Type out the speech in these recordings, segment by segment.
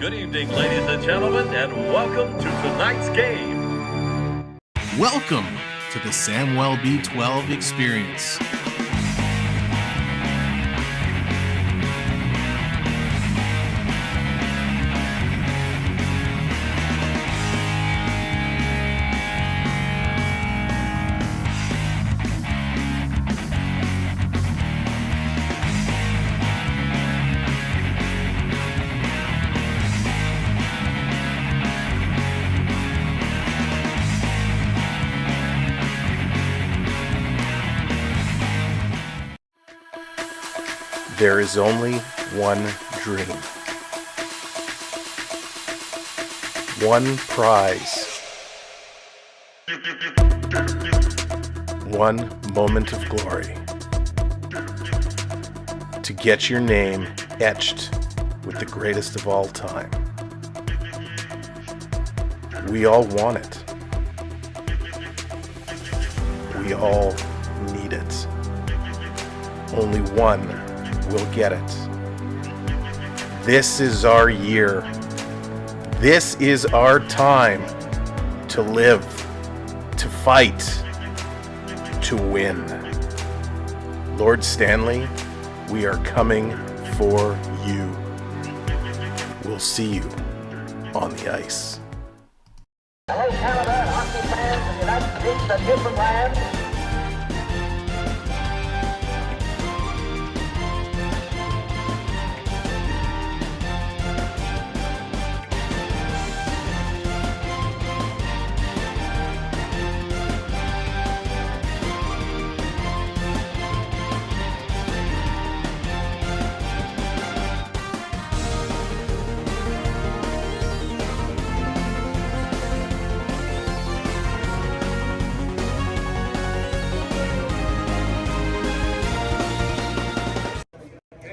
Good evening, ladies and gentlemen, and welcome to tonight's game. Welcome to the Samwell B12 experience. There is only one dream, one prize, one moment of glory, to get your name etched with the greatest of all time. We all want it. We all need it. Only one will get it. This is our year. This is our time to live, to fight, to win. Lord Stanley, we are coming for you. We'll see you on the ice. Hello, Canada, hockey fans in the United States and different lands.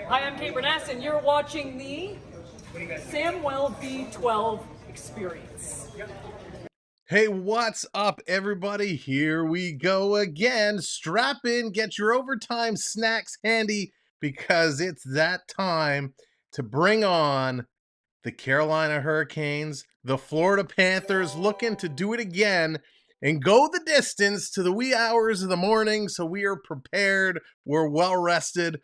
Hi, I'm Kate Bernass, and you're watching the Samwell B12 experience. Hey, what's up, everybody? Here we go again. Strap in, get your overtime snacks handy, because it's that time to bring on the Carolina Hurricanes, the Florida Panthers, looking to do it again and go the distance to the wee hours of the morning. So we are prepared, we're well rested,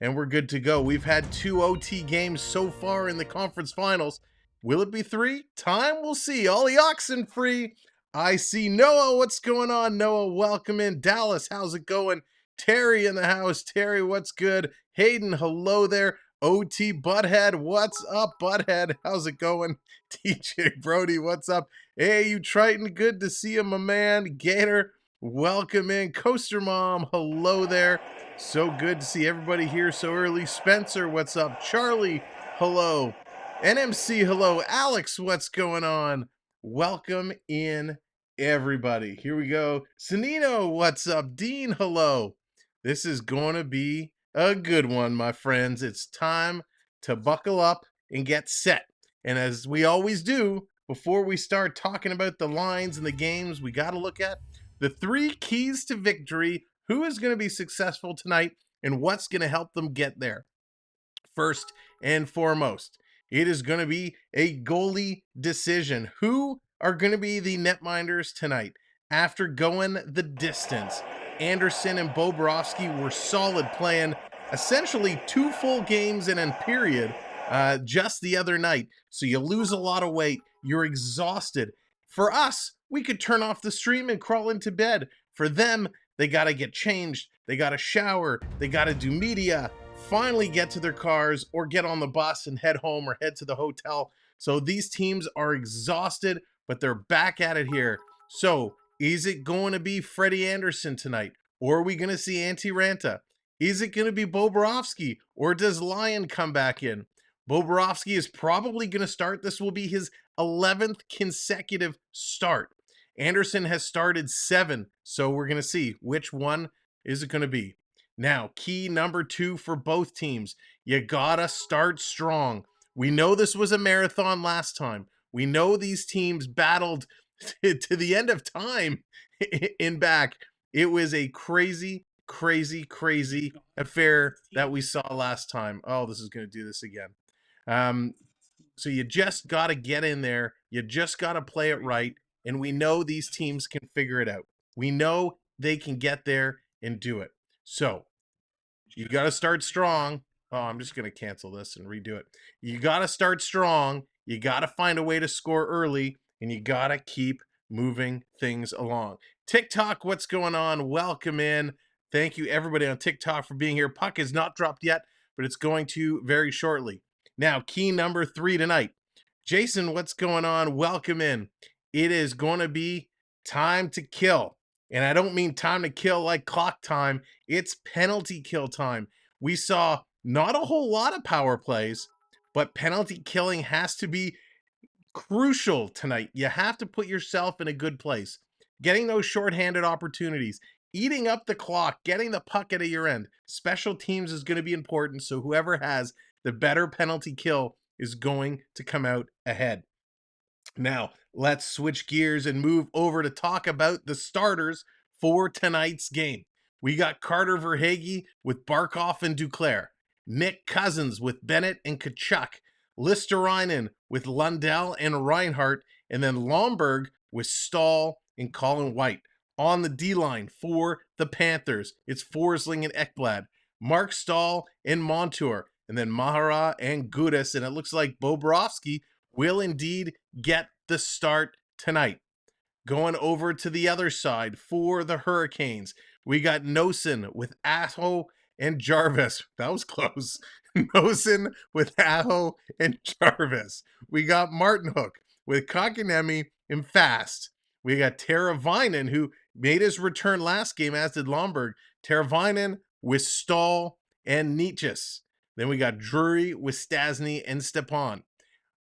and we're good to go. We've had 2 OT games so far in the conference finals. Will it be 3? Time will see. Ollie Oxen free. I see Noah. What's going on, Noah? Welcome in. Dallas, how's it going? Terry in the house. Terry, what's good? Hayden, hello there. OT Butthead, what's up, Butthead? How's it going? TJ Brody, what's up? Hey, you Triton, good to see you, my man. Gator, welcome in. Coaster Mom, hello there. So good to see everybody here so early. Spencer, what's up? Charlie, hello. NMC, hello. Alex, what's going on? Welcome in, everybody. Here we go. Sanino, what's up? Dean, hello. This is going to be a good one, my friends. It's time to buckle up and get set. And as we always do, before we start talking about the lines and the games, we got to look at the 3 keys to victory. Who is going to be successful tonight and what's going to help them get there? First and foremost, it is going to be a goalie decision. Who are going to be the netminders tonight? After going the distance, Anderson and Bobrovsky were solid, playing essentially 2 full games in a period just the other night. So you lose a lot of weight. You're exhausted. For us, we could turn off the stream and crawl into bed. For them, they got to get changed. They got to shower. They got to do media. Finally get to their cars or get on the bus and head home or head to the hotel. So these teams are exhausted, but they're back at it here. So is it going to be Freddie Anderson tonight? Or are we going to see Antti Ranta? Is it going to be Bobrovsky? Or does Lyon come back in? Bobrovsky is probably going to start. This will be his 11th consecutive start. Anderson has started 7, so we're going to see which one is it going to be. Now, key number 2 for both teams. You gotta start strong. We know this was a marathon last time. We know these teams battled to the end of time in back. It was a crazy affair that we saw last time. Oh, this is going to do this again. So you just got to get in there. You just got to play it right. And we know these teams can figure it out. We know they can get there and do it. So you got to start strong. Oh, I'm just going to cancel this and redo it. You got to start strong. You got to find a way to score early, and you got to keep moving things along. TikTok, what's going on? Welcome in. Thank you, everybody on TikTok, for being here. Puck is not dropped yet, but it's going to very shortly. Now, key number 3 tonight. Jason, what's going on? Welcome in. It is going to be time to kill. And I don't mean time to kill like clock time. It's penalty kill time. We saw not a whole lot of power plays, but penalty killing has to be crucial tonight. You have to put yourself in a good place. Getting those shorthanded opportunities, eating up the clock, getting the puck out of your end. Special teams is going to be important, so whoever has the better penalty kill is going to come out ahead. Now, let's switch gears and move over to talk about the starters for tonight's game. We got Carter Verhaeghe with Barkov and Duclair, Nick Cousins with Bennett and Kachuk, Listerainen with Lundell and Reinhart, and then Lomberg with Stahl and Colin White. On the D-line for the Panthers, it's Forsling and Ekblad, Mark Stahl and Montour, and then Mahara and Gudas, and it looks like Bobrovsky will indeed get the start tonight. Going over to the other side for the Hurricanes, we got Nosen with Aho and Jarvis. That was close. Nosen with Aho and Jarvis. We got Martin Hook with Kotkaniemi and Fast. We got Teravainen, who made his return last game, as did Lomberg. Teravainen with Stahl and Nietzsche. Then we got Drury with Stasny and Stepan.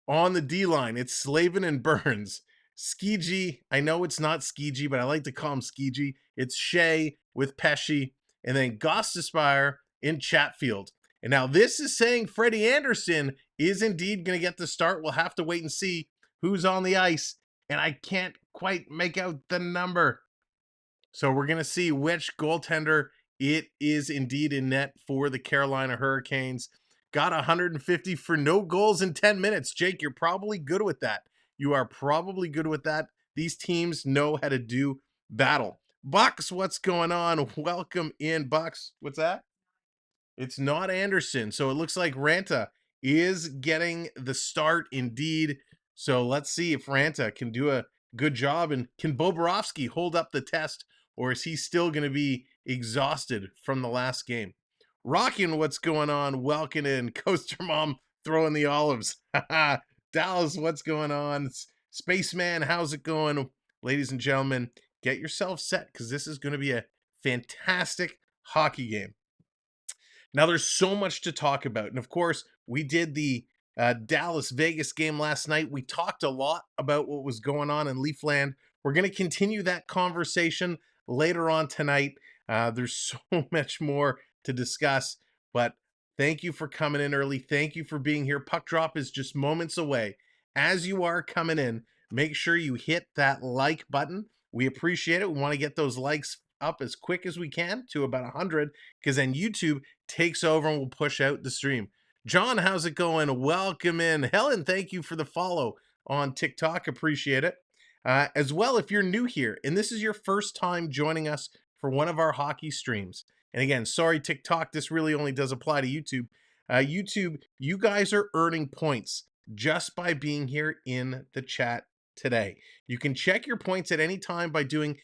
On the D-line, it's Slavin and Burns. Skiji, I know it's not Skiji, but I like to call him Skiji. It's Shea with Pesci, and then Gostisbehere in Chatfield. And now this is saying Freddie Anderson is indeed going to get the start. We'll have to wait and see who's on the ice, and I can't quite make out the number. So we're going to see which goaltender it is indeed in net for the Carolina Hurricanes. Got 150 for no goals in 10 minutes. Jake, you're probably good with that. You are probably good with that. These teams know how to do battle. Bucks, what's going on? Welcome in, Bucks. What's that? It's not Anderson. So it looks like Ranta is getting the start indeed. So let's see if Ranta can do a good job, and can Bobrovsky hold up the test, or is he still going to be exhausted from the last game? Rockin', what's going on? Welcome in. Coaster Mom throwing the olives. Dallas, what's going on? Spaceman, how's it going? Ladies and gentlemen, get yourself set, because this is going to be a fantastic hockey game. Now, there's so much to talk about. And of course, we did the Dallas-Vegas game last night. We talked a lot about what was going on in Leafland. We're going to continue that conversation later on tonight. There's so much more to discuss, but thank you for coming in early. Thank you for being here. Puck drop is just moments away. As you are coming in, make sure you hit that like button. We appreciate it. We want to get those likes up as quick as we can to about 100, because then YouTube takes over and will push out the stream. John, how's it going? Welcome in. Helen, thank you for the follow on TikTok. Appreciate it. As well, if you're new here and this is your first time joining us for one of our hockey streams, and again, sorry, TikTok, this really only does apply to YouTube. YouTube, you guys are earning points just by being here in the chat today. You can check your points at any time by doing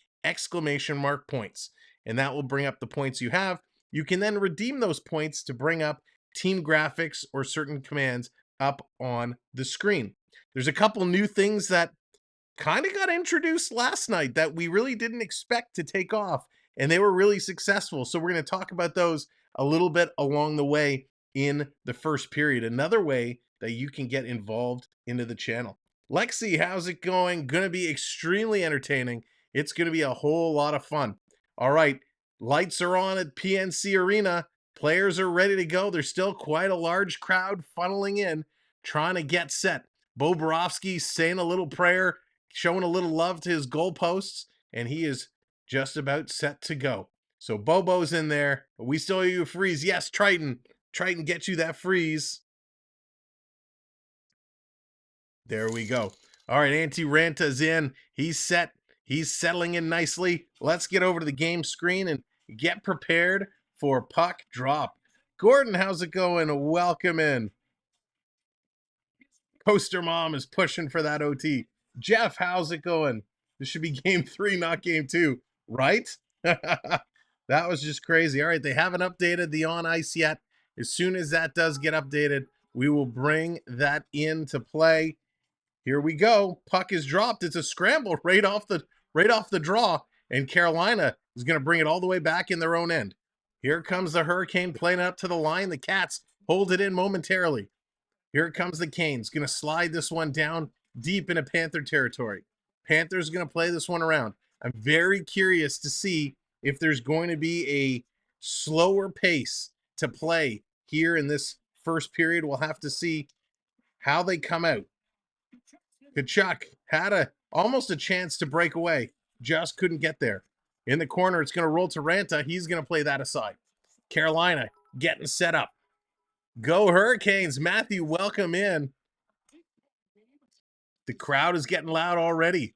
!points, and that will bring up the points you have. You can then redeem those points to bring up team graphics or certain commands up on the screen. There's a couple new things that kind of got introduced last night that we really didn't expect to take off, and they were really successful. So we're going to talk about those a little bit along the way in the first period. Another way that you can get involved into the channel. Lexi, how's it going? Going to be extremely entertaining. It's going to be a whole lot of fun. All right, lights are on at PNC Arena. Players are ready to go. There's still quite a large crowd funneling in, trying to get set. Bobrovsky saying a little prayer, showing a little love to his goalposts, and he is just about set to go. So Bobo's in there. We still owe you a freeze. Yes, Triton. Triton, get you that freeze. There we go. All right, Auntie Ranta's in. He's set. He's settling in nicely. Let's get over to the game screen and get prepared for puck drop. Gordon, how's it going? Welcome in. Poster Mom is pushing for that OT. Jeff, how's it going? This should be game 3, not game 2, right? That was just crazy. All right, they haven't updated the on ice yet. As soon as that does get updated, we will bring that into play. Here we go. Puck is dropped. It's a scramble right off the draw, and Carolina is going to bring it all the way back in their own end. Here comes the Hurricane playing up to the line. The Cats hold it in momentarily. Here comes the Canes. Going to slide this one down deep into Panther territory. Panthers going to play this one around. I'm very curious to see if there's going to be a slower pace to play here in this first period. We'll have to see how they come out. Kachuk had almost a chance to break away. Just couldn't get there. In the corner, it's going to roll to Ranta. He's going to play that aside. Carolina getting set up. Go Hurricanes. Matthew, welcome in. The crowd is getting loud already.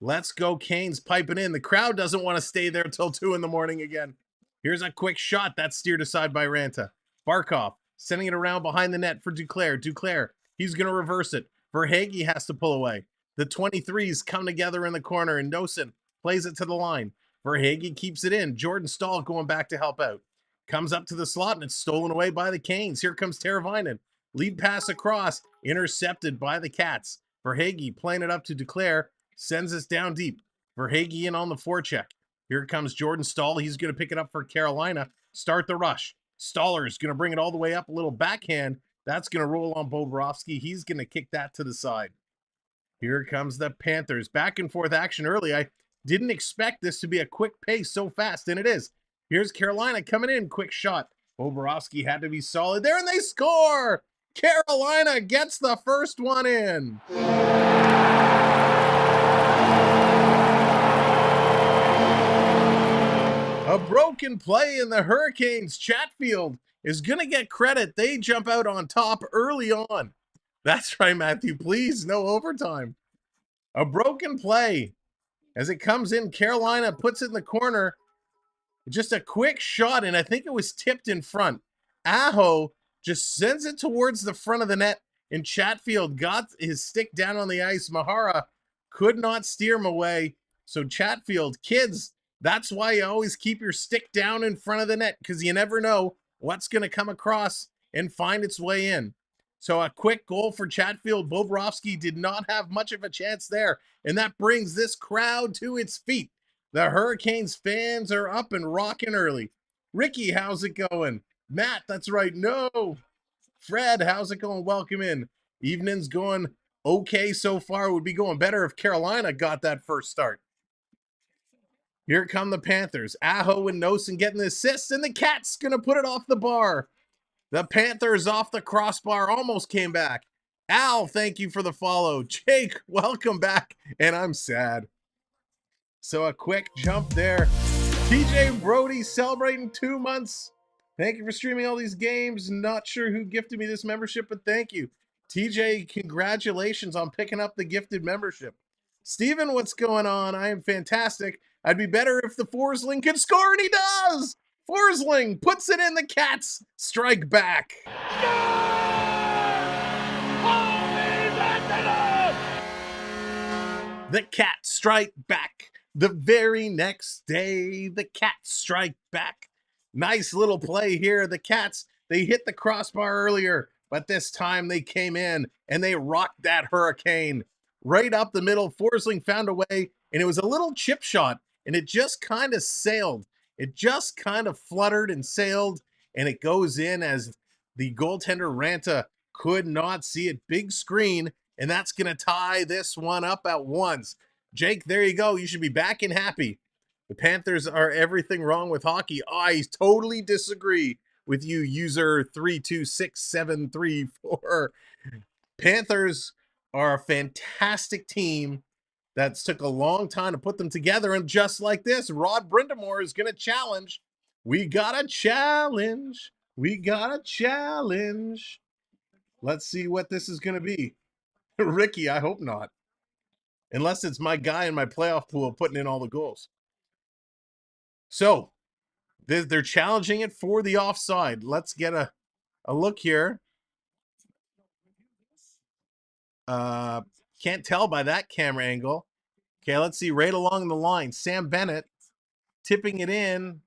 Let's go Canes piping in. The crowd doesn't want to stay there till 2 in the morning again. Here's a quick shot that's steered aside by Ranta. Barkov sending it around behind the net for Duclair. Duclair, he's going to reverse it. Verhaeghe has to pull away. The 23s come together in the corner, and Nosen plays it to the line. Verhaeghe keeps it in. Jordan Stahl going back to help out. Comes up to the slot, and it's stolen away by the Canes. Here comes Teravainen. Lead pass across, intercepted by the Cats. Verhaeghe playing it up to Duclair, sends us down deep. Verhaeghe in on the forecheck. Here comes Jordan Stahl. He's going to pick it up for Carolina. Start the rush. Stahler's going to bring it all the way up. A little backhand. That's going to roll on Bobrovsky. He's going to kick that to the side. Here comes the Panthers. Back and forth action early. I didn't expect this to be a quick pace so fast, and it is. Here's Carolina coming in. Quick shot. Bobrovsky had to be solid there, and they score! Carolina gets the first one in. A broken play in the Hurricanes. Chatfield is going to get credit. They jump out on top early on. That's right, Matthew. Please, no overtime. A broken play. As it comes in, Carolina puts it in the corner. Just a quick shot, and I think it was tipped in front. Aho just sends it towards the front of the net, and Chatfield got his stick down on the ice. Mahara could not steer him away. So Chatfield, kids, that's why you always keep your stick down in front of the net, because you never know what's going to come across and find its way in. So a quick goal for Chatfield. Bobrovsky did not have much of a chance there, and that brings this crowd to its feet. The Hurricanes fans are up and rocking early. Ricky, how's it going? Matt, that's right. No. Fred, how's it going? Welcome in. Evening's going okay so far. It would be going better if Carolina got that first start. Here come the Panthers. Aho and Nosen getting the assist, and the Cats going to put it off the bar. The Panthers off the crossbar almost came back. Al, thank you for the follow. Jake, welcome back. And I'm sad. So a quick jump there. TJ Brody celebrating 2 months. Thank you for streaming all these games. Not sure who gifted me this membership, but thank you. TJ, congratulations on picking up the gifted membership. Steven, what's going on? I am fantastic. I'd be better if the Forsling could score, and he does! Forsling puts it in. The Cats strike back. The Cats strike back. The very next day, the Cats strike back. Nice little play here. The Cats, they hit the crossbar earlier, but this time they came in and they rocked that Hurricane right up the middle. Forsling found a way, and it was a little chip shot, and it just kind of sailed. It just kind of fluttered and sailed, and it goes in as the goaltender Ranta could not see it. Big screen, and that's going to tie this one up at once. Jake, there you go. You should be back and happy. The Panthers are everything wrong with hockey. I totally disagree with you, user 3267334. Panthers are a fantastic team. That's took a long time to put them together, and just like this, Rod Brindamore is going to challenge. We got a challenge. We got a challenge. Let's see what this is going to be. Ricky, I hope not. Unless it's my guy in my playoff pool putting in all the goals. So, they're challenging it for the offside. Let's get a look here. Can't tell by that camera angle. Okay, let's see right along the line. Sam Bennett tipping it in.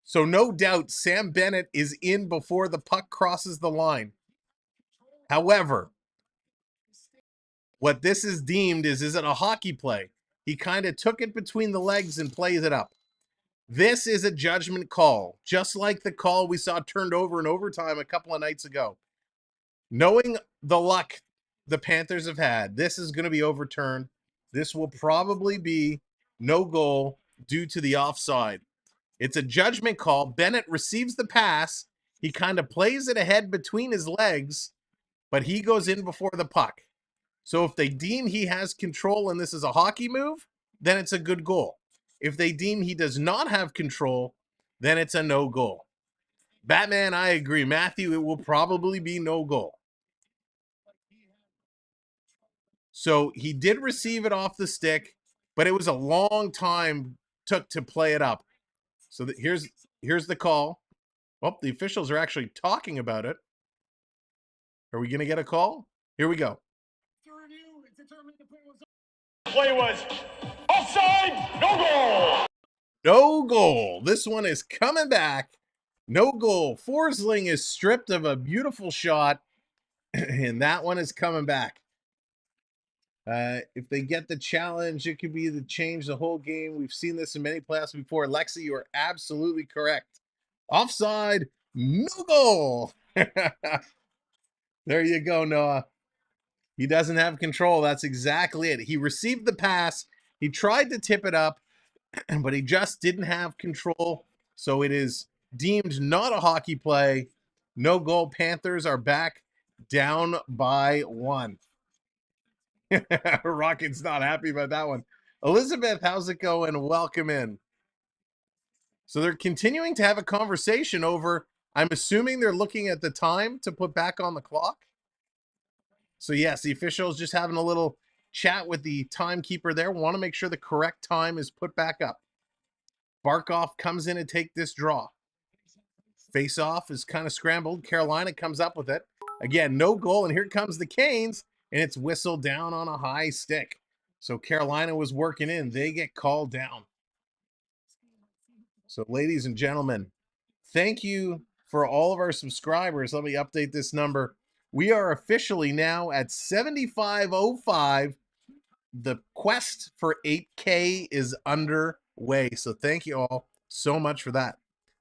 So no doubt Sam Bennett is in before the puck crosses the line. However, what this is deemed is it a hockey play? He kind of took it between the legs and plays it up. This is a judgment call, just like the call we saw turned over in overtime a couple of nights ago. Knowing the luck the Panthers have had, this is going to be overturned. This will probably be no goal due to the offside. It's a judgment call. Bennett receives the pass. He kind of plays it ahead between his legs, but he goes in before the puck. So if they deem he has control and this is a hockey move, then it's a good goal. If they deem he does not have control, then it's a no goal. Batman, I agree. Matthew, it will probably be no goal. So he did receive it off the stick, but it was a long time took to play it up. So here's the call. Oh, the officials are actually talking about it. Are we going to get a call? Here we go. Play was offside, no goal. No goal. This one is coming back. No goal. Forsling is stripped of a beautiful shot, and that one is coming back. If they get the challenge, it could be to change the whole game. We've seen this in many playoffs before. Lexi, you are absolutely correct. Offside, no goal. There you go, Noah. He doesn't have control. That's exactly it. He received the pass. He tried to tip it up, but he just didn't have control. So it is deemed not a hockey play. No goal. Panthers are back down by 1. Rocket's not happy about that one. Elizabeth, how's it going? Welcome in. So they're continuing to have a conversation over, I'm assuming they're looking at the time to put back on the clock. So yes, the officials just having a little chat with the timekeeper there. Want to make sure the correct time is put back up. Barkov comes in and take this draw. Face-off is kind of scrambled. Carolina comes up with it. Again, no goal, and here comes the Canes, and it's whistled down on a high stick. So Carolina was working in. They get called down. So ladies and gentlemen, thank you for all of our subscribers. Let me update this number. We are officially now at 7505. The quest for 8K is underway. So thank you all so much for that.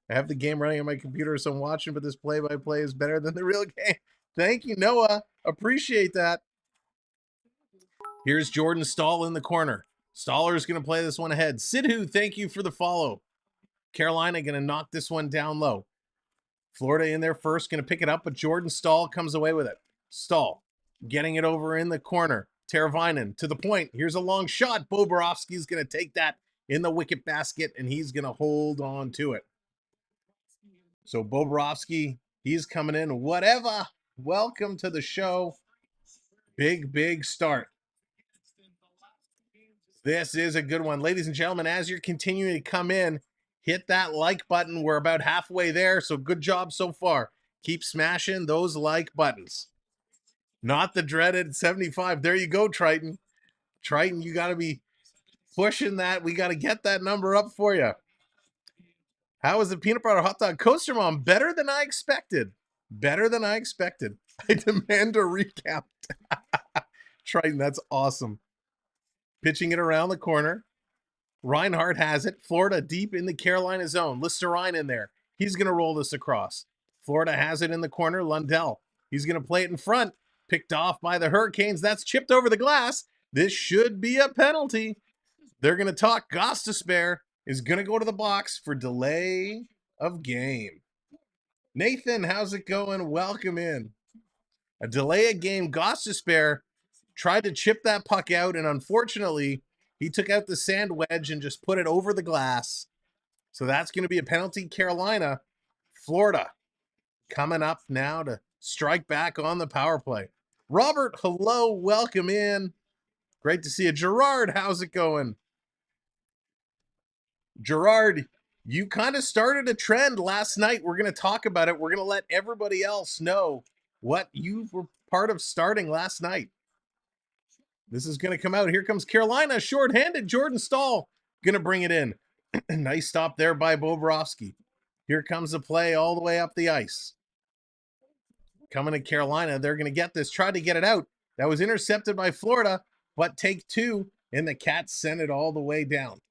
I have the game running on my computer, so I'm watching, but this play-by-play is better than the real game. Thank you, Noah. Appreciate that. Here's Jordan Stahl in the corner. Staller is going to play this one ahead. Sidhu, thank you for the follow. Carolina going to knock this one down low. Florida in there first, going to pick it up, but Jordan Stahl comes away with it. Stahl getting it over in the corner. Teravainen to the point. Here's a long shot. Bobrovsky is going to take that in the wicket basket, and he's going to hold on to it. So Bobrovsky, he's coming in. Whatever. Welcome to the show. Big start. This is a good one. Ladies and gentlemen, as you're continuing to come in, hit that like button. We're about halfway there, so good job so far. Keep smashing those like buttons. Not the dreaded 75. There you go, Triton. Triton, you got to be pushing that. We got to get that number up for you. How is the peanut butter hot dog coaster mom? Better than I expected. Better than I expected. I demand a recount. Triton, that's awesome. Pitching it around the corner. Reinhardt has it. Florida deep in the Carolina zone. Listerine in there. He's going to roll this across. Florida has it in the corner. Lundell. He's going to play it in front. Picked off by the Hurricanes. That's chipped over the glass. This should be a penalty. They're going to talk. Gostisbehere is going to go to the box for delay of game. Nathan, how's it going? Welcome in. A delay of game. Gostisbehere tried to chip that puck out, and unfortunately, he took out the sand wedge and just put it over the glass. So that's going to be a penalty. Carolina, Florida coming up now to strike back on the power play. Robert, hello, welcome in. Great to see you. Gerard, how's it going? Gerard, you kind of started a trend last night. We're going to talk about it. We're going to let everybody else know what you were part of starting last night. This is going to come out. Here comes Carolina, shorthanded. Jordan Stahl going to bring it in. Nice stop there by Bobrovsky. Here comes the play all the way up the ice. Coming to Carolina, they're going to get this. Tried to get it out. That was intercepted by Florida, but take two, and the Cats send it all the way down.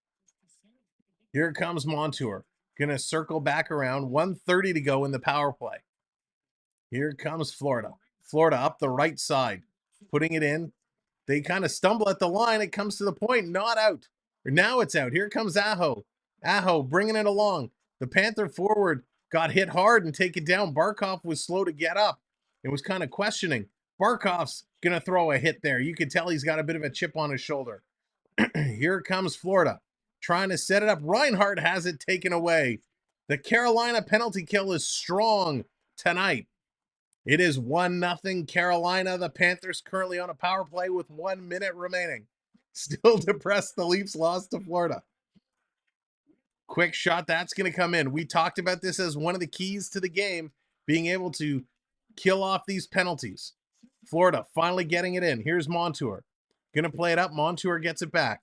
Here comes Montour. Going to circle back around. 1:30 to go in the power play. Here comes Florida. Florida up the right side, putting it in. They kind of stumble at the line. It comes to the point, not out. Or now it's out. Here comes Aho. Aho bringing it along. The Panther forward got hit hard and taken down. Barkov was slow to get up. It was kind of questioning. Barkov's going to throw a hit there. You can tell he's got a bit of a chip on his shoulder. Here comes Florida trying to set it up. Reinhardt has it taken away. The Carolina penalty kill is strong tonight. It is 1-0 Carolina. The Panthers currently on a power play with 1 minute remaining. Still depressed, the Leafs lost to Florida. Quick shot, that's going to come in. We talked about this as one of the keys to the game, being able to kill off these penalties. Florida finally getting it in. Here's Montour. Going to play it up. Montour gets it back.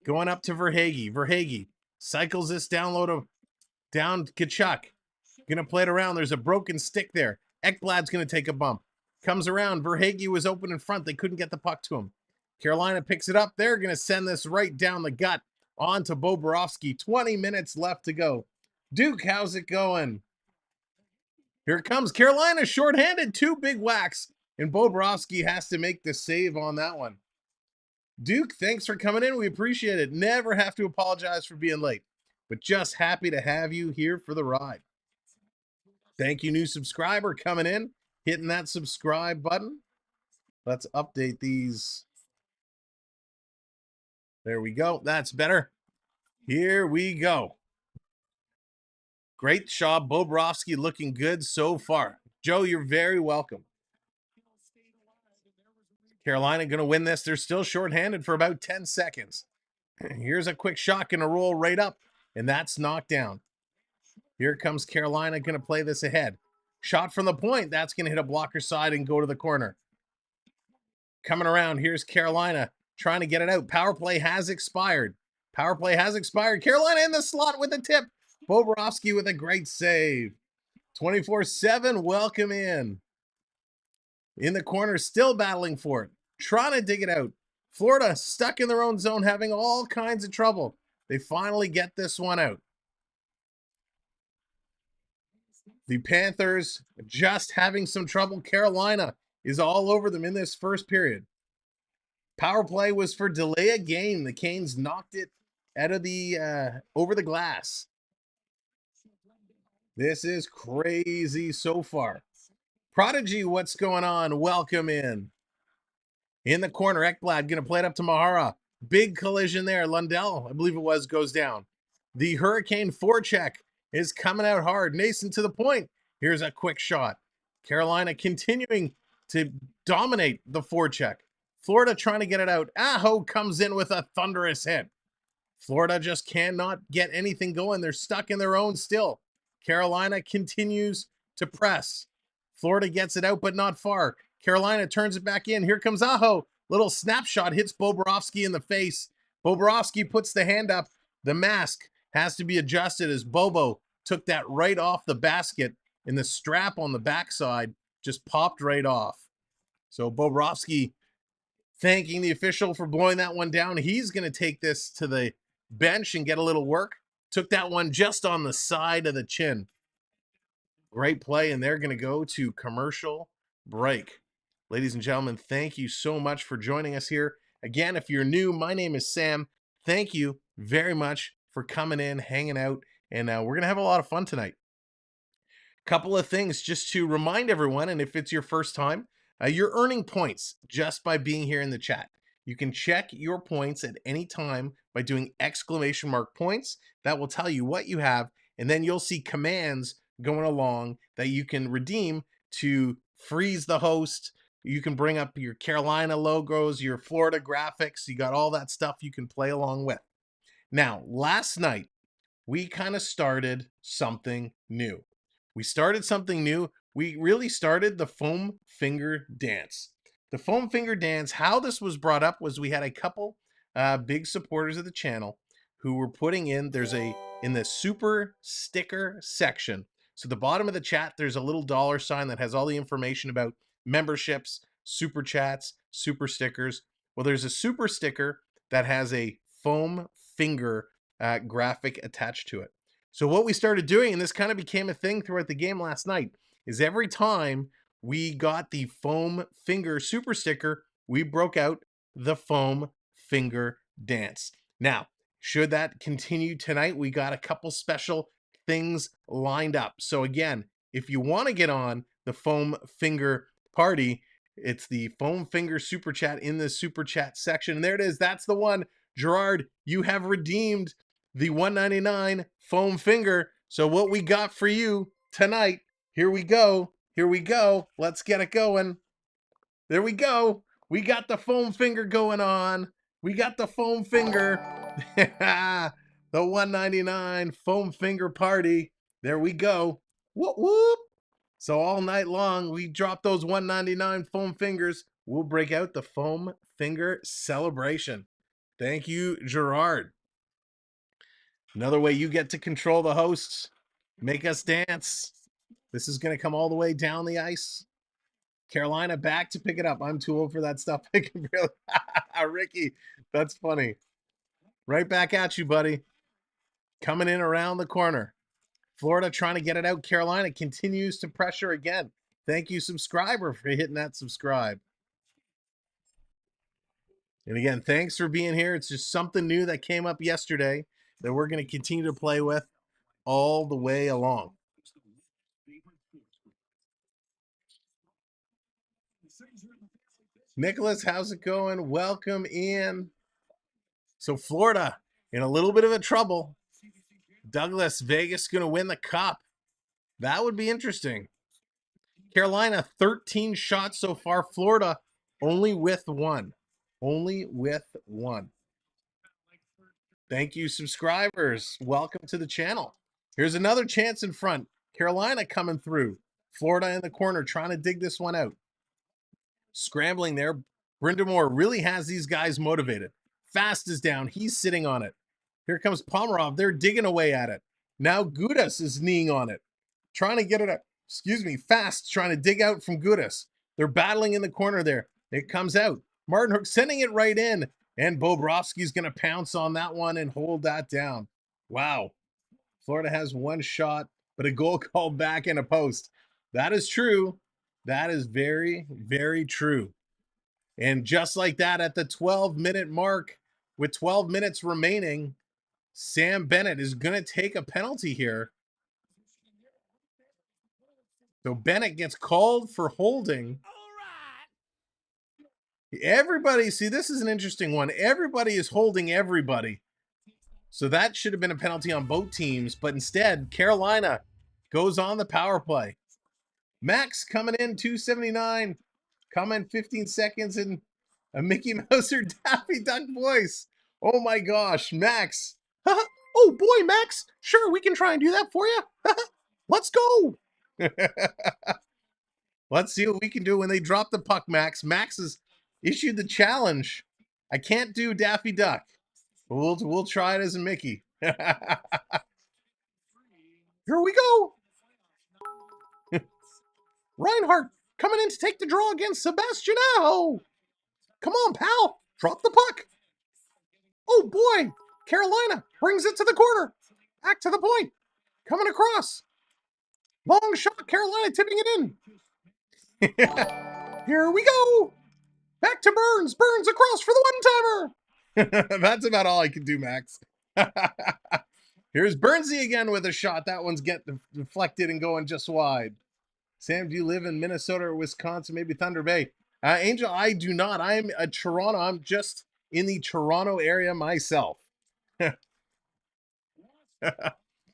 Going up to Verhaeghe. Verhaeghe cycles this down low to Tkachuk. Going to play it around. There's a broken stick there. Ekblad's going to take a bump. Comes around. Verhaeghe was open in front. They couldn't get the puck to him. Carolina picks it up. They're going to send this right down the gut onto Bobrovsky. 20 minutes left to go. Duke, how's it going? Here it comes. Carolina shorthanded. 2 big whacks. And Bobrovsky has to make the save on that one. Duke, thanks for coming in. We appreciate it. Never have to apologize for being late. But just happy to have you here for the ride. Thank you, new subscriber, coming in, hitting that subscribe button. Let's update these. There we go. That's better. Here we go. Great job, Bobrovsky, looking good so far. Joe, you're very welcome. Carolina going to win this. They're still shorthanded for about 10 seconds. Here's a quick shot, going to roll right up, and that's knocked down. Here comes Carolina, going to play this ahead. Shot from the point. That's going to hit a blocker side and go to the corner. Coming around, here's Carolina trying to get it out. Power play has expired. Power play has expired. Carolina in the slot with a tip. Bobrovsky with a great save. 24/7, welcome in. In the corner, still battling for it. Trying to dig it out. Florida stuck in their own zone, having all kinds of trouble. They finally get this one out. The Panthers just having some trouble. Carolina is all over them in this first period. Power play was for delay a game. The Canes knocked it out of the over the glass. This is crazy so far. Prodigy, what's going on? Welcome in. In the corner, Ekblad going to play it up to Mahara. Big collision there. Lundell, I believe it was, goes down. The Hurricane forecheck is coming out hard. Nason to the point. Here's a quick shot. Carolina continuing to dominate the forecheck. Florida trying to get it out. Aho comes in with a thunderous hit. Florida just cannot get anything going. They're stuck in their own still. Carolina continues to press. Florida gets it out, but not far. Carolina turns it back in. Here comes Aho. Little snapshot hits Bobrovsky in the face. Bobrovsky puts the hand up. The mask has to be adjusted as Bobo took that right off the basket, and the strap on the backside just popped right off. So Bobrovsky thanking the official for blowing that one down. He's going to take this to the bench and get a little work. Took that one just on the side of the chin. Great play, and they're going to go to commercial break. Ladies and gentlemen, thank you so much for joining us here. Again, if you're new, my name is Sam. Thank you very much for coming in, hanging out, and we're going to have a lot of fun tonight. Couple of things just to remind everyone, and if it's your first time, you're earning points just by being here in the chat. You can check your points at any time by doing !points. That will tell you what you have, and then you'll see commands going along that you can redeem to freeze the host, You can bring up your Carolina logos, your Florida graphics. You got all that stuff you can play along with. Now, last night, we kind of started something new. We really started the foam finger dance. The foam finger dance, how this was brought up was we had a couple big supporters of the channel who were putting in, in the super sticker section. So the bottom of the chat, there's a little dollar sign that has all the information about memberships, super chats, super stickers. Well, there's a super sticker that has a foam finger graphic attached to it. So what we started doing, and this kind of became a thing throughout the game last night, is every time we got the foam finger super sticker, we broke out the foam finger dance. Now, should that continue tonight, we got a couple special things lined up. So again, if you want to get on the foam finger party, it's the foam finger super chat in the super chat section. And there it is. That's the one. Gerard, you have redeemed the $1.99 foam finger. So what we got for you tonight, here we go. Here we go. Let's get it going. There we go. We got the foam finger going on. We got the foam finger. The $1.99 foam finger party. There we go. Whoop, whoop. So all night long, we drop those $1.99 foam fingers. We'll break out the foam finger celebration. Thank you, Gerard. Another way you get to control the hosts, make us dance. This is going to come all the way down the ice. Carolina back to pick it up. I'm too old for that stuff. I can barely... Ricky, that's funny. Right back at you, buddy. Coming in around the corner. Florida trying to get it out. Carolina continues to pressure again. Thank you, subscriber, for hitting that subscribe. And again, thanks for being here. It's just something new that came up yesterday that we're going to continue to play with all the way along. Nicholas, how's it going? Welcome in. So Florida in a little bit of a trouble. Douglas, Vegas going to win the cup. That would be interesting. Carolina, 13 shots so far. Florida only with one. Only with one. Thank you, subscribers. Welcome to the channel. Here's another chance in front. Carolina coming through. Florida in the corner trying to dig this one out. Scrambling there. Brindamore really has these guys motivated. Fast is down. He's sitting on it. Here comes Pomerov. They're digging away at it. Now Gudas is kneeing on it. Trying to get it out. Fast trying to dig out from Gudas. They're battling in the corner there. It comes out. Martin Hook sending it right in. And Bobrovsky's going to pounce on that one and hold that down. Wow. Florida has one shot, but a goal called back in a post. That is true. That is very, very true. And just like that, at the 12-minute mark, with 12 minutes remaining, Sam Bennett is going to take a penalty here. So Bennett gets called for holding. Everybody, see, this is an interesting one. Everybody is holding everybody. So that should have been a penalty on both teams, but instead, Carolina goes on the power play. Max coming in, 279. Comment 15 seconds in a Mickey Mouse or Daffy Duck voice. Oh my gosh, Max. Oh boy, Max. Sure, we can try and do that for you. Let's go. Let's see what we can do when they drop the puck, Max. Max has issued the challenge. I can't do Daffy Duck. But we'll try it as a Mickey. Here we go. Reinhardt coming in to take the draw against Sebastiano. Come on, pal. Drop the puck. Oh, boy. Carolina brings it to the corner. Back to the point. Coming across. Long shot. Carolina tipping it in. Here we go. Back to Burns. Burns across for the one-timer. That's about all I can do, Max. Here's Burnsy again with a shot. That one's getting deflected and going just wide. Sam, do you live in Minnesota or Wisconsin? Maybe Thunder Bay. Angel, I do not. I am a Toronto. I'm just in the Toronto area myself.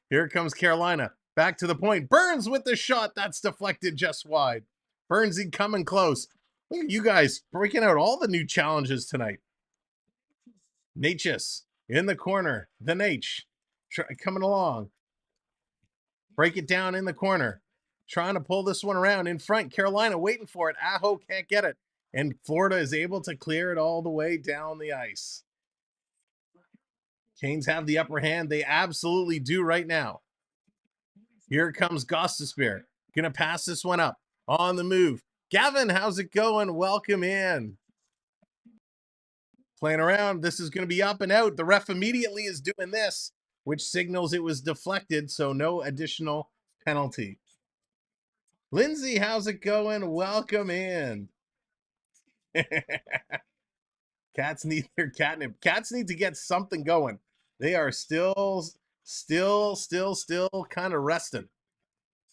Here comes Carolina. Back to the point. Burns with the shot. That's deflected just wide. Burnsy coming close. Look at you guys breaking out all the new challenges tonight. Natchez in the corner. The Nate coming along. Break it down in the corner. Trying to pull this one around in front. Carolina waiting for it. Aho can't get it. And Florida is able to clear it all the way down the ice. Canes have the upper hand. They absolutely do right now. Here comes Gostisbehere. Gonna pass this one up. On the move. Gavin, how's it going? Welcome in. Playing around. This is going to be up and out. The ref immediately is doing this, which signals it was deflected, so no additional penalty. Lindsay, how's it going? Welcome in. Cats need their catnip. Cats need to get something going. They are still kind of resting.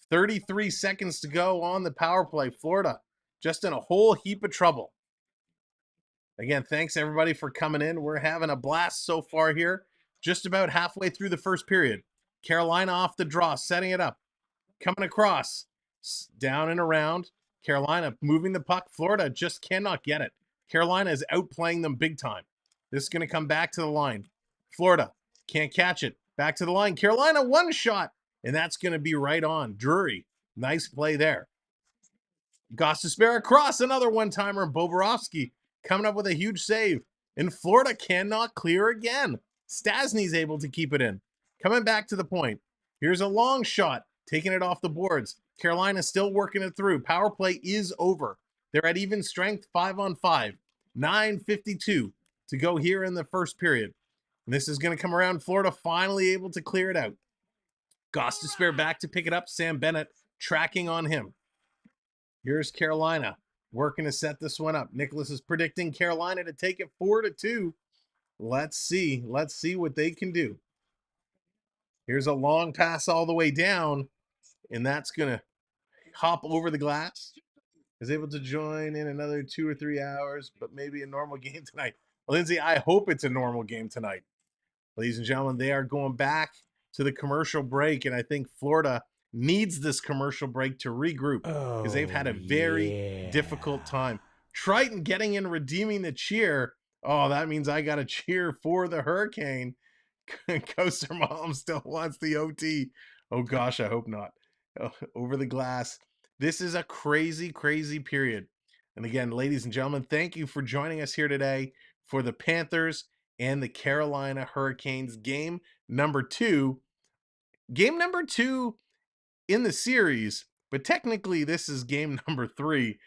33 seconds to go on the power play. Florida just in a whole heap of trouble. Again, thanks everybody for coming in. We're having a blast so far here. Just about halfway through the first period. Carolina off the draw, setting it up. Coming across. Down and around. Carolina moving the puck. Florida just cannot get it. Carolina is outplaying them big time. This is going to come back to the line. Florida can't catch it. Back to the line. Carolina one shot. And that's going to be right on. Drury. Nice play there. Gostisbehere across. Another one-timer. Bobrovsky coming up with a huge save. And Florida cannot clear again. Stasny's able to keep it in. Coming back to the point. Here's a long shot. Taking it off the boards. Carolina still working it through. Power play is over. They're at even strength, 5-on-5. 9:52 to go here in the first period. And this is going to come around. Florida finally able to clear it out. Gostisbehere back to pick it up. Sam Bennett tracking on him. Here's Carolina working to set this one up. Nicholas is predicting Carolina to take it 4-2. Let's see. Let's see what they can do. Here's a long pass all the way down, and that's going to hop over the glass. Is able to join in another 2 or 3 hours, but maybe a normal game tonight. Lindsay, I hope it's a normal game tonight. Ladies and gentlemen, they are going back to the commercial break, and I think Florida needs this commercial break to regroup because they've had a very difficult time. Triton getting in, redeeming the cheer. Oh, that means I got to cheer for the Hurricane. Coaster Mom still wants the OT. Oh, gosh, I hope not. Over the glass. This is a crazy, crazy period. And again, ladies and gentlemen, thank you for joining us here today for the Panthers and the Carolina Hurricanes game number 2. Game number 2 in the series, but technically this is game number 3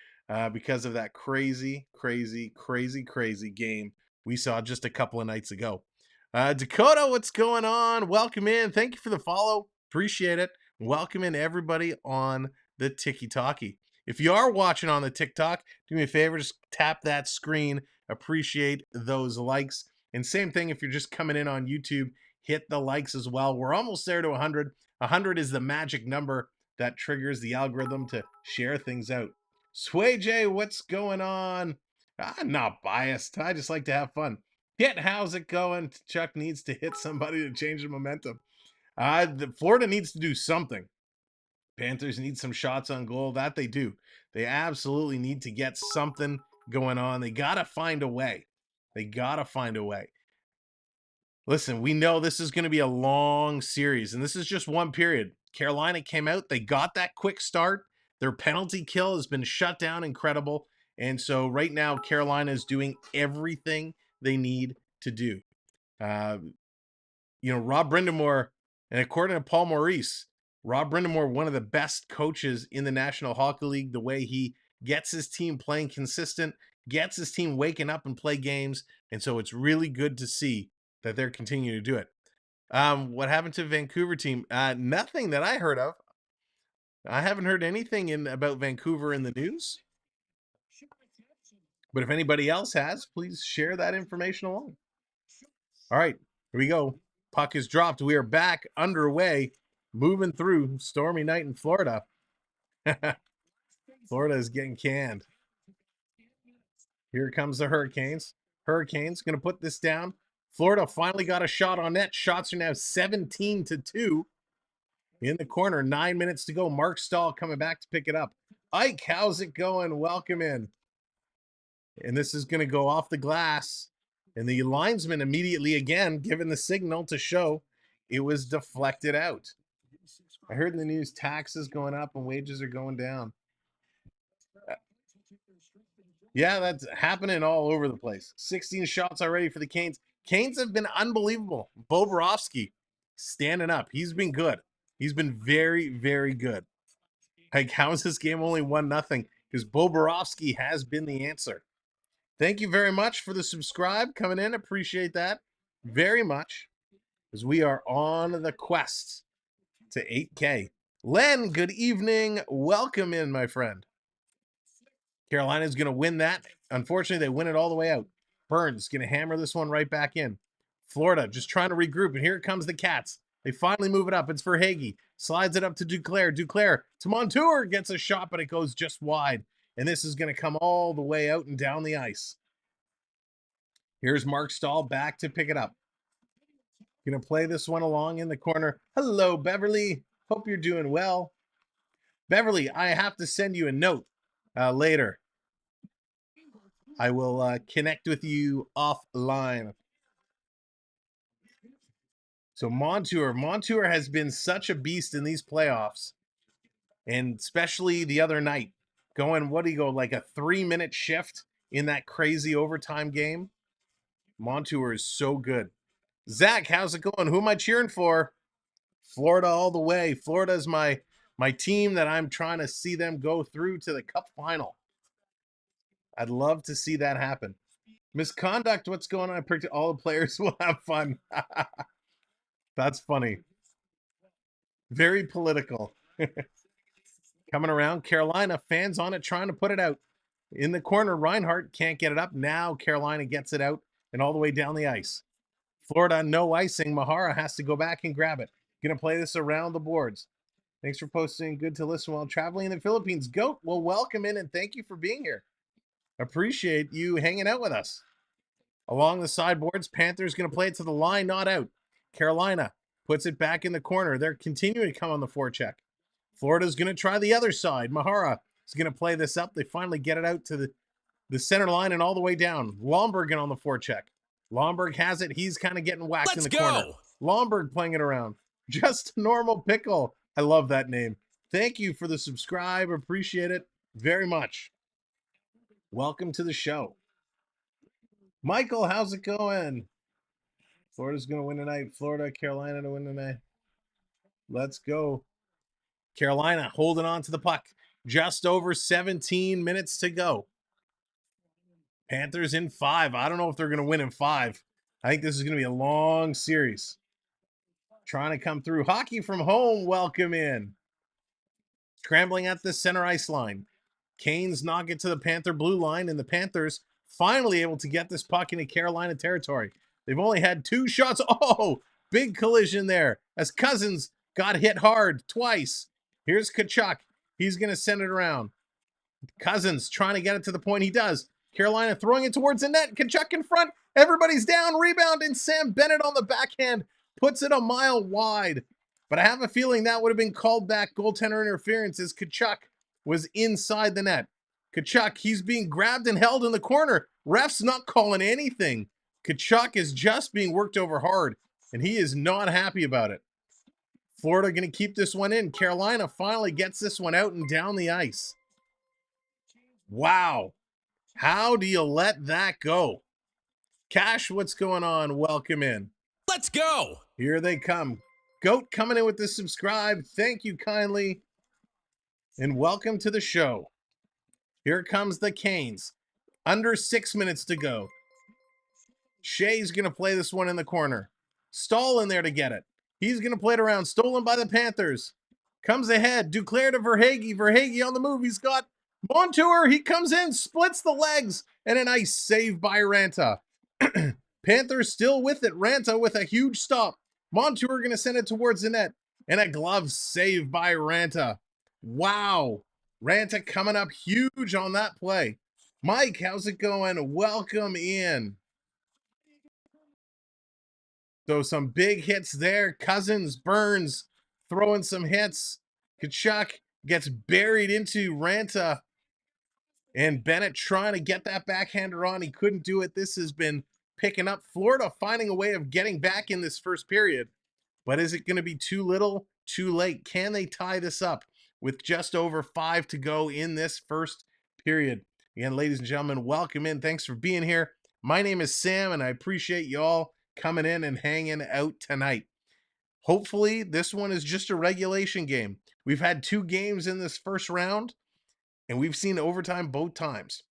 because of that crazy game we saw just a couple of nights ago. Dakota, what's going on? Welcome in. Thank you for the follow. Appreciate it. Welcome in everybody on the Tiki Talkie. If you are watching on the TikTok, do me a favor, just tap that screen. Appreciate those likes. And same thing if you're just coming in on YouTube, hit the likes as well. We're almost there to 100. 100 is the magic number that triggers the algorithm to share things out. Sway J, what's going on? I'm not biased. I just like to have fun. Kit, how's it going? Chuck needs to hit somebody to change the momentum. Florida needs to do something. Panthers need some shots on goal. That they do. They absolutely need to get something going on. They got to find a way. They got to find a way. Listen, we know this is going to be a long series, and this is just one period. Carolina came out. They got that quick start. Their penalty kill has been shut down. Incredible. And so right now, Carolina is doing everything they need to do. Rob Brindamore, and according to Paul Maurice, Rob Brindamore, one of the best coaches in the National Hockey League, the way he gets his team playing consistent, gets his team waking up and play games. And so it's really good to see that they're continuing to do it. What happened to the Vancouver team? Nothing that I heard of. I haven't heard anything about Vancouver in the news. But if anybody else has, please share that information along. All right, here we go. Puck is dropped. We are back underway, moving through stormy night in Florida. Florida is getting canned. Here comes the Hurricanes. Hurricanes going to put this down. Florida finally got a shot on net. Shots are now 17-2 in the corner. 9 minutes to go. Mark Stahl coming back to pick it up. Ike, how's it going? Welcome in. And this is going to go off the glass. And the linesman immediately again given the signal to show it was deflected out. I heard in the news taxes going up and wages are going down. Yeah, that's happening all over the place. 16 shots already for the Canes. Canes have been unbelievable. Bobrovsky standing up. He's been good. He's been very, very good. Like, how is this game only 1-0? Because Bobrovsky has been the answer. Thank you very much for the subscribe coming in. Appreciate that very much. As we are on the quest to 8K. Len, good evening. Welcome in, my friend. Carolina's going to win that. Unfortunately, they win it all the way out. Burns going to hammer this one right back in. Florida just trying to regroup, and here comes the Cats. They finally move it up. It's for Hagee. Slides it up to Duclair. Duclair to Montour. Gets a shot, but it goes just wide. And this is going to come all the way out and down the ice. Here's Mark Stahl back to pick it up. Going to play this one along in the corner. Hello, Beverly. Hope you're doing well. Beverly, I have to send you a note later. I will connect with you offline. So Montour has been such a beast in these playoffs, and especially the other night, going, what do you go, like a 3-minute shift in that crazy overtime game? Montour is so good. Zach, how's it going? Who am I cheering for? Florida all the way. Florida is my team that I'm trying to see them go through to the Cup final. I'd love to see that happen. Misconduct, what's going on? I predicted all the players will have fun. That's funny. Very political. Coming around, Carolina, fans on it, trying to put it out. In the corner, Reinhart can't get it up. Now Carolina gets it out and all the way down the ice. Florida, no icing. Mahara has to go back and grab it. Going to play this around the boards. Thanks for posting. Good to listen while traveling in the Philippines. Goat, well, welcome in and thank you for being here. Appreciate you hanging out with us. Along the sideboards, Panthers going to play it to the line, not out. Carolina puts it back in the corner. They're continuing to come on the forecheck. Florida's going to try the other side. Mahara is going to play this up. They finally get it out to the center line and all the way down. Lomberg on the forecheck. Lomberg has it. He's kind of getting whacked in the corner. Lomberg playing it around. Just normal pickle. I love that name. Thank you for the subscribe. Appreciate it very much. Welcome to the show. Michael, how's it going? Florida's going to win tonight. Florida, Carolina to win tonight. Let's go. Carolina holding on to the puck. Just over 17 minutes to go. Panthers in 5. I don't know if they're going to win in 5. I think this is going to be a long series. Trying to come through. Hockey from home. Welcome in. Scrambling at the center ice line. Canes knock it to the Panther blue line, and the Panthers finally able to get this puck into Carolina territory. They've only had 2 shots. Oh, big collision there as Cousins got hit hard twice. Here's Kachuk. He's going to send it around. Cousins trying to get it to the point. He does. Carolina throwing it towards the net. Kachuk in front. Everybody's down. Rebound, and Sam Bennett on the backhand puts it a mile wide. But I have a feeling that would have been called back goaltender interference as Kachuk was inside the net. Kachuk, he's being grabbed and held in the corner. Ref's not calling anything. Kachuk is just being worked over hard, and he is not happy about it. Florida going to keep this one in. Carolina finally gets this one out and down the ice. Wow. How do you let that go? Cash, what's going on? Welcome in. Let's go. Here they come. Goat coming in with the subscribe. Thank you kindly. And welcome to the show. Here comes the Canes. Under 6 minutes to go. Shea's going to play this one in the corner. Stahl in there to get it. He's going to play it around. Stolen by the Panthers. Comes ahead. Duclair to Verhaeghe. Verhaeghe on the move. He's got Montour. He comes in, splits the legs, and a nice save by Ranta. Panthers still with it. Ranta with a huge stop. Montour going to send it towards the net. And a glove save by Ranta. Wow. Ranta coming up huge on that play. Mike, how's it going? Welcome in. So some big hits there. Cousins, Burns throwing some hits. Kachuk gets buried into Ranta. And Bennett trying to get that backhander on. He couldn't do it. This has been picking up. Florida finding a way of getting back in this first period. But is it going to be too little, too late? Can they tie this up with just over 5 to go in this first period? Again, ladies and gentlemen, welcome in. Thanks for being here. My name is Sam, and I appreciate you all coming in and hanging out tonight. Hopefully, this one is just a regulation game. We've had 2 games in this first round, and we've seen overtime both times.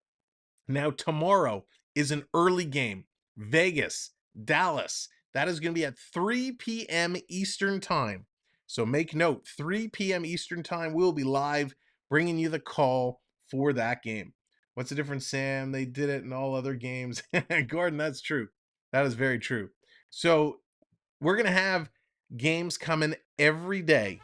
Now, tomorrow is an early game. Vegas, Dallas. That is going to be at 3 p.m. Eastern Time. So make note, 3 p.m. Eastern Time, we'll be live bringing you the call for that game. What's the difference, Sam? They did it in all other games. Gordon, that's true. That is very true. So we're going to have games coming every day.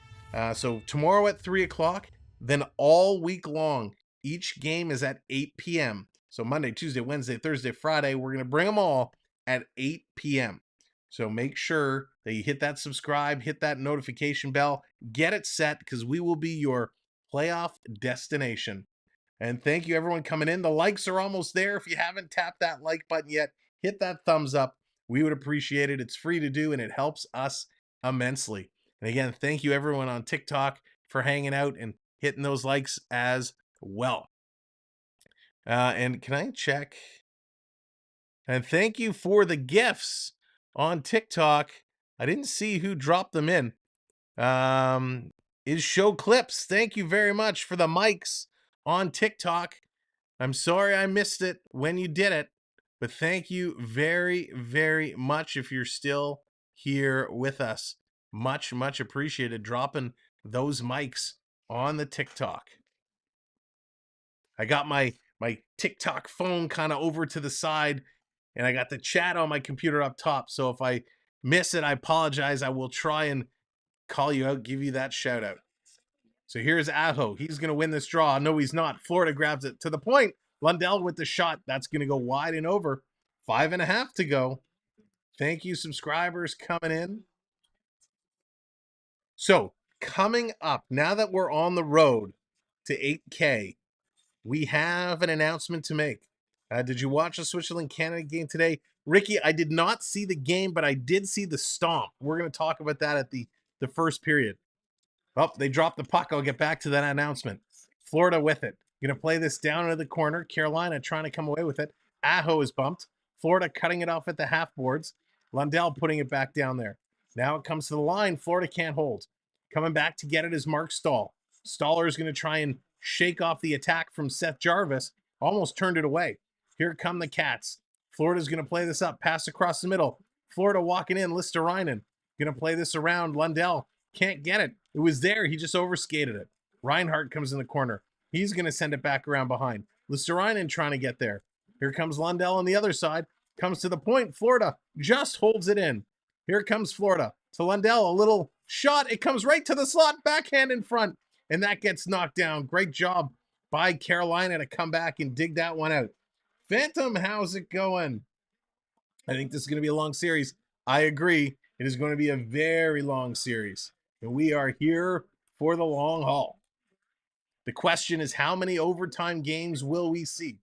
So tomorrow at 3 o'clock, then all week long, each game is at 8 p.m. So Monday, Tuesday, Wednesday, Thursday, Friday, we're going to bring them all at 8 p.m. So make sure that you hit that subscribe, hit that notification bell, get it set, because we will be your playoff destination. And thank you, everyone, coming in. The likes are almost there. If you haven't tapped that like button yet, hit that thumbs up. We would appreciate it. It's free to do, and it helps us immensely. And again, thank you, everyone on TikTok, for hanging out and hitting those likes as well. And can I check? And thank you for the gifts on TikTok. I didn't see who dropped them in. Is Show Clips. Thank you very much for the mics on TikTok. I'm sorry I missed it when you did it, but thank you very, very much if you're still here with us. Much, much appreciated dropping those mics on the TikTok. I got my TikTok phone kind of over to the side, and I got the chat on my computer up top. So if I miss it, I apologize. I will try and call you out, give you that shout out. So here's Aho. He's going to win this draw. No, he's not. Florida grabs it to the point. Lundell with the shot. That's going to go wide and over. 5.5 to go. Thank you, subscribers, coming in. So coming up, now that we're on the road to 8K, we have an announcement to make. Did you watch the Switzerland-Canada game today? Ricky, I did not see the game, but I did see the stomp. We're going to talk about that at the first period. Oh, they dropped the puck. I'll get back to that announcement. Florida with it. Going to play this down into the corner. Carolina trying to come away with it. Aho is bumped. Florida cutting it off at the half boards. Lundell putting it back down there. Now it comes to the line. Florida can't hold. Coming back to get it is Mark Stahl. Staller is going to try and shake off the attack from Seth Jarvis. Almost turned it away. Here come the Cats. Florida's going to play this up. Pass across the middle. Florida walking in. Listerainen going to play this around. Lundell can't get it. It was there. He just overskated it. Reinhardt comes in the corner. He's going to send it back around behind. Listerainen trying to get there. Here comes Lundell on the other side. Comes to the point. Florida just holds it in. Here comes Florida. To Lundell, a little shot. It comes right to the slot. Backhand in front. And that gets knocked down. Great job by Carolina to come back and dig that one out. Phantom, how's it going? I think this is going to be a long series. I agree. It is going to be a very long series. And we are here for the long haul. The question is, how many overtime games will we see?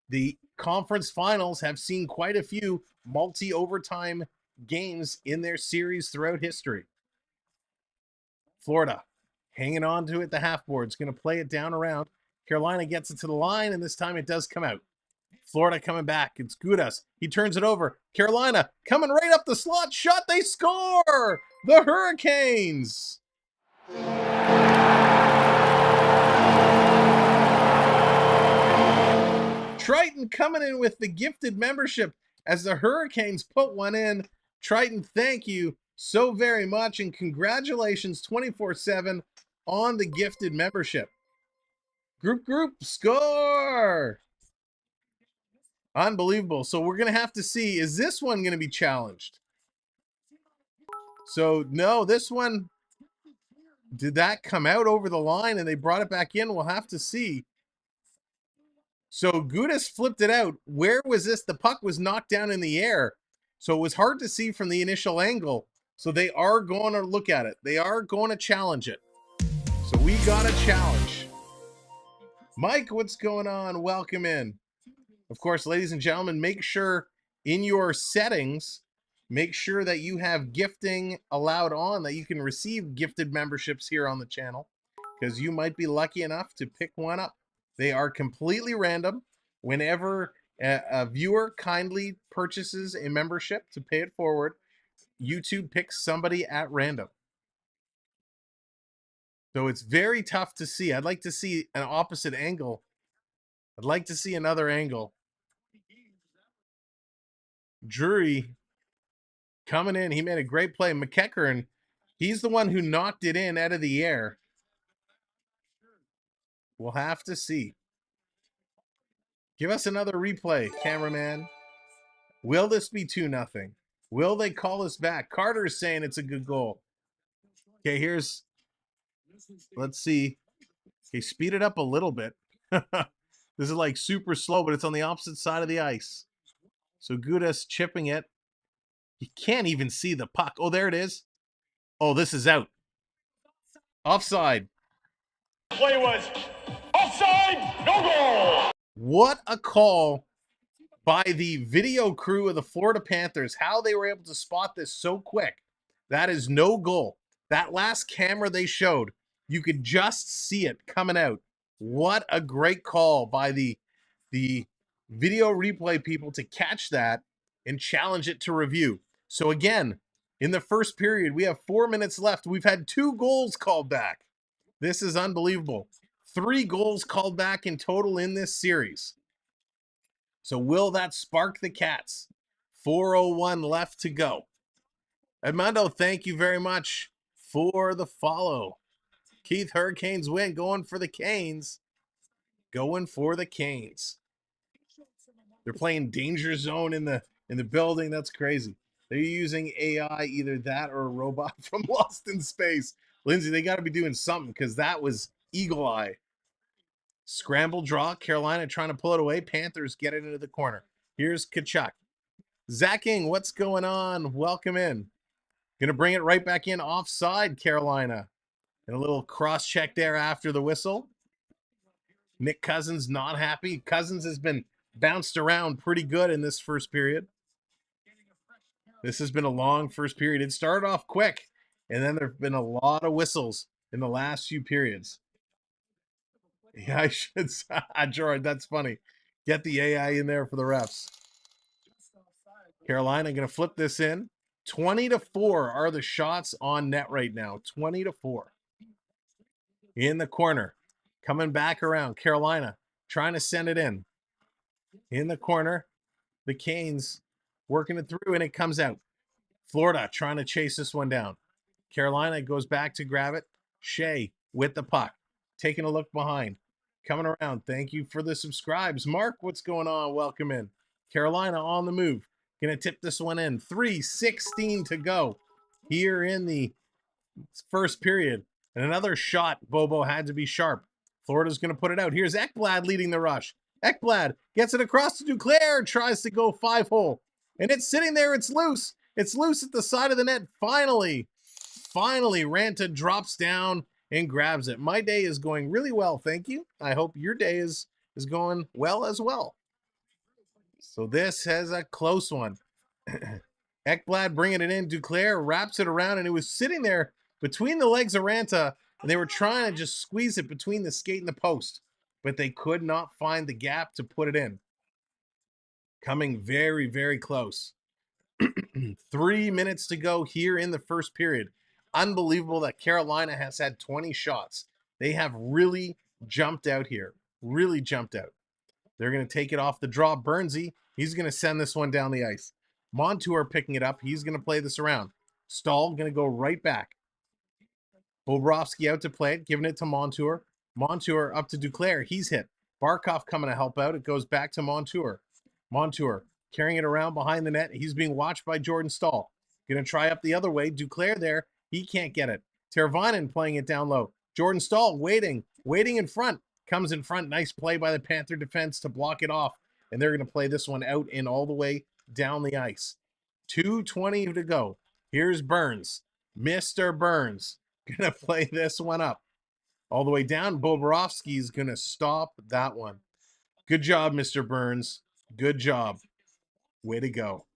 The conference finals have seen quite a few multi-overtime games in their series throughout history. Florida hanging on to it, the half board's going to play it down around. Carolina gets it to the line, and this time it does come out. Florida coming back. It's Gudas. He turns it over. Carolina coming right up the slot. Shot. They score! The Hurricanes! Triton coming in with the gifted membership as the Hurricanes put one in. Triton, thank you so very much, and congratulations 24/7 on the gifted membership. Group, score! Unbelievable. So we're going to have to see, is this one going to be challenged? So, no, this one, did that come out over the line and they brought it back in? We'll have to see. So Gudas flipped it out. Where was this? The puck was knocked down in the air. So it was hard to see from the initial angle. So they are going to look at it. They are going to challenge it. So we got a challenge. Mike, what's going on? Welcome in. Of course, ladies and gentlemen, make sure in your settings, make sure that you have gifting allowed on, that you can receive gifted memberships here on the channel, because you might be lucky enough to pick one up. They are completely random. Whenever a viewer kindly purchases a membership to pay it forward, YouTube picks somebody at random. So it's very tough to see. I'd like to see an opposite angle. I'd like to see another angle. Drury coming in. He made a great play. McEachern, he's the one who knocked it in out of the air. We'll have to see. Give us another replay, cameraman. Will this be 2-0? Will they call us back? Carter's saying it's a good goal. Okay, let's see. Okay, speed it up a little bit. This is like super slow, but it's on the opposite side of the ice. So Gudas chipping it. You can't even see the puck. Oh, there it is. Oh, this is out. Offside. Play was offside, no goal. What a call by the video crew of the Florida Panthers. How they were able to spot this so quick. That is no goal. That last camera they showed, you could just see it coming out. What a great call by the video replay people to catch that and challenge it to review. So again, in the first period, we have 4 minutes left. We've had 2 goals called back. This is unbelievable. 3 goals called back in total in this series. So will that spark the Cats? 4:01 left to go. Edmundo, thank you very much for the follow. Keith, Hurricanes win. Going for the Canes. Going for the Canes. They're playing Danger Zone in the building. That's crazy. They're using AI, either that or a robot from Lost in Space. Lindsay, they got to be doing something, because that was Eagle Eye. Scramble draw. Carolina trying to pull it away. Panthers get it into the corner. Here's Kachuk. Zacking, what's going on? Welcome in. Gonna bring it right back in offside, Carolina. And a little cross check there after the whistle. Nick Cousins not happy. Cousins has been bounced around pretty good in this first period. This has been a long first period. It started off quick, and then there have been a lot of whistles in the last few periods. Yeah, I should. Gerard, that's funny. Get the AI in there for the refs. Carolina going to flip this in. 20-4 are the shots on net right now. 20-4. In the corner. Coming back around. Carolina trying to send it in. In the corner. The Canes working it through, and it comes out. Florida trying to chase this one down. Carolina goes back to grab it. Shea with the puck. Taking a look behind. Coming around. Thank you for the subscribes. Mark, what's going on? Welcome in. Carolina on the move. Going to tip this one in. 3:16 to go here in the first period. And another shot. Bobo had to be sharp. Florida's going to put it out. Here's Ekblad leading the rush. Ekblad gets it across to Duclair. Tries to go 5-hole. And it's sitting there. It's loose. It's loose at the side of the net. Finally, Ranta drops down and grabs it. My day is going really well, thank you. I hope your day is going well as well. So this has a close one. Ekblad bringing it in. Duclair wraps it around, and it was sitting there between the legs of Ranta, and they were trying to just squeeze it between the skate and the post, but they could not find the gap to put it in. Coming very, very close. 3 minutes to go here in the first period. Unbelievable that Carolina has had 20 shots. They have really jumped out here. Really jumped out. They're going to take it off the draw. Bernsey, he's going to send this one down the ice. Montour picking it up. He's going to play this around. Stahl going to go right back. Bobrovsky out to play it, giving it to Montour. Montour up to Duclair. He's hit. Barkov coming to help out. It goes back to Montour. Montour carrying it around behind the net. He's being watched by Jordan Stahl. Going to try up the other way. Duclair there. He can't get it. Teravainen playing it down low. Jordan Stahl waiting in front. Comes in front. Nice play by the Panther defense to block it off. And they're going to play this one out and all the way down the ice. 2:20 to go. Here's Burns. Mr. Burns. Going to play this one up. all the way down. Bobrovsky's going to stop that one. Good job, Mr. Burns. Good job. Way to go.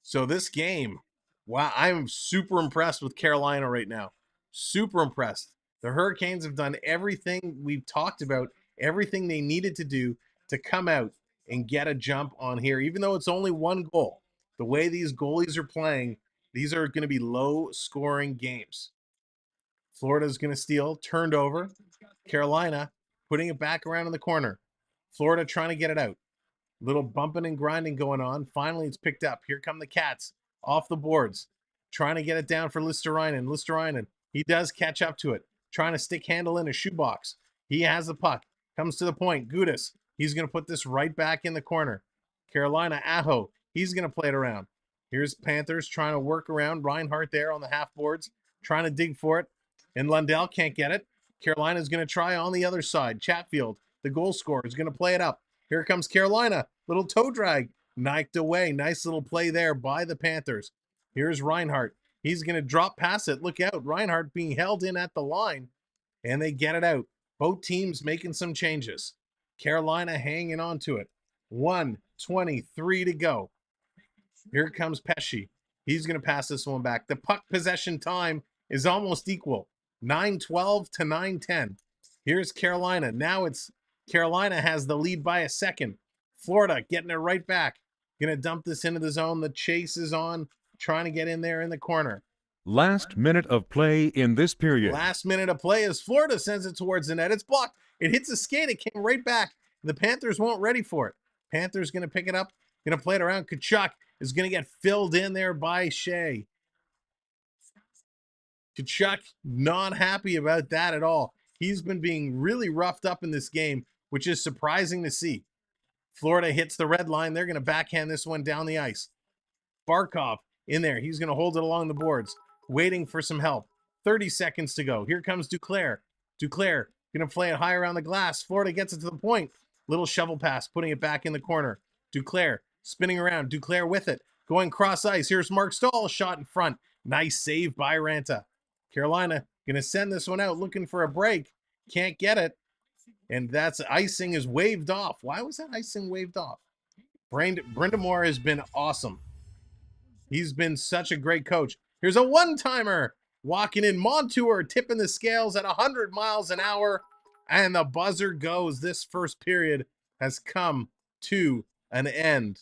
So this game, wow, I'm super impressed with Carolina right now. Super impressed. The Hurricanes have done everything we've talked about, everything they needed to do to come out and get a jump on here, even though it's only one goal. The way these goalies are playing, these are going to be low-scoring games. Florida's going to steal, turned over. Carolina putting it back around in the corner. Florida trying to get it out. Little bumping and grinding going on. Finally, it's picked up. Here come the Cats off the boards, trying to get it down for Listerainen. Listerainen, he does catch up to it, trying to stick handle in a shoebox. He has the puck, comes to the point. Gudis, he's going to put this right back in the corner. Carolina, Aho, he's going to play it around. Here's Panthers trying to work around. Reinhart there on the half boards, trying to dig for it. And Lundell can't get it. Carolina's going to try on the other side. Chatfield, the goal scorer, is going to play it up. Here comes Carolina. Little toe drag. Knifed away. Nice little play there by the Panthers. Here's Reinhart. He's going to drop past it. Look out. Reinhart being held in at the line. And they get it out. Both teams making some changes. Carolina hanging on to it. 1:23 to go. Here comes Pesci. He's going to pass this one back. The puck possession time is almost equal. 9:12 to 9:10. Here's Carolina. Now it's Carolina has the lead by a second. Florida getting it right back. Going to dump this into the zone. The chase is on. Trying to get in there in the corner. Last minute of play in this period. Last minute of play as Florida sends it towards the net. It's blocked. It hits the skate. It came right back. The Panthers weren't ready for it. Panthers going to pick it up. Going to play it around. Kachuk is going to get filled in there by Shea. Kachuk not happy about that at all. He's been being really roughed up in this game, which is surprising to see. Florida hits the red line. They're going to backhand this one down the ice. Barkov in there. He's going to hold it along the boards, waiting for some help. 30 seconds to go. Here comes Duclair. Duclair going to play it high around the glass. Florida gets it to the point. Little shovel pass, putting it back in the corner. Duclair spinning around. Duclair with it. Going cross ice. Here's Mark Stahl. Shot in front. Nice save by Ranta. Carolina going to send this one out looking for a break. Can't get it. And that's icing is waved off. Why was that icing waved off? Brindamore has been awesome. He's been such a great coach. Here's a one-timer. Walking in Montour, tipping the scales at 100 miles an hour. And the buzzer goes. This first period has come to an end.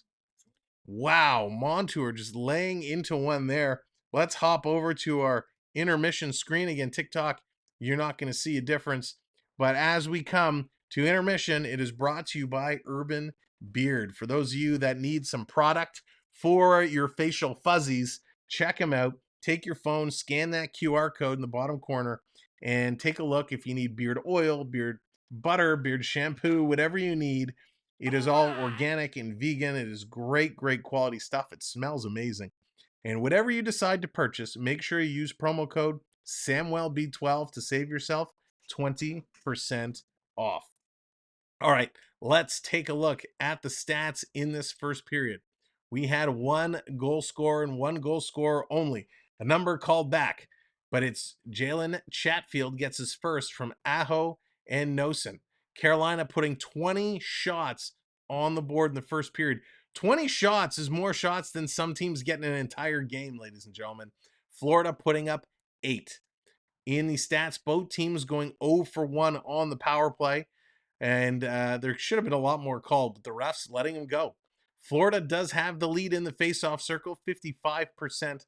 Wow, Montour just laying into one there. Let's hop over to our intermission screen. Again, TikTok, you're not going to see a difference. But as we come to intermission, it is brought to you by Urban Beard. For those of you that need some product for your facial fuzzies, check them out. Take your phone, scan that QR code in the bottom corner, and take a look if you need beard oil, beard butter, beard shampoo, whatever you need. It is all organic and vegan. It is great, great quality stuff. It smells amazing. And whatever you decide to purchase, make sure you use promo code SAMUELB12 to save yourself 20% off. All right, let's take a look at the stats in this first period. We had one goal scorer and one goal scorer only. A number called back, but it's Jalen Chatfield gets his first from Aho and Nosen. Carolina putting 20 shots on the board in the first period. 20 shots is more shots than some teams get in an entire game, ladies and gentlemen. Florida putting up 8. In the stats, both teams going 0 for 1 on the power play. And there should have been a lot more called, but the refs letting them go. Florida does have the lead in the faceoff circle, 55%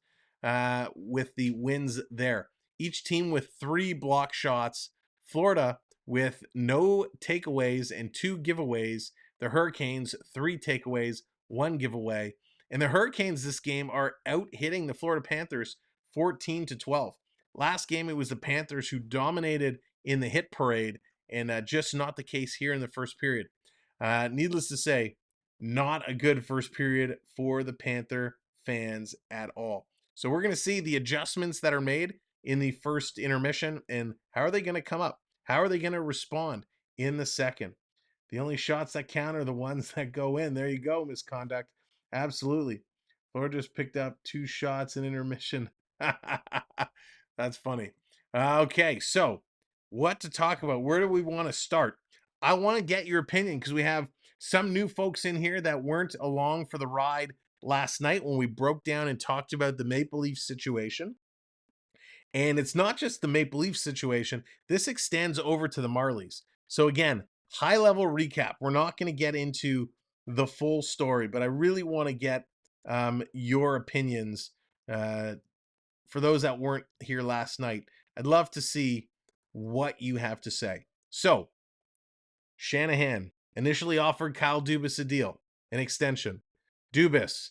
with the wins there. Each team with 3 block shots. Florida with no takeaways and 2 giveaways. The Hurricanes, 3 takeaways, 1 giveaway. And the Hurricanes this game are out hitting the Florida Panthers 14-12. Last game, it was the Panthers who dominated in the hit parade, and just not the case here in the first period. Needless to say, not a good first period for the Panther fans at all. So we're going to see the adjustments that are made in the first intermission, and how are they going to come up? How are they going to respond in the second? The only shots that count are the ones that go in. There you go, misconduct. Absolutely. Florida just picked up 2 shots in intermission. That's funny. Okay, so what to talk about? Where do we want to start? I want to get your opinion because we have some new folks in here that weren't along for the ride last night when we broke down and talked about the Maple Leaf situation. And it's not just the Maple Leaf situation, this extends over to the Marlies. So, again, high level recap. We're not going to get into the full story, but I really want to get your opinions for those that weren't here last night. I'd love to see what you have to say. So, Shanahan initially offered Kyle Dubas a deal, an extension. Dubas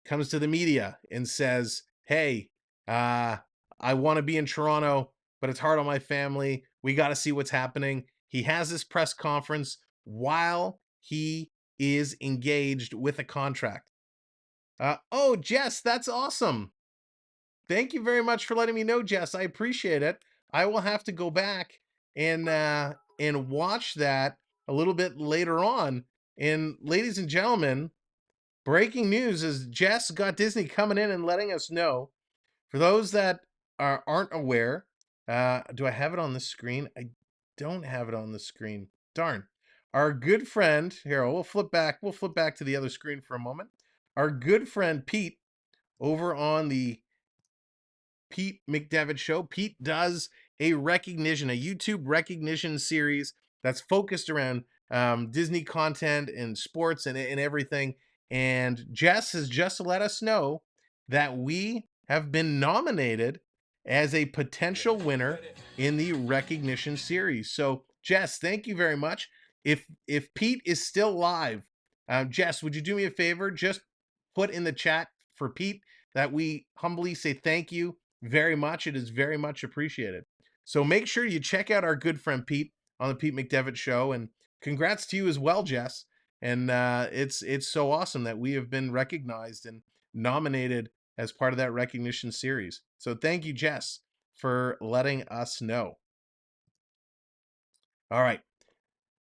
comes to the media and says, hey, I want to be in Toronto, but it's hard on my family. We got to see what's happening. He has this press conference while he is engaged with a contract. Oh, Jess, that's awesome. Thank you very much for letting me know, Jess. I appreciate it. I will have to go back and watch that a little bit later on. And ladies and gentlemen, breaking news is Jess got Disney coming in and letting us know. For those that aren't aware, do I have it on the screen? I don't have it on the screen. Darn. Our good friend here. We'll flip back. We'll flip back to the other screen for a moment. Our good friend Pete over on the Pete McDevitt Show. Pete does a YouTube recognition series that's focused around Disney content and sports and everything. And Jess has just let us know that we have been nominated as a potential winner in the recognition series. So, Jess, thank you very much. If Pete is still live, Jess, would you do me a favor? Just put in the chat for Pete that we humbly say thank you very much. It is very much appreciated. So make sure you check out our good friend Pete on the Pete McDevitt Show, and congrats to you as well, Jess. And it's so awesome that we have been recognized and nominated as part of that recognition series. So thank you, Jess, for letting us know. All right.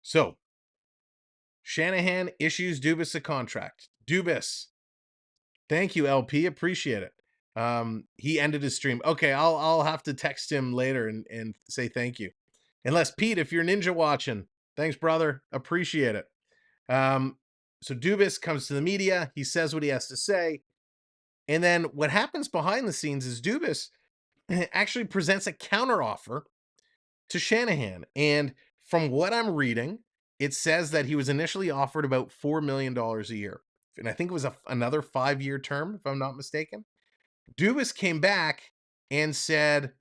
So Shanahan issues Dubas a contract. Dubas, thank you, LP. Appreciate it. He ended his stream. Okay, I'll have to text him later and say thank you. Unless Pete, if you're ninja watching, thanks, brother. Appreciate it. So Dubas comes to the media. He says what he has to say. And then what happens behind the scenes is Dubas actually presents a counteroffer to Shanahan. And from what I'm reading, it says that he was initially offered about $4 million a year. And I think it was another 5-year term, if I'm not mistaken. Dubas came back and said,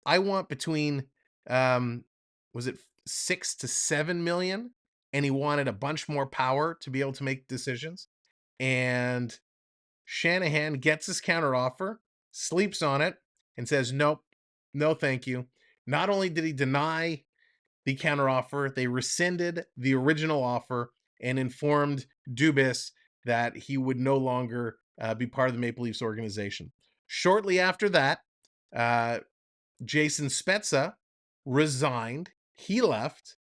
I want between, was it 6 to 7 million? And he wanted a bunch more power to be able to make decisions. And Shanahan gets his counteroffer, sleeps on it, and says, nope, no thank you. Not only did he deny the counteroffer, they rescinded the original offer and informed Dubas that he would no longer be part of the Maple Leafs organization. Shortly after that, Jason Spezza resigned. He left.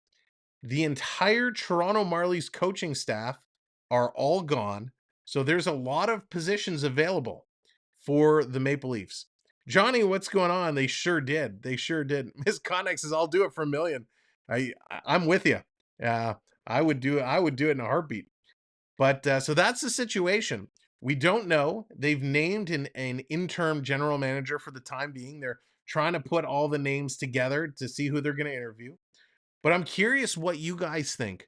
The entire Toronto Marlies coaching staff are all gone. So there's a lot of positions available for the Maple Leafs. Johnny, what's going on? They sure did. They sure did. Miss Connex says, I'll do it for $1 million. I'm with you. I would do it in a heartbeat. But so that's the situation. We don't know. They've named an interim general manager for the time being. They're trying to put all the names together to see who they're going to interview. But I'm curious what you guys think.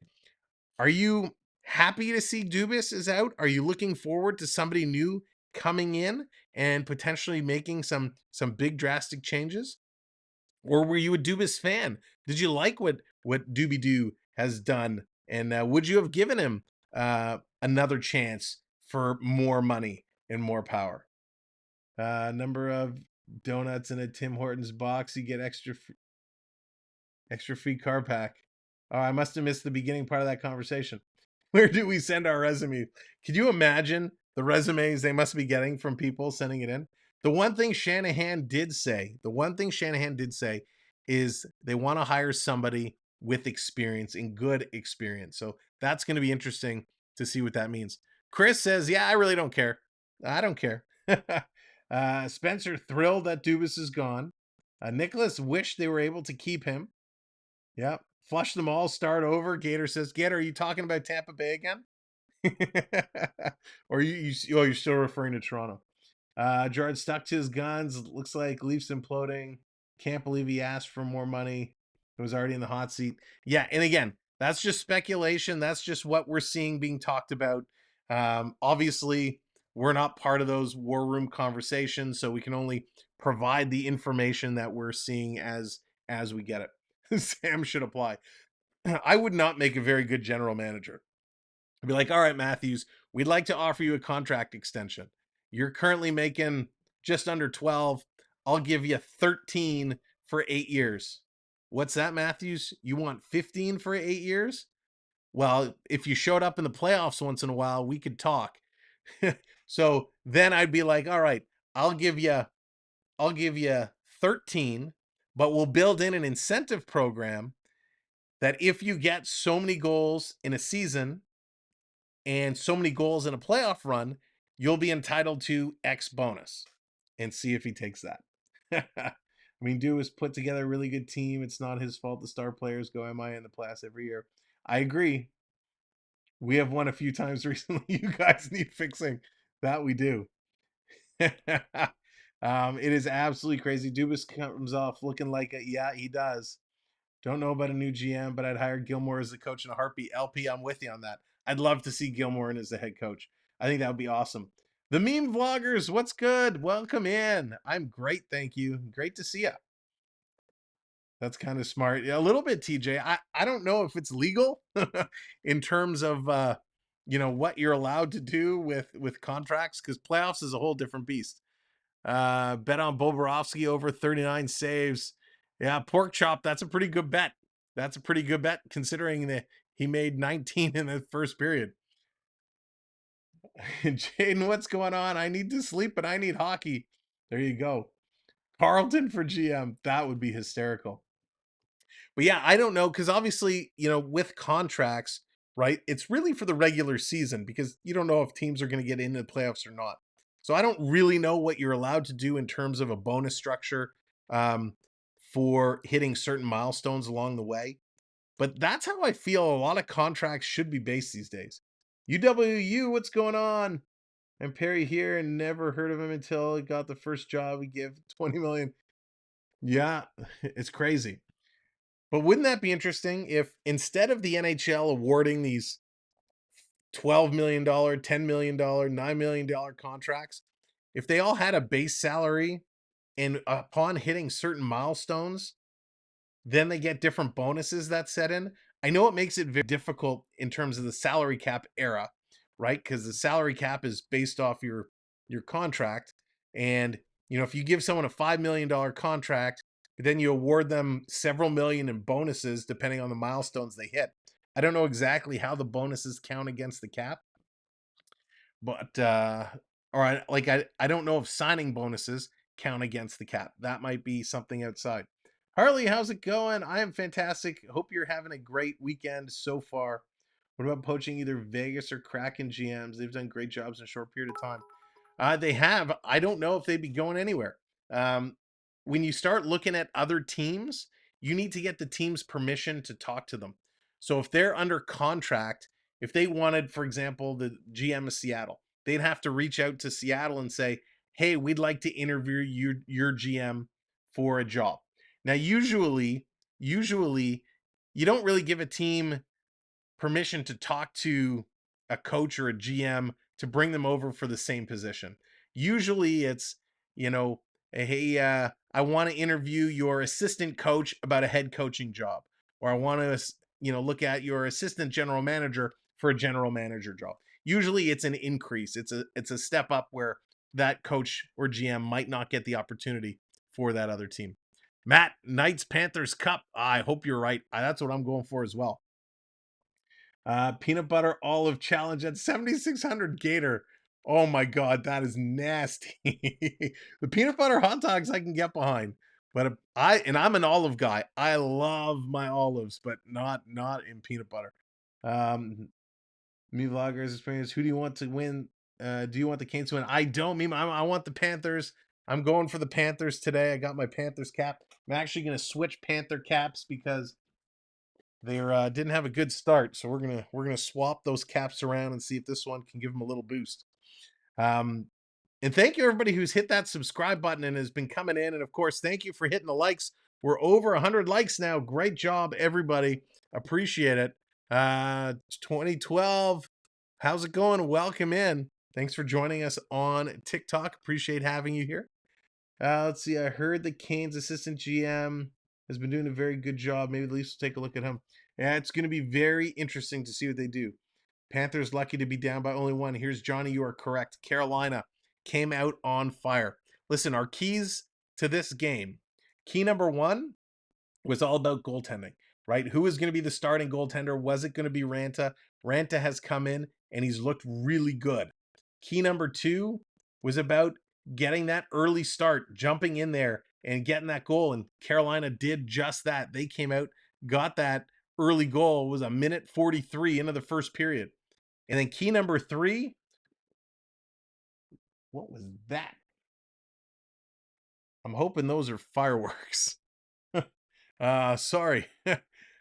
Are you happy to see Dubas is out? Are you looking forward to somebody new coming in and potentially making some big drastic changes? Or were you a Dubas fan? Did you like what Doobie Doo has done? And would you have given him another chance for more money and more power? Number of donuts in a Tim Hortons box, you get extra free car pack. Oh, I must have missed the beginning part of that conversation. Where do we send our resume? Could you imagine the resumes they must be getting from people sending it in? The one thing Shanahan did say is they want to hire somebody with experience and good experience. So that's going to be interesting to see what that means. Chris says, yeah, I really don't care. I don't care. Spencer, thrilled that Dubas is gone. Nicholas wished they were able to keep him. Yep. Flush them all, start over. Gator says, Gator, are you talking about Tampa Bay again? Or you're still referring to Toronto. Gerard stuck to his guns. Looks like Leafs imploding. Can't believe he asked for more money. It was already in the hot seat. Yeah, and again, that's just speculation. That's just what we're seeing being talked about. Obviously, we're not part of those war room conversations, so we can only provide the information that we're seeing as we get it. Sam should apply. I would not make a very good general manager. I'd be like, all right, Matthews, we'd like to offer you a contract extension. You're currently making just under 12. I'll give you 13 for 8 years. What's that, Matthews? You want 15 for 8 years? Well, if you showed up in the playoffs once in a while, we could talk. So then I'd be like, all right, I'll give you 13, but we'll build in an incentive program that if you get so many goals in a season and so many goals in a playoff run, you'll be entitled to X bonus, and see if he takes that. I mean, Dew has put together a really good team. It's not his fault the star players go MIA in the playoffs every year. I agree. We have won a few times recently. You guys need fixing. That we do. It is absolutely crazy. Dubas comes off looking like yeah, he does. Don't know about a new GM, but I'd hire Gilmore as the coach in a heartbeat. LP, I'm with you on that. I'd love to see Gilmore in as the head coach. I think that would be awesome. The meme vloggers, what's good? Welcome in. I'm great, thank you. Great to see you. That's kind of smart. Yeah, a little bit, TJ. I don't know if it's legal in terms of what you're allowed to do with contracts, because playoffs is a whole different beast. Bet on Bobrovsky over 39 saves. Yeah, pork chop. That's a pretty good bet. That's a pretty good bet considering that he made 19 in the first period. Jaden, what's going on? I need to sleep, but I need hockey. There you go. Carlton for GM. That would be hysterical. But yeah, I don't know, because obviously, with contracts, right, it's really for the regular season, because you don't know if teams are going to get into the playoffs or not. So I don't really know what you're allowed to do in terms of a bonus structure for hitting certain milestones along the way. But that's how I feel a lot of contracts should be based these days. UWU, what's going on? And Perry here, and never heard of him until he got the first job. We give 20 million. Yeah, it's crazy. But wouldn't that be interesting if instead of the NHL awarding these $12 million, $10 million, $9 million contracts, if they all had a base salary and upon hitting certain milestones, then they get different bonuses that set in? I know it makes it very difficult in terms of the salary cap era, right? Because the salary cap is based off your contract. And, if you give someone a $5 million contract, but then you award them several million in bonuses depending on the milestones they hit. I don't know exactly how the bonuses count against the cap, but I don't know if signing bonuses count against the cap. That might be something outside. Harley, how's it going? I am fantastic. Hope you're having a great weekend so far. What about poaching either Vegas or Kraken GMs? They've done great jobs in a short period of time. They have. I don't know if they'd be going anywhere. When you start looking at other teams, you need to get the team's permission to talk to them. So if they're under contract, if they wanted, for example, the GM of Seattle, they'd have to reach out to Seattle and say, hey, we'd like to interview your GM for a job. Now, usually, you don't really give a team permission to talk to a coach or a GM to bring them over for the same position. Usually it's, hey, I want to interview your assistant coach about a head coaching job, or I want to, look at your assistant general manager for a general manager job. Usually it's an increase. It's a step up where that coach or GM might not get the opportunity for that other team. Matt, Knights Panthers Cup. I hope you're right. That's what I'm going for as well. Peanut butter olive challenge at 7,600 gator. Oh my God, that is nasty. The peanut butter hot dogs I can get behind, but I'm an olive guy. I love my olives, but not in peanut butter. Me vloggers experience. Who do you want to win? Do you want the Canes to win? I don't. I want the Panthers. I'm going for the Panthers today. I got my Panthers cap. I'm actually going to switch Panther caps because they didn't have a good start. So we're gonna swap those caps around and see if this one can give them a little boost. And thank you everybody who's hit that subscribe button and has been coming in. And of course, thank you for hitting the likes. We're over 100 likes now. Great job, everybody. Appreciate it. 2012. How's it going? Welcome in. Thanks for joining us on TikTok. Appreciate having you here. Let's see. I heard the Canes assistant GM has been doing a very good job. Maybe the Leafs will take a look at him. Yeah, it's going to be very interesting to see what they do. Panthers lucky to be down by only one. Here's Johnny. You are correct. Carolina came out on fire. Listen, our keys to this game. Key number one was all about goaltending, right? Who is going to be the starting goaltender? Was it going to be Ranta? Ranta has come in and he's looked really good. Key number two was about getting that early start, jumping in there and getting that goal. And Carolina did just that. They came out, got that early goal. It was a minute 43 into the first period. And then key number three, what was that? I'm hoping those are fireworks. Sorry.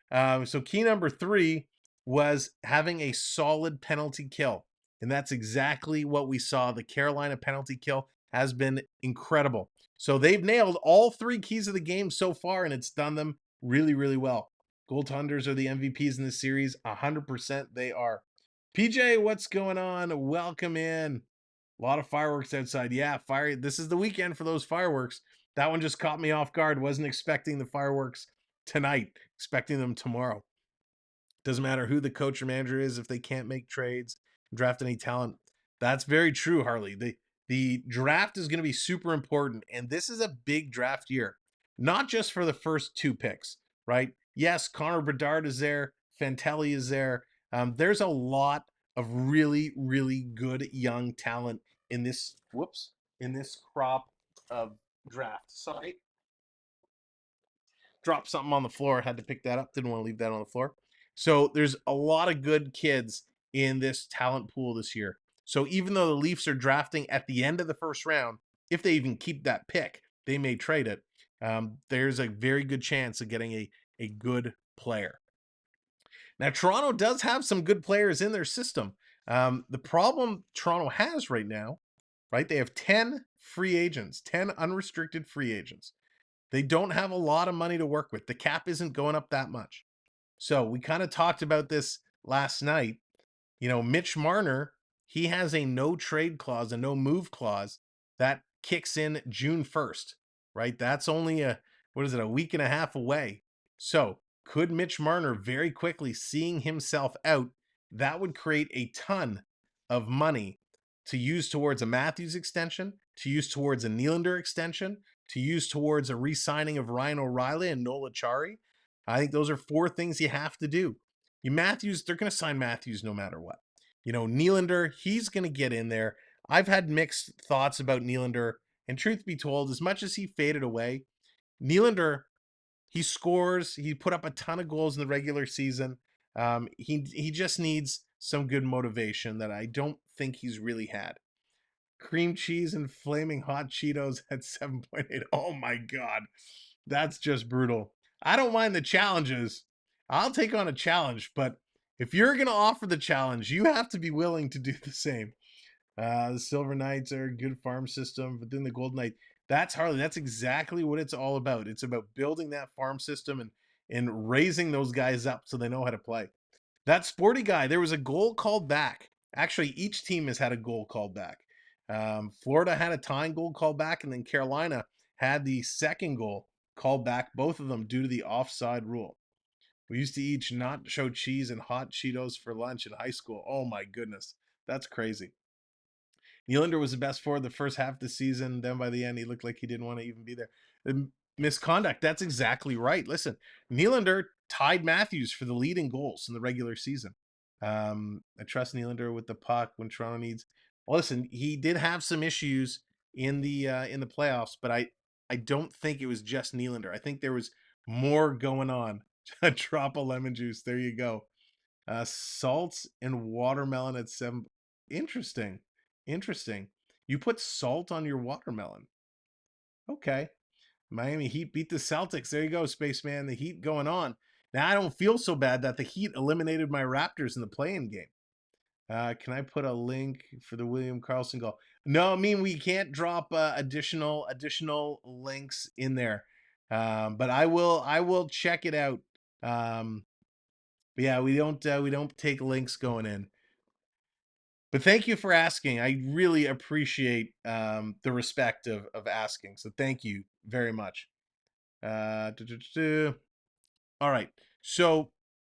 So key number three was having a solid penalty kill. And that's exactly what we saw. The Carolina penalty kill has been incredible. So they've nailed all three keys of the game so far, and it's done them really, really well. Goaltenders are the MVPs in this series. 100% they are. PJ, what's going on? Welcome in. A lot of fireworks outside. Yeah, fire. This is the weekend for those fireworks. That one just caught me off guard. Wasn't expecting the fireworks tonight. Expecting them tomorrow. Doesn't matter who the coach or manager is if they can't make trades, draft any talent. That's very true, Harley. The draft is going to be super important, and this is a big draft year. Not just for the first two picks, right? Yes, Connor Bedard is there. Fantelli is there. There's a lot of really, really good young talent in this, in this crop of draft. Sorry. Dropped something on the floor. Had to pick that up. Didn't want to leave that on the floor. So there's a lot of good kids in this talent pool this year. So even though the Leafs are drafting at the end of the first round, if they even keep that pick, they may trade it. There's a very good chance of getting a good player. Now, Toronto does have some good players in their system. The problem Toronto has right now, right? They have 10 free agents, 10 unrestricted free agents. They don't have a lot of money to work with. The cap isn't going up that much. So we kind of talked about this last night. You know, Mitch Marner, he has a no trade clause, a no move clause that kicks in June 1st, right? That's only a week and a half away. So could Mitch Marner very quickly seeing himself out, that would create a ton of money to use towards a Matthews extension, to use towards a Nylander extension, to use towards a re-signing of Ryan O'Reilly and Nola Chari. I think those are four things you have to do. Matthews, they're going to sign Matthews no matter what. You know, Nylander, he's going to get in there. I've had mixed thoughts about Nylander, and truth be told, as much as he faded away, Nylander, he scores. He put up a ton of goals in the regular season. He just needs some good motivation that I don't think he's really had. Cream cheese and flaming hot Cheetos at 7.8. Oh my God. That's just brutal. I don't mind the challenges. I'll take on a challenge, but if you're going to offer the challenge, you have to be willing to do the same. The Silver Knights are a good farm system, but then the Golden Knight, that's Harley. That's exactly what it's all about. It's about building that farm system and raising those guys up so they know how to play. That Sporty guy, there was a goal called back. Actually, each team has had a goal called back. Florida had a tying goal called back, and then Carolina had the second goal called back, both of them due to the offside rule. We used to eat nacho cheese and hot Cheetos for lunch in high school. Oh my goodness, that's crazy. Nylander was the best forward the first half of the season. Then by the end, he looked like he didn't want to even be there. The misconduct, that's exactly right. Listen, Nylander tied Matthews for the lead in goals in the regular season. I trust Nylander with the puck when Toronto needs. Well, listen, he did have some issues in the playoffs, but I don't think it was just Nylander. I think there was more going on. A drop of lemon juice. There you go. Salts and watermelon at 7. Interesting. You put salt on your watermelon. Okay. Miami Heat beat the Celtics. There you go, Spaceman. The Heat going on. Now, I don't feel so bad that the Heat eliminated my Raptors in the play-in game. Can I put a link for the William Karlsson goal? No, I mean, we can't drop additional links in there. But I will check it out. But yeah, we don't take links going in. But thank you for asking. I really appreciate the respect of asking. So thank you very much. All right. So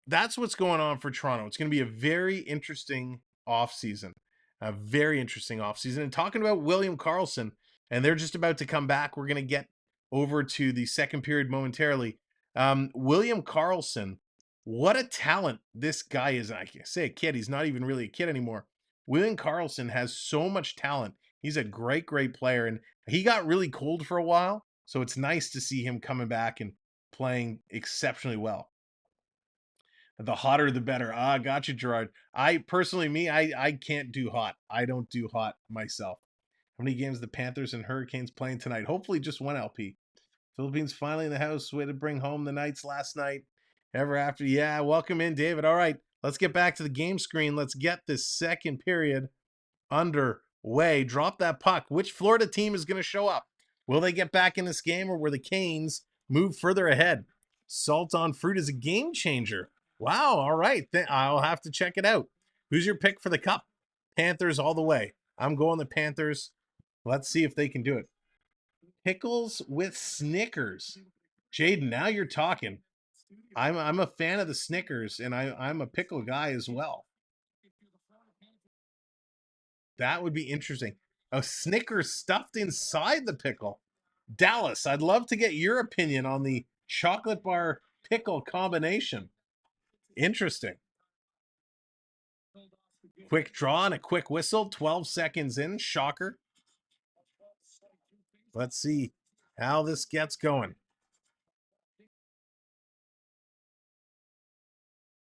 that's what's going on for Toronto. It's going to be a very interesting offseason. A very interesting offseason. And talking about William Karlsson, and they're just about to come back. We're going to get over to the second period momentarily. William Karlsson, what a talent this guy is. I can't say a kid. He's not even really a kid anymore. William Karlsson has so much talent. He's a great, great player. And he got really cold for a while. So it's nice to see him coming back and playing exceptionally well. The hotter, the better. Ah, gotcha, Gerard. I personally, I can't do hot. I don't do hot myself. How many games the Panthers and Hurricanes playing tonight? Hopefully just one LP. Philippines finally in the house. Way to bring home the Knights last night. Ever after. Yeah, welcome in, David. All right, let's get back to the game screen. Let's get this second period underway. Drop that puck. Which Florida team is going to show up? Will they get back in this game, or will the Canes move further ahead? Salt on fruit is a game changer. Wow, all right. I'll have to check it out. Who's your pick for the cup? Panthers all the way. I'm going the Panthers. Let's see if they can do it. Pickles with Snickers. Jaden, now you're talking. I'm a fan of the Snickers, and I'm a pickle guy as well. That would be interesting. A Snickers stuffed inside the pickle. Dallas, I'd love to get your opinion on the chocolate bar pickle combination. Interesting. Quick draw and a quick whistle. 12 seconds in. Shocker. Let's see how this gets going.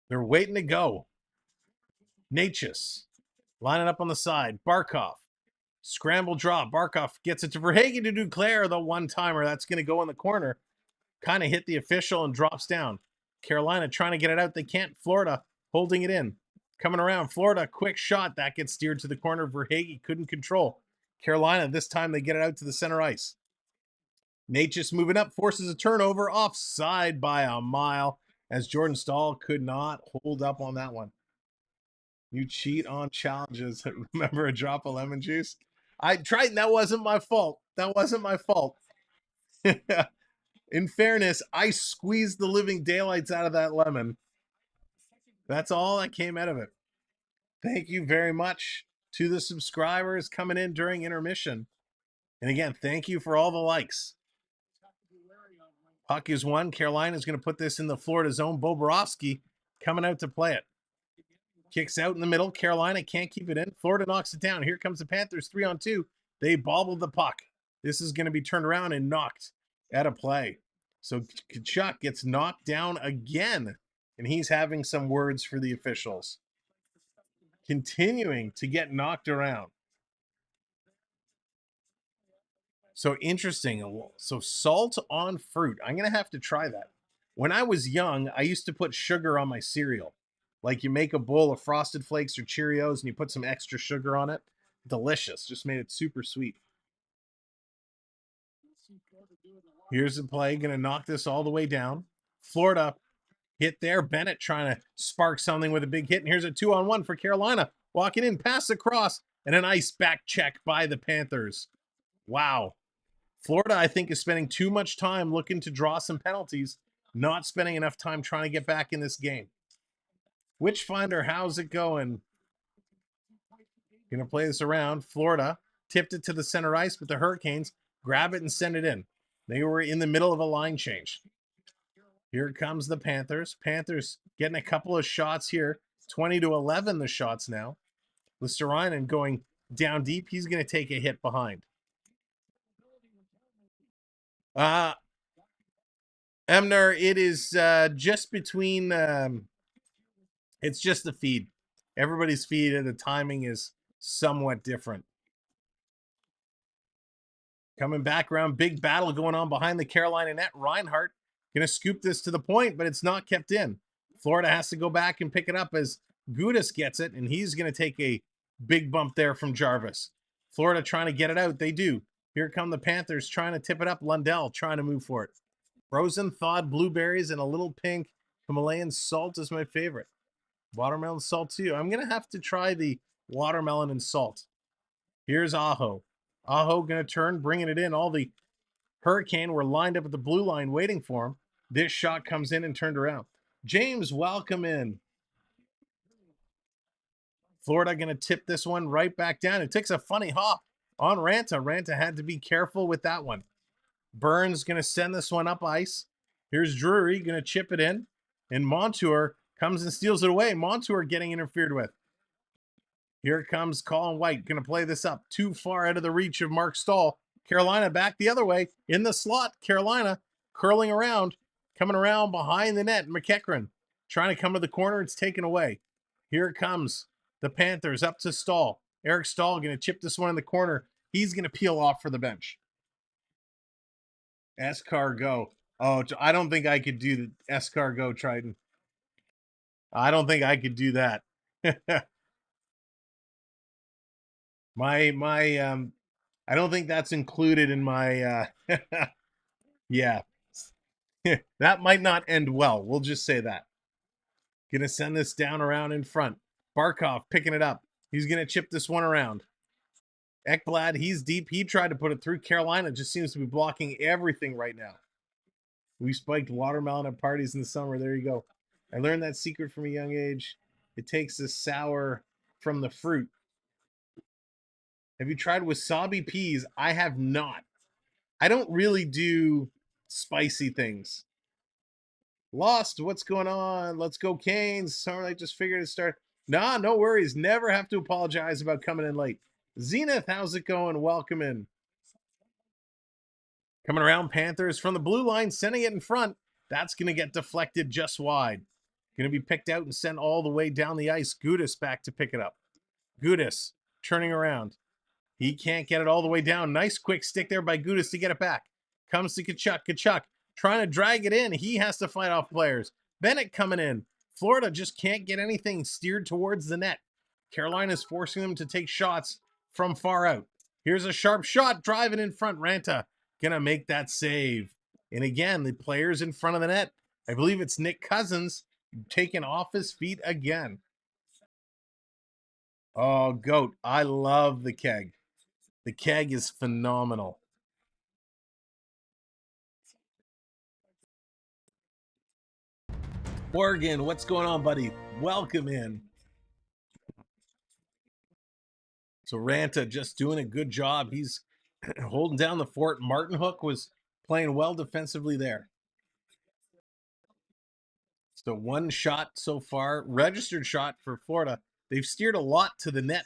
They're waiting to go. Natchez lining up on the side. Barkov. Scramble draw. Barkov gets it to Verhagen to Duclair, the one-timer. That's going to go in the corner. Kind of hit the official and drops down. Carolina trying to get it out. They can't. Florida holding it in. Coming around. Florida, quick shot. That gets steered to the corner. Verhagen couldn't control. Carolina, this time they get it out to the center ice. Natchez moving up, forces a turnover. Offside by a mile, as Jordan Stahl could not hold up on that one. You cheat on challenges. Remember a drop of lemon juice? I tried, and that wasn't my fault. That wasn't my fault. In fairness, I squeezed the living daylights out of that lemon. That's all that came out of it. Thank you very much to the subscribers coming in during intermission. And again, thank you for all the likes. Puck is one. Carolina is going to put this in the Florida zone. Bobrovsky coming out to play it. Kicks out in the middle. Carolina can't keep it in. Florida knocks it down. Here comes the Panthers 3-on-2. They bobbled the puck. This is going to be turned around and knocked out of play. So Kachuk gets knocked down again, and he's having some words for the officials. Continuing to get knocked around. So interesting. So salt on fruit. I'm going to have to try that. When I was young, I used to put sugar on my cereal. Like you make a bowl of Frosted Flakes or Cheerios and you put some extra sugar on it. Delicious. Just made it super sweet. Here's the play. Going to knock this all the way down. Florida hit there. Bennett trying to spark something with a big hit. And here's a 2-on-1 for Carolina. Walking in, pass across, and a nice back check by the Panthers. Wow. Florida, I think, is spending too much time looking to draw some penalties, not spending enough time trying to get back in this game. Witchfinder, how's it going? Going to play this around. Florida tipped it to the center ice, but the Hurricanes grab it and send it in. They were in the middle of a line change. Here comes the Panthers. Panthers getting a couple of shots here. 20-11 the shots now. Listerainen going down deep. He's going to take a hit behind. Emner, it is just between, it's just the feed. Everybody's feed and the timing is somewhat different. Coming back around, big battle going on behind the Carolina net. Reinhart going to scoop this to the point, but it's not kept in. Florida has to go back and pick it up as Gudis gets it, and he's going to take a big bump there from Jarvis. Florida trying to get it out. They do. Here come the Panthers trying to tip it up. Lundell trying to move for it. Frozen thawed blueberries and a little pink Himalayan salt is my favorite. Watermelon salt too. I'm going to have to try the watermelon and salt. Here's Aho. Aho going to turn, bringing it in. All the Hurricane were lined up at the blue line waiting for him. This shot comes in and turned around. James, welcome in. Florida going to tip this one right back down. It takes a funny hop on Ranta. Ranta had to be careful with that one. Burns going to send this one up ice. Here's Drury going to chip it in. And Montour comes and steals it away. Montour getting interfered with. Here comes Colin White. Going to play this up. Too far out of the reach of Mark Stahl. Carolina back the other way. In the slot. Carolina curling around. Coming around behind the net. McEachran trying to come to the corner. It's taken away. Here it comes. The Panthers up to Stahl. Eric Stahl going to chip this one in the corner. He's going to peel off for the bench. Escargot. Oh, I don't think I could do the escargot, Triton. I don't think I could do that. I don't think that's included in my yeah. That might not end well. We'll just say that. Gonna send this down around in front. Barkov picking it up. He's gonna chip this one around. Ekblad, he's deep. He tried to put it through. Carolina just seems to be blocking everything right now. We spiked watermelon at parties in the summer. There you go. I learned that secret from a young age. It takes the sour from the fruit. Have you tried wasabi peas? I have not. I don't really do spicy things. Lost, what's going on? Let's go Canes. Sorry, I just figured to start. Nah, no worries. Never have to apologize about coming in late. Zenith, how's it going? Welcome in. Coming around, Panthers from the blue line, sending it in front. That's going to get deflected just wide. Going to be picked out and sent all the way down the ice. Gudis back to pick it up. Gudis turning around. He can't get it all the way down. Nice quick stick there by Gudis to get it back. Comes to Kachuk. Kachuk trying to drag it in. He has to fight off players. Bennett coming in. Florida just can't get anything steered towards the net. Carolina's forcing them to take shots from far out. Here's a sharp shot. Driving in front. Ranta gonna make that save. And again, the players in front of the net. I believe it's Nick Cousins taken off his feet again. Oh, GOAT. I love the keg. The keg is phenomenal. Morgan, what's going on, buddy? Welcome in. So Ranta just doing a good job. He's holding down the fort. Martin Hook was playing well defensively there. So one shot so far, registered shot for Florida. They've steered a lot to the net.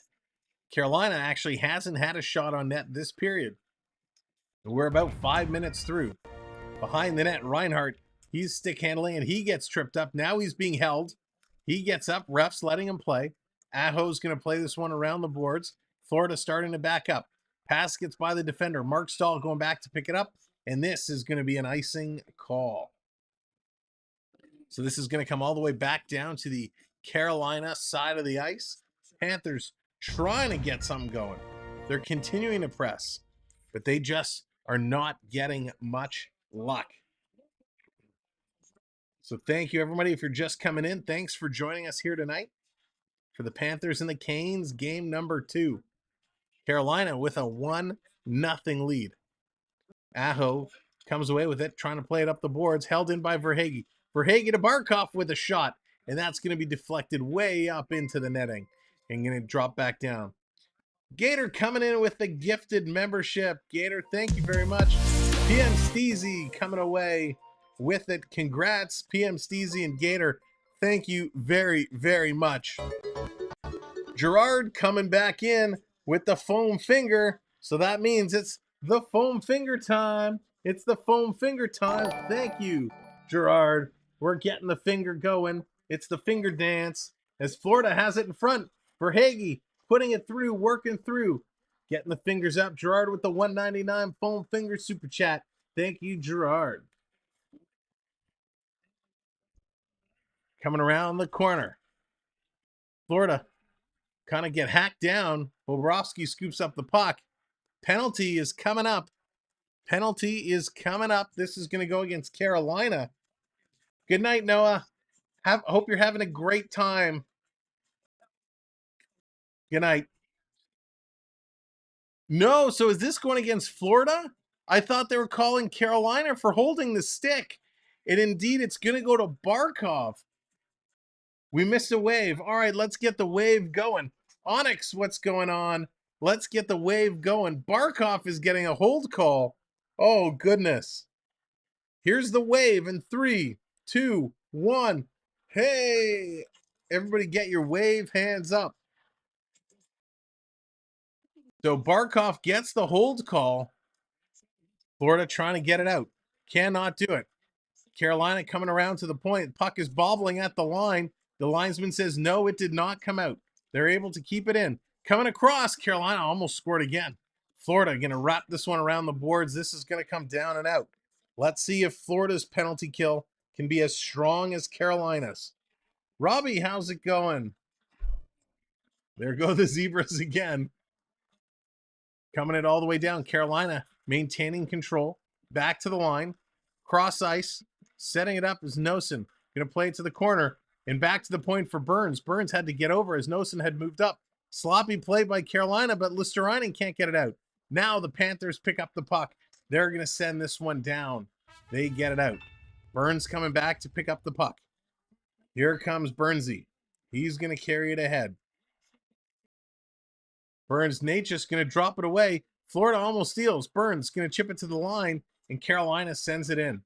Carolina actually hasn't had a shot on net this period. And we're about 5 minutes through. Behind the net, Reinhart, he's stick handling and he gets tripped up. Now he's being held. He gets up, refs letting him play. Aho's going to play this one around the boards. Florida starting to back up. Pass gets by the defender. Mark Stahl going back to pick it up. And this is going to be an icing call. So this is going to come all the way back down to the Carolina side of the ice. Panthers trying to get something going. They're continuing to press, but they just are not getting much luck. So thank you, everybody. If you're just coming in, thanks for joining us here tonight for the Panthers and the Canes, game number 2. Carolina with a 1-0 lead. Aho comes away with it, trying to play it up the boards, held in by Verhaeghe. Verhaeghe to Barkov with a shot, and that's going to be deflected way up into the netting and going to drop back down. Gator coming in with the gifted membership. Gator, thank you very much. PM Steezy coming away with it. Congrats, PM Steezy and Gator. Thank you very, very much. Gerard coming back in with the foam finger. So that means it's the foam finger time. It's the foam finger time. Thank you, Gerard. We're getting the finger going. It's the finger dance as Florida has it in front. Verhaeghe putting it through, working through. Getting the fingers up. Gerard with the 199 foam finger super chat. Thank you, Gerard. Coming around the corner. Florida kind of get hacked down. Bobrovsky scoops up the puck. Penalty is coming up. Penalty is coming up. This is going to go against Carolina. Good night, Noah. Hope you're having a great time. Good night. No, so is this going against Florida? I thought they were calling Carolina for holding the stick. And indeed, it's going to go to Barkov. We missed a wave. All right, let's get the wave going. Onyx, what's going on? Let's get the wave going. Barkov is getting a hold call. Oh, goodness. Here's the wave in 3, 2, 1. Hey, everybody get your wave hands up. So Barkov gets the hold call. Florida trying to get it out. Cannot do it. Carolina coming around to the point. Puck is bobbling at the line. The linesman says, no, it did not come out. They're able to keep it in. Coming across, Carolina almost scored again. Florida going to wrap this one around the boards. This is going to come down and out. Let's see if Florida's penalty kill can be as strong as Carolina's. Robbie, how's it going? There go the Zebras again. Coming it all the way down. Carolina maintaining control. Back to the line. Cross ice. Setting it up is Nosen. Going to play it to the corner. And back to the point for Burns. Burns had to get over as Nosen had moved up. Sloppy play by Carolina, but Listerainen can't get it out. Now the Panthers pick up the puck. They're going to send this one down. They get it out. Burns coming back to pick up the puck. Here comes Burnsy. He's going to carry it ahead. Burns Nature's going to drop it away. Florida almost steals. Burns going to chip it to the line, and Carolina sends it in.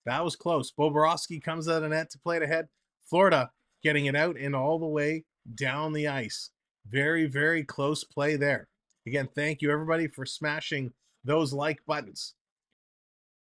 That was close. Bobrovsky comes out of the net to play it ahead. Florida getting it out and all the way down the ice. Very, very close play there. Again, thank you everybody for smashing those like buttons.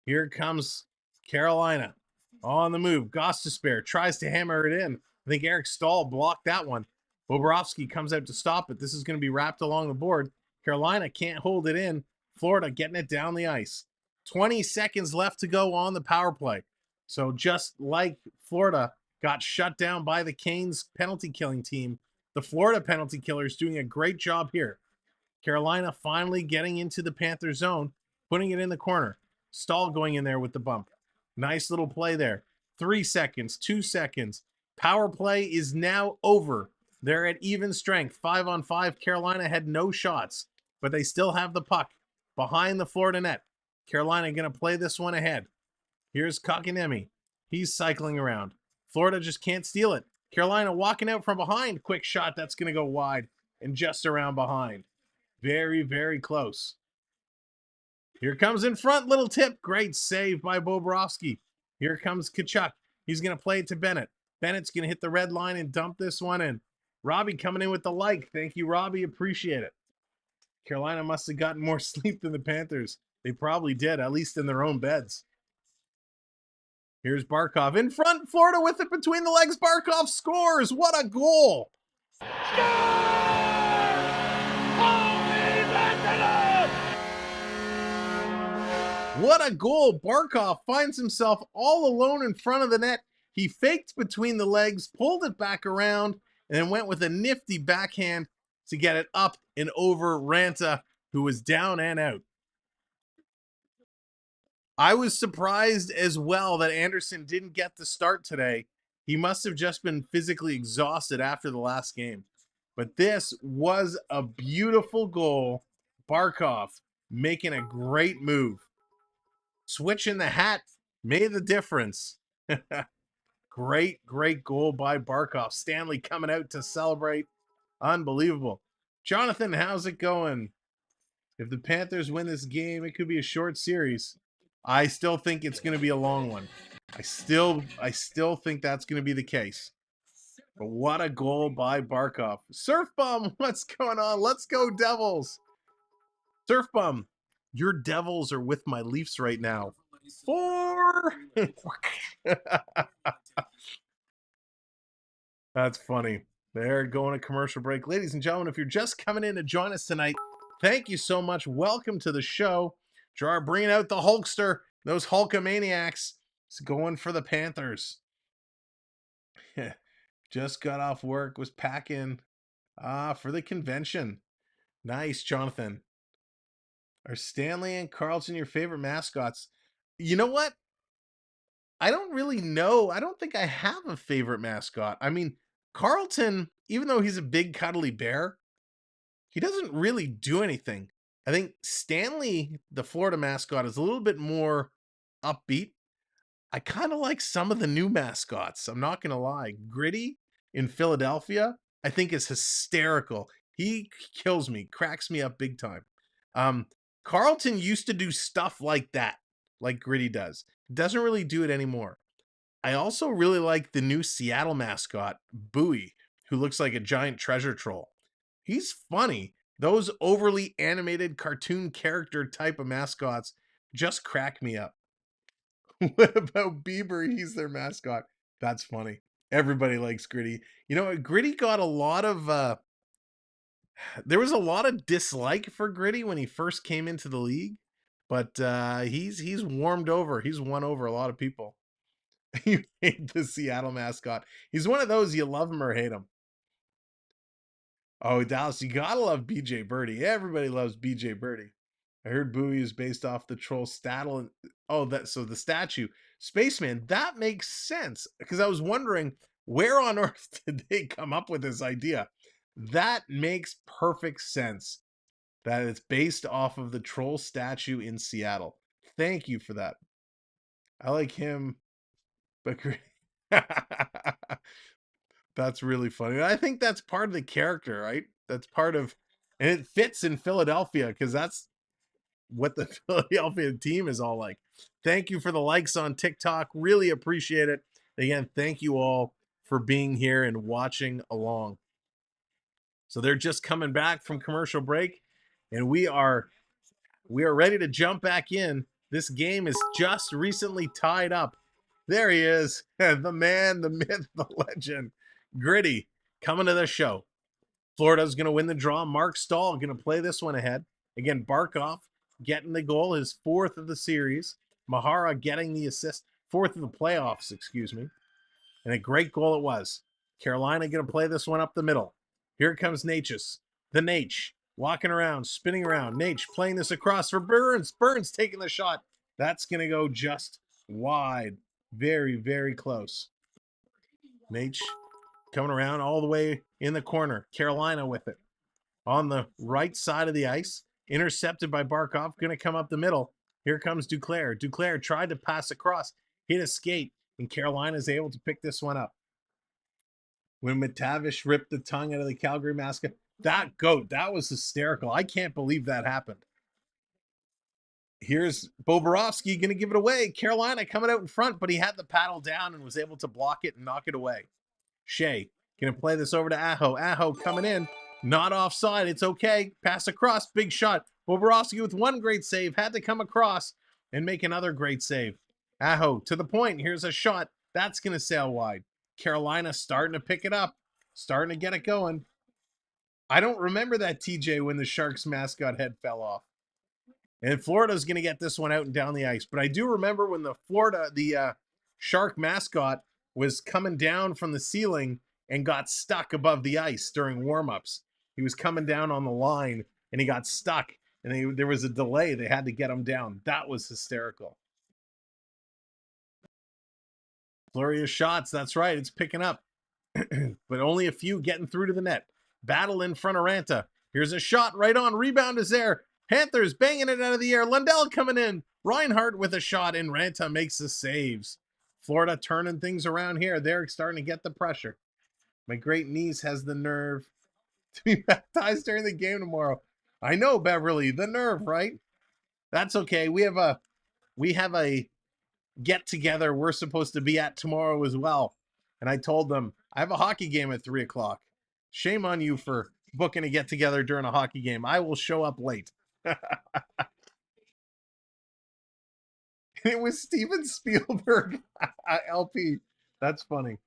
Here comes Carolina on the move. Gostisbehere tries to hammer it in. I think Eric Stahl blocked that one. Bobrovsky comes out to stop it. This is going to be wrapped along the board. Carolina can't hold it in. Florida getting it down the ice. 20 seconds left to go on the power play. So just like Florida got shut down by the Canes penalty killing team, the Florida penalty killers doing a great job here. Carolina finally getting into the Panther zone, putting it in the corner. Stahl going in there with the bump. Nice little play there. 3 seconds, 2 seconds. Power play is now over. They're at even strength. 5-on-5. Carolina had no shots, but they still have the puck behind the Florida net. Carolina going to play this one ahead. Here's Kotkaniemi. He's cycling around. Florida just can't steal it. Carolina walking out from behind. Quick shot. That's going to go wide and just around behind. Very, very close. Here comes in front. Little tip. Great save by Bobrovsky. Here comes Tkachuk. He's going to play it to Bennett. Bennett's going to hit the red line and dump this one in. Robbie coming in with the like. Thank you, Robbie. Appreciate it. Carolina must have gotten more sleep than the Panthers. They probably did, at least in their own beds. Here's Barkov in front. Florida with it between the legs. Barkov scores. What a goal. What a goal. Barkov finds himself all alone in front of the net. He faked between the legs, pulled it back around, and then went with a nifty backhand to get it up and over Ranta, who was down and out. I was surprised as well that Anderson didn't get the start today. He must have just been physically exhausted after the last game. But this was a beautiful goal. Barkov making a great move. Switching the hat made the difference. Great, great goal by Barkov. Stanley coming out to celebrate. Unbelievable. Jonathan, how's it going? If the Panthers win this game, it could be a short series. I still think it's going to be a long one. I still think that's going to be the case. But what a goal by Barkov. Surf Bum, what's going on? Let's go Devils. Surf Bum, your Devils are with my Leafs right now. 4. That's funny. They're going to commercial break. Ladies and gentlemen, if you're just coming in to join us tonight, Thank you so much. Welcome to the show. Gerard bringing out the Hulkster. Those Hulkamaniacs. It's going for the Panthers. Just got off work, was packing for the convention. Nice, Jonathan. Are Stanley and Carlton your favorite mascots? You know what? I don't really know. I don't think I have a favorite mascot. I mean, Carlton, even though he's a big cuddly bear, he doesn't really do anything. I think Stanley, the Florida mascot, is a little bit more upbeat. I kind of like some of the new mascots. I'm not going to lie. Gritty in Philadelphia, I think is hysterical. He kills me, cracks me up big time. Carlton used to do stuff like that, like Gritty does. Doesn't really do it anymore. I also really like the new Seattle mascot, Bowie, who looks like a giant treasure troll. He's funny. Those overly animated cartoon character type of mascots just crack me up. What about Bieber? He's their mascot. That's funny. Everybody likes Gritty. You know, Gritty got a lot of there was a lot of dislike for Gritty when he first came into the league, but he's warmed over. He's won over a lot of people. You hate the Seattle mascot. He's one of those you love him or hate him. Oh, Dallas, you gotta love BJ Birdie. Everybody loves BJ Birdie. I heard Bowie is based off the troll Stattle. Oh, so the statue. Spaceman, that makes sense. Because I was wondering, where on earth did they come up with this idea? That makes perfect sense. That it's based off of the troll statue in Seattle. Thank you for that. I like him, but that's really funny. I think that's part of the character, right? That's part of, and it fits in Philadelphia because that's what the Philadelphia team is all like. Thank you for the likes on TikTok. Really appreciate it. Again, thank you all for being here and watching along. So they're just coming back from commercial break, and we are ready to jump back in. This game is just recently tied up. There he is, the man, the myth, the legend, Gritty, coming to the show. Florida's going to win the draw. Mark Stahl going to play this one ahead. Again, Barkov getting the goal, his fourth of the series. Mahara getting the assist, fourth of the playoffs, excuse me. And a great goal it was. Carolina going to play this one up the middle. Here comes Natchez. The Nate walking around, spinning around. Nate playing this across for Burns. Burns taking the shot. That's going to go just wide. Very, very close. Nate coming around all the way in the corner. Carolina with it. On the right side of the ice. Intercepted by Barkov. Going to come up the middle. Here comes Duclair. Duclair tried to pass across. Hit a skate. And Carolina is able to pick this one up. When McTavish ripped the tongue out of the Calgary mascot. That goat, that was hysterical. I can't believe that happened. Here's Bobrovsky going to give it away. Carolina coming out in front, but he had the paddle down and was able to block it and knock it away. Shea going to play this over to Aho. Aho coming in. Not offside. It's okay. Pass across. Big shot. Bobrovsky with one great save. Had to come across and make another great save. Aho to the point. Here's a shot. That's going to sail wide. Carolina starting to pick it up. Starting to get it going. I don't remember that, TJ, when the Sharks mascot head fell off. And Florida's going to get this one out and down the ice. But I do remember when the Shark mascot was coming down from the ceiling and got stuck above the ice during warmups. He was coming down on the line and he got stuck. And there was a delay. They had to get him down. That was hysterical. Flurry of shots. That's right. It's picking up. But only a few getting through to the net. Battle in front of Ranta. Here's a shot right on. Rebound is there. Panthers banging it out of the air. Lundell coming in. Reinhardt with a shot, and Ranta makes the saves. Florida turning things around here. They're starting to get the pressure. My great niece has the nerve to be baptized during the game tomorrow. I know, Beverly. The nerve, right? That's okay. We have a get together we're supposed to be at tomorrow as well. And I told them, I have a hockey game at 3 o'clock. Shame on you for booking a get together during a hockey game. I will show up late. It was Steven Spielberg. LP. That's funny.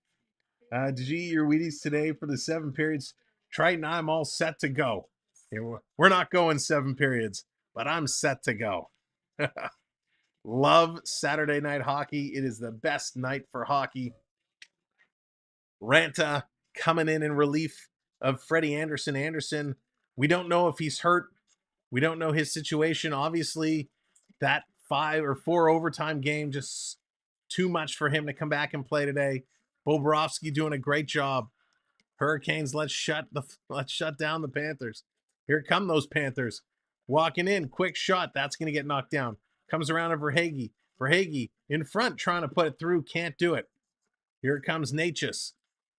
Did you eat your Wheaties today for the 7 periods? Triton, I'm all set to go. We're not going 7 periods, but I'm set to go. Love Saturday night hockey. It is the best night for hockey. Ranta coming in relief of Freddie Anderson. We don't know if he's hurt. We don't know his situation. Obviously, that 5 or 4 overtime game, just too much for him to come back and play today. Bobrovsky doing a great job. Hurricanes, let's shut down the Panthers. Here come those Panthers. Walking in, quick shot. That's going to get knocked down. Comes around to Verhaeghe. Verhaeghe in front, trying to put it through. Can't do it. Here comes Natchez.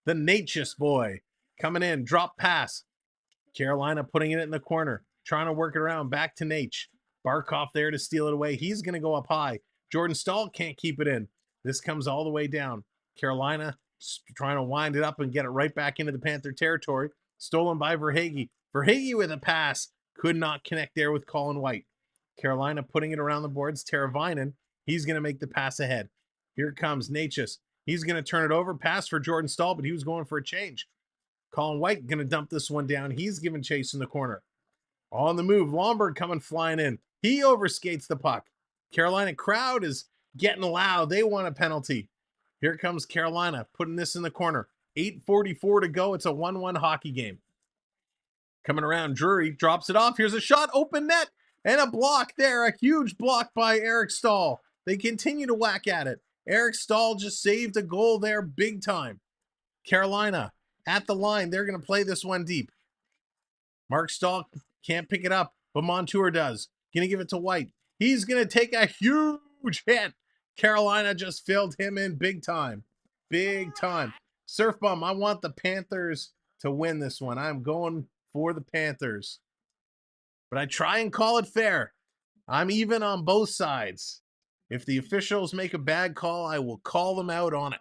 The Natchez boy coming in. Drop pass. Carolina putting it in the corner. Trying to work it around. Back to Natchez. Barkov there to steal it away. He's going to go up high. Jordan Staal can't keep it in. This comes all the way down. Carolina trying to wind it up and get it right back into the Panther territory. Stolen by Verhaeghe. Verhaeghe with a pass. Could not connect there with Colin White. Carolina putting it around the boards. Teravainen. He's going to make the pass ahead. Here comes Natchez. He's going to turn it over. Pass for Jordan Staal, but he was going for a change. Colin White going to dump this one down. He's giving chase in the corner. On the move. Lomberg coming flying in. He overskates the puck. Carolina crowd is getting loud. They want a penalty. Here comes Carolina putting this in the corner. 8:44 to go. It's a 1-1 hockey game. Coming around, Drury drops it off. Here's a shot. Open net. And a block there. A huge block by Eric Staal. They continue to whack at it. Eric Staal just saved a goal there big time. Carolina at the line. They're going to play this one deep. Mark Staal can't pick it up, but Montour does. Going to give it to White. He's going to take a huge hit. Carolina just filled him in big time. Big time. Surf Bum, I want the Panthers to win this one. I'm going for the Panthers. But I try and call it fair. I'm even on both sides. If the officials make a bad call, I will call them out on it.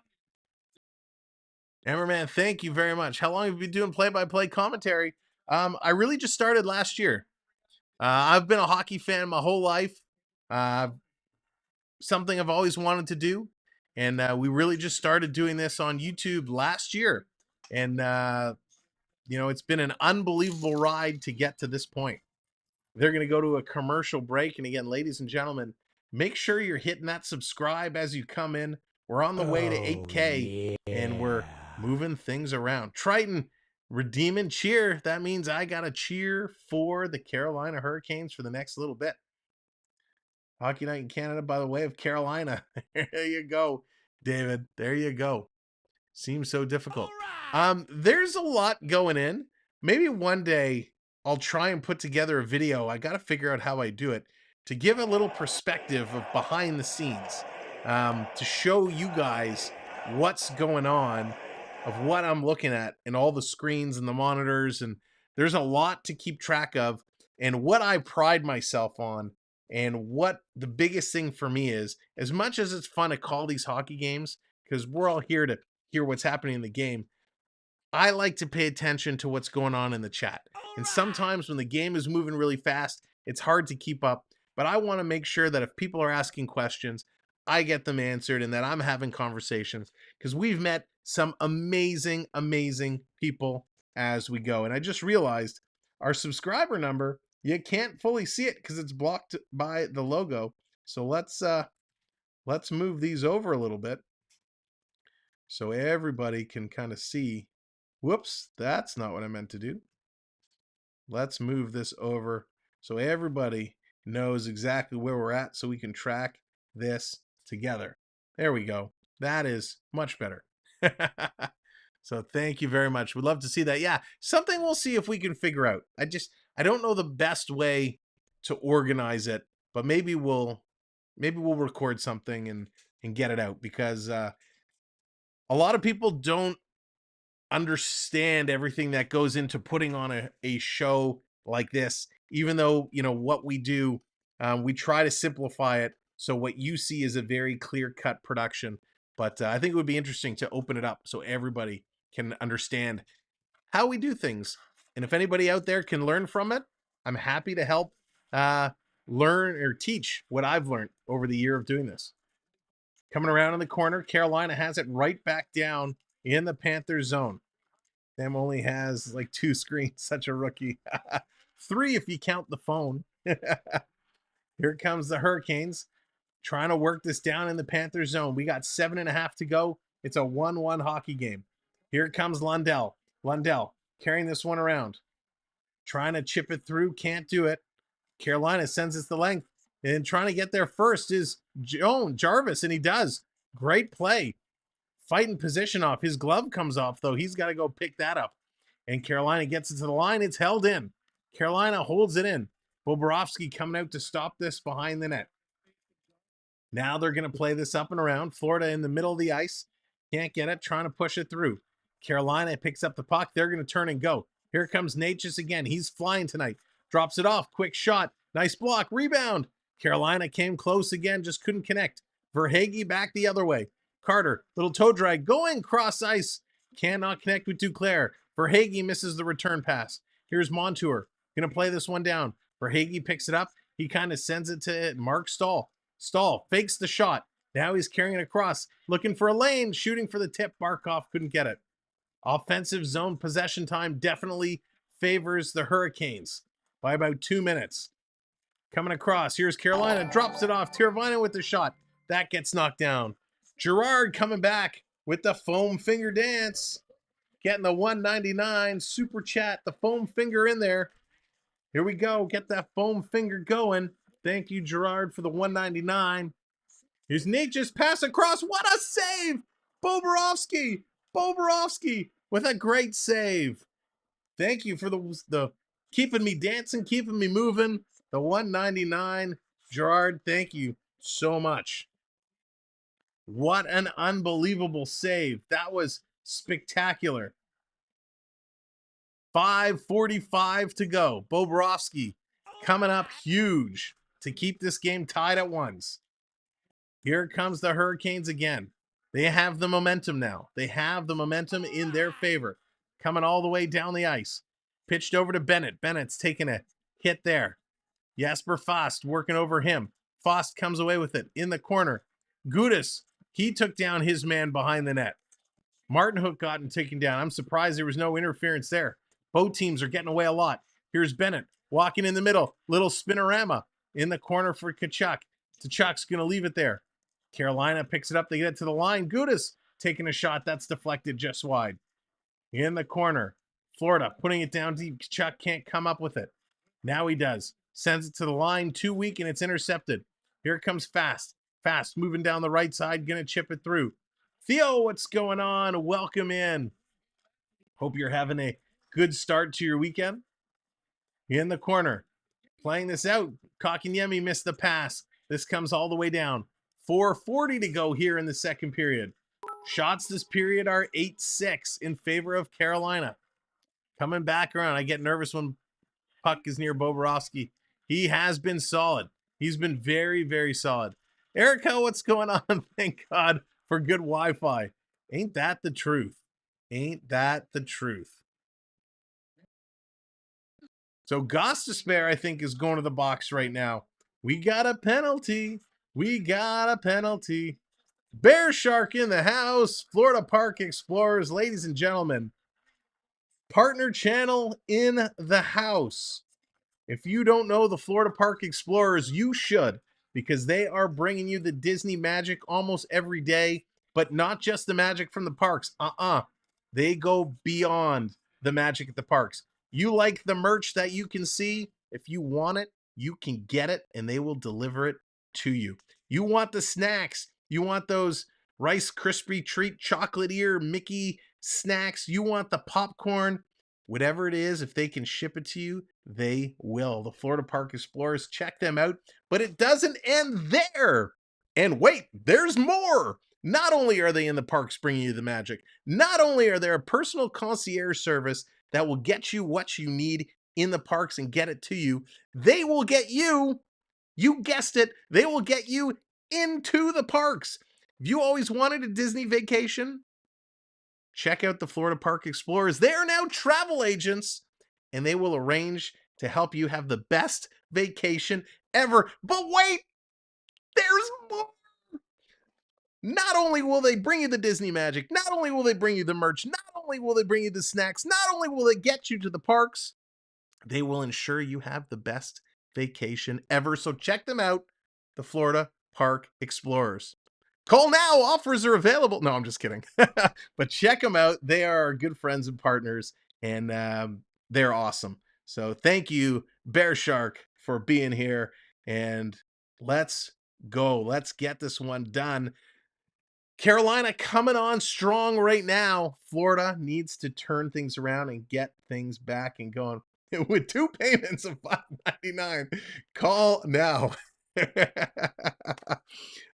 Emmerman, thank you very much. How long have you been doing play-by-play commentary? I really just started last year. I've been a hockey fan my whole life. Something I've always wanted to do. And we really just started doing this on YouTube last year. And, it's been an unbelievable ride to get to this point. They're going to go to a commercial break. And again, ladies and gentlemen, make sure you're hitting that subscribe as you come in. We're on the way to 8K, and we're moving things around. Triton, redeeming cheer. That means I got to cheer for the Carolina Hurricanes for the next little bit. Hockey Night in Canada by the way of Carolina. There you go, David. There you go. Seems so difficult. There's a lot going in. Maybe one day I'll try and put together a video. I got to figure out how I do it to give a little perspective of behind the scenes, to show you guys what's going on, of what I'm looking at and all the screens and the monitors. And there's a lot to keep track of, and what I pride myself on. And what the biggest thing for me is, as much as it's fun to call these hockey games, because we're all here to hear what's happening in the game, I like to pay attention to what's going on in the chat. And sometimes when the game is moving really fast, it's hard to keep up. But I want to make sure that if people are asking questions, I get them answered and that I'm having conversations, because we've met some amazing, amazing people as we go. And I just realized our subscriber number, you can't fully see it because it's blocked by the logo. So let's move these over a little bit so everybody can kind of see. Whoops, that's not what I meant to do. Let's move this over so everybody knows exactly where we're at, so we can track this together. There we go. That is much better. So thank you very much. We'd love to see that. Yeah, something we'll see if we can figure out. I don't know the best way to organize it, but maybe we'll record something and get it out, because a lot of people don't understand everything that goes into putting on a show like this. Even though, what we do, we try to simplify it so what you see is a very clear-cut production. But I think it would be interesting to open it up so everybody can understand how we do things. And if anybody out there can learn from it, I'm happy to help learn or teach what I've learned over the year of doing this. Coming around in the corner, Carolina has it right back down in the Panthers zone. Sam only has like 2 screens, such a rookie. 3 if you count the phone. Here comes the Hurricanes trying to work this down in the Panthers zone. We got 7.5 to go. It's a 1-1 hockey game. Here comes Lundell. Lundell carrying this one around. Trying to chip it through. Can't do it. Carolina sends it the length. And trying to get there first is Jarvis, and he does. Great play. Fighting position off. His glove comes off, though. He's got to go pick that up. And Carolina gets it to the line. It's held in. Carolina holds it in. Bobrovsky coming out to stop this behind the net. Now they're going to play this up and around. Florida in the middle of the ice. Can't get it. Trying to push it through. Carolina picks up the puck. They're going to turn and go. Here comes Natchez again. He's flying tonight. Drops it off. Quick shot. Nice block. Rebound. Carolina came close again. Just couldn't connect. Verhaeghe back the other way. Carter. Little toe drag. Going cross ice. Cannot connect with Duclair. Verhaeghe misses the return pass. Here's Montour. Going to play this one down. Verhaeghe picks it up. He kind of sends it to Mark Stahl. Stahl fakes the shot. Now he's carrying it across. Looking for a lane. Shooting for the tip. Barkov couldn't get it. Offensive zone possession time definitely favors the Hurricanes by about 2 minutes. Coming across. Here's Carolina. Drops it off. Tirvinen with the shot. That gets knocked down. Gerard coming back with the foam finger dance. Getting the 199 super chat. The foam finger in there. Here we go. Get that foam finger going. Thank you, Gerard, for the 199. Here's Natchez pass across. What a save! Bobrovsky. Bobrovsky with a great save. Thank you for the keeping me dancing, keeping me moving. The 199. Gerard, thank you so much. What an unbelievable save. That was spectacular. 5:45 to go. Bobrovsky coming up huge to keep this game tied at 1. Here comes the Hurricanes again. They have the momentum now. They have the momentum in their favor. Coming all the way down the ice. Pitched over to Bennett. Bennett's taking a hit there. Jesper Fast working over him. Fast comes away with it in the corner. Gudis, he took down his man behind the net. Martin Hook got him taken down. I'm surprised there was no interference there. Both teams are getting away a lot. Here's Bennett walking in the middle. Little spinorama in the corner for Tkachuk. Tkachuk's going to leave it there. Carolina picks it up. They get it to the line. Gudis taking a shot. That's deflected just wide. In the corner. Florida putting it down deep. Tkachuk can't come up with it. Now he does. Sends it to the line. Too weak, and it's intercepted. Here comes Fast. Fast moving down the right side. Going to chip it through. Theo, what's going on? Welcome in. Hope you're having a good start to your weekend. In the corner. Playing this out. Kotkaniemi missed the pass. This comes all the way down. 4:40 to go here in the second period. Shots this period are 8-6 in favor of Carolina. Coming back around. I get nervous when puck is near Bobrovsky. He has been solid. He's been very, very solid. Erica, what's going on? Thank God for good Wi-Fi. Ain't that the truth? Ain't that the truth? So Gostisbehere, I think, is going to the box right now. We got a penalty. We got a penalty. Bear Shark in the house. Florida Park Explorers, ladies and gentlemen. Partner channel in the house. If you don't know the Florida Park Explorers, you should, because they are bringing you the Disney magic almost every day, but not just the magic from the parks. They go beyond the magic at the parks. You like the merch that you can see? If you want it, you can get it, and they will deliver it to you. You want the snacks. You want those Rice Krispie Treat Chocolate Ear Mickey snacks. You want the popcorn. Whatever it is, if they can ship it to you, they will. The Florida Park Explorers, check them out. But it doesn't end there. And wait, there's more. Not only are they in the parks bringing you the magic, not only are they a personal concierge service that will get you what you need in the parks and get it to you, they will get you, you guessed it, they will get you into the parks. If you always wanted a Disney vacation, check out the Florida Park Explorers. They are now travel agents, and they will arrange to help you have the best vacation ever. But wait, there's more. Not only will they bring you the Disney magic, not only will they bring you the merch, not only will they bring you the snacks, not only will they get you to the parks, They will ensure you have the best vacation ever. So check them out, the Florida Park Explorers. Call now. Offers are available. No, I'm just kidding. But check them out. They are our good friends and partners, and they're awesome. So thank you, Bear Shark, for being here. And let's go. Let's get this one done. Carolina coming on strong right now. Florida needs to turn things around and get things back and going with 2 payments of $5.99. Call now. Did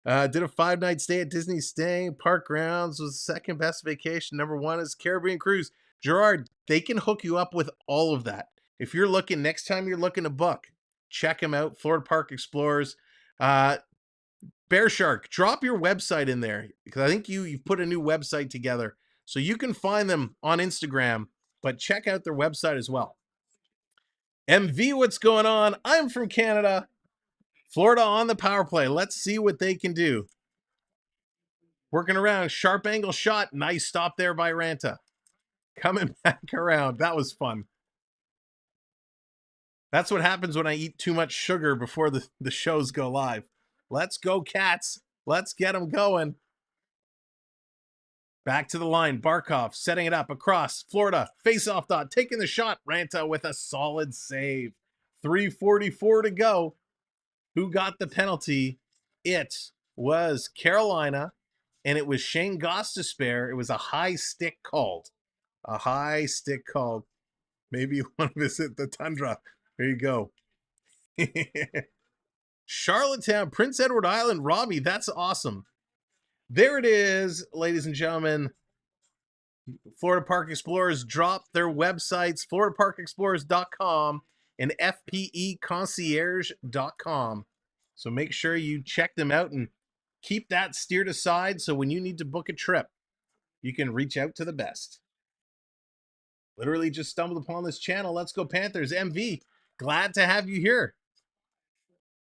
a 5-night stay at Disney Park grounds, was the second best vacation. Number 1 is Caribbean cruise. Gerard, they can hook you up with all of that. If you're looking, next time you're looking to book, check them out. Florida Park Explorers. Bear Shark, drop your website in there, because I think you've put a new website together, so you can find them on Instagram, but check out their website as well. MV, what's going on? I'm from Canada. Florida on the power play. Let's see what they can do. Working around, sharp angle shot. Nice stop there by Ranta. Coming back around. That was fun. That's what happens when I eat too much sugar before the shows go live. Let's go, Cats. Let's get them going. Back to the line. Barkov setting it up across. Florida. Face-off dot. Taking the shot. Ranta with a solid save. 3:44 to go. Who got the penalty? It was Carolina, and it was Shane Gostisbehere. It was a high stick called. A high stick called. Maybe you want to visit the tundra. There you go. Charlottetown, Prince Edward Island, Robbie, that's awesome. There it is, ladies and gentlemen. Florida Park Explorers dropped their websites, floridaparkexplorers.com and fpeconcierge.com. So make sure you check them out and keep that steered aside, so when you need to book a trip, you can reach out to the best. Literally just stumbled upon this channel. Let's go Panthers. MV, glad to have you here.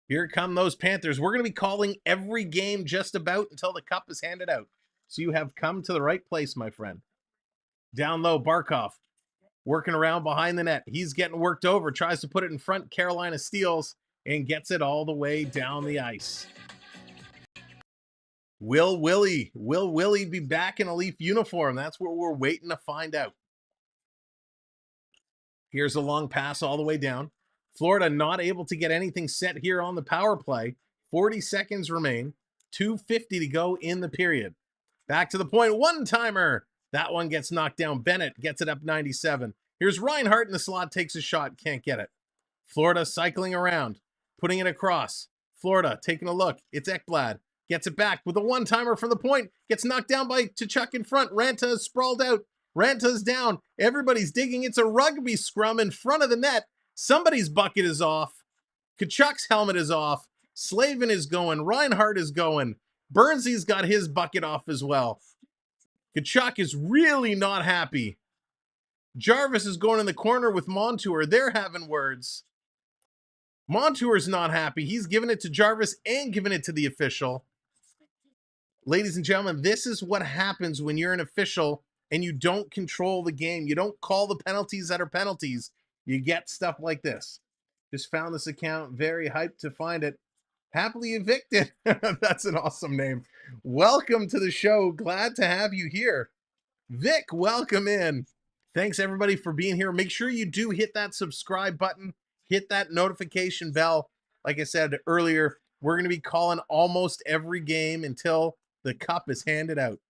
Here come those Panthers. We're going to be calling every game just about until the cup is handed out. So you have come to the right place, my friend. Down low, Barkov working around behind the net. He's getting worked over, tries to put it in front. Carolina steals and gets it all the way down the ice. Will Willie be back in a Leaf uniform? That's what we're waiting to find out. Here's a long pass all the way down. Florida not able to get anything set here on the power play. 40 seconds remain. 2:50 to go in the period. Back to the point. One-timer. That one gets knocked down. Bennett gets it up 97. Here's Reinhart in the slot. Takes a shot. Can't get it. Florida cycling around. Putting it across. Florida taking a look. It's Ekblad. Gets it back with a one-timer from the point. Gets knocked down by Tkachuk in front. Ranta is sprawled out. Ranta's down. Everybody's digging. It's a rugby scrum in front of the net. Somebody's bucket is off. Tkachuk's helmet is off. Slavin is going. Reinhart is going. Burnsy's got his bucket off as well. Tkachuk is really not happy. Jarvis is going in the corner with Montour. They're having words. Montour's not happy. He's giving it to Jarvis and giving it to the official. Ladies and gentlemen, this is what happens when you're an official and you don't control the game. You don't call the penalties that are penalties. You get stuff like this. Just found this account. Very hyped to find it. Happily Evicted. That's an awesome name. Welcome to the show. Glad to have you here. Vic, welcome in. Thanks everybody for being here. Make sure you do hit that subscribe button. Hit that notification bell. Like I said earlier, we're going to be calling almost every game until the cup is handed out.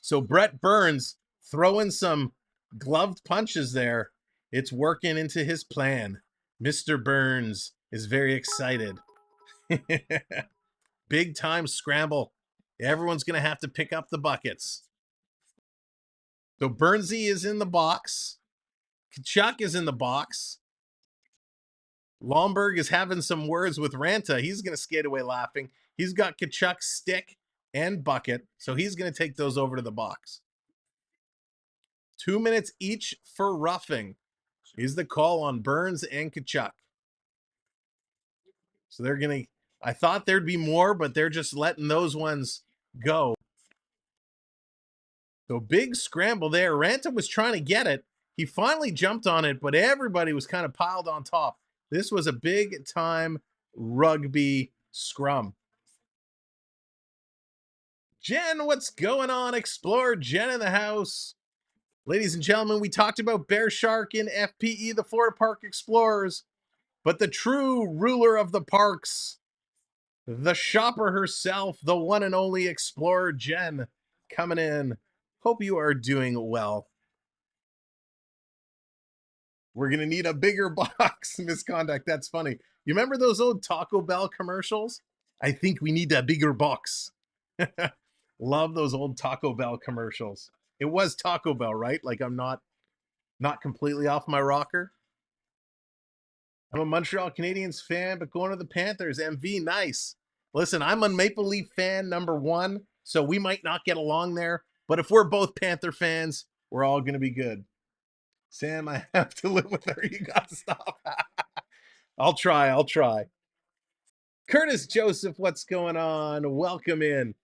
So Brett Burns throwing some gloved punches there. It's working into his plan. Mr. Burns is very excited. Big time scramble. Everyone's going to have to pick up the buckets. So Burnsy is in the box. Tkachuk is in the box. Lomberg is having some words with Ranta. He's going to skate away laughing. He's got Tkachuk's stick and bucket, so he's going to take those over to the box. 2 minutes each for roughing is the call on Burns and Tkachuk. So they're going to, I thought there'd be more, but they're just letting those ones go. So big scramble there. Ranta was trying to get it. He finally jumped on it, but everybody was kind of piled on top. This was a big time rugby scrum. Jen, what's going on? Explorer Jen in the house. Ladies and gentlemen, we talked about Bear Shark in FPE, the Florida Park Explorers, but the true ruler of the parks, the shopper herself, the one and only Explorer Jen, coming in. Hope you are doing well. We're going to need a bigger box. Misconduct. That's funny. You remember those old Taco Bell commercials? I think we need a bigger box. Love those old Taco Bell commercials. It was Taco Bell, right? Like I'm not completely off my rocker. I'm a Montreal Canadiens fan, but going to the Panthers. MV, nice. Listen, I'm a Maple Leaf fan #1, so we might not get along there. But if we're both Panther fans, we're all going to be good. Sam, I have to live with her. You got to stop. I'll try. Curtis Joseph, what's going on? Welcome in.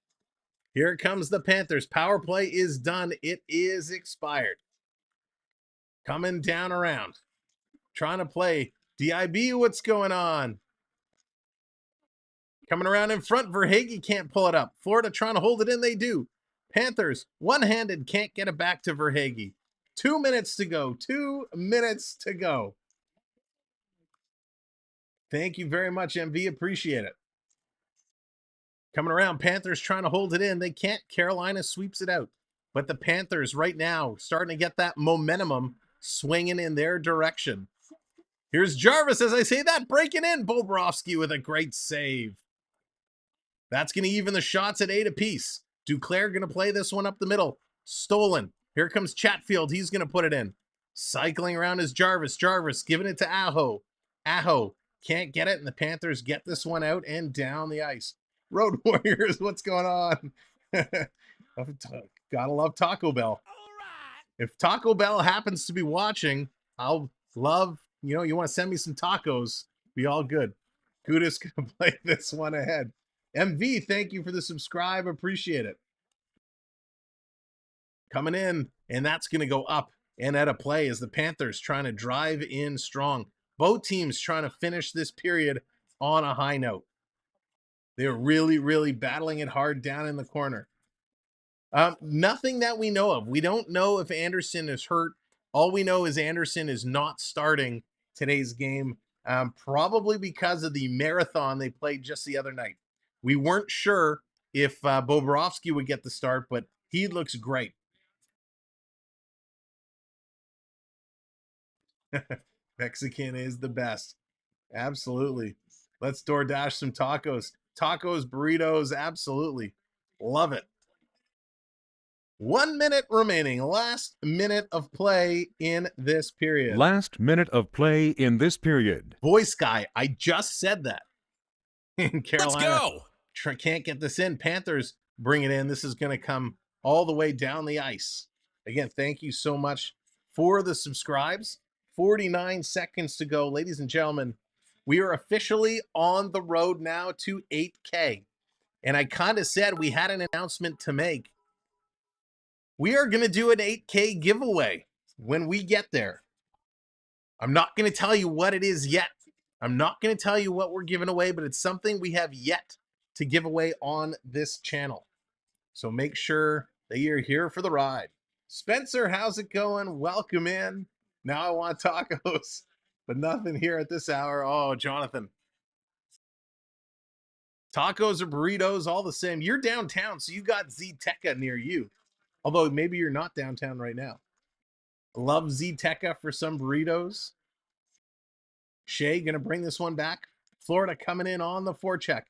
Here comes the Panthers. Power play is done. It is expired. Coming down around. Trying to play. DIB, what's going on? Coming around in front. Verhaeghe can't pull it up. Florida trying to hold it in. They do. Panthers, one-handed, can't get it back to Verhaeghe. 2 minutes to go. 2 minutes to go. Thank you very much, MV. Appreciate it. Coming around, Panthers trying to hold it in. They can't. Carolina sweeps it out. But the Panthers right now starting to get that momentum swinging in their direction. Here's Jarvis, as I say that, breaking in. Bobrovsky with a great save. That's going to even the shots at 8 apiece. Duclair going to play this one up the middle. Stolen. Here comes Chatfield. He's going to put it in. Cycling around is Jarvis. Jarvis giving it to Aho. Aho can't get it, and the Panthers get this one out and down the ice. Road Warriors, what's going on? Gotta love Taco Bell. If Taco Bell happens to be watching, I'll love, you want to send me some tacos, be all good. Gudis gonna play this one ahead. MV, thank you for the subscribe. Appreciate it. Coming in, and that's going to go up and at a play as the Panthers trying to drive in strong. Both teams trying to finish this period on a high note. They're really, really battling it hard down in the corner. Nothing that we know of. We don't know if Anderson is hurt. All we know is Anderson is not starting today's game, probably because of the marathon they played just the other night. We weren't sure if Bobrovsky would get the start, but he looks great. Mexican is the best. Absolutely. Let's DoorDash some tacos. Tacos, burritos, absolutely. Love it. 1 minute remaining. Last minute of play in this period. Last minute of play in this period. Voice guy, I just said that. Carolina, let's go. Can't get this in. Panthers bring it in. This is going to come all the way down the ice. Again, thank you so much for the subscribes. 49 seconds to go. Ladies and gentlemen, we are officially on the road now to 8K. And I kind of said we had an announcement to make. We are going to do an 8K giveaway when we get there. I'm not going to tell you what it is yet. I'm not going to tell you what we're giving away, but it's something we have yet to give away on this channel. So make sure that you're here for the ride. Spencer, how's it going? Welcome in. Now I want tacos, but nothing here at this hour. Oh, Jonathan. Tacos or burritos, all the same. You're downtown, so you got Zteca near you. Although maybe you're not downtown right now. Love Zteca for some burritos. Shea going to bring this one back. Florida coming in on the forecheck.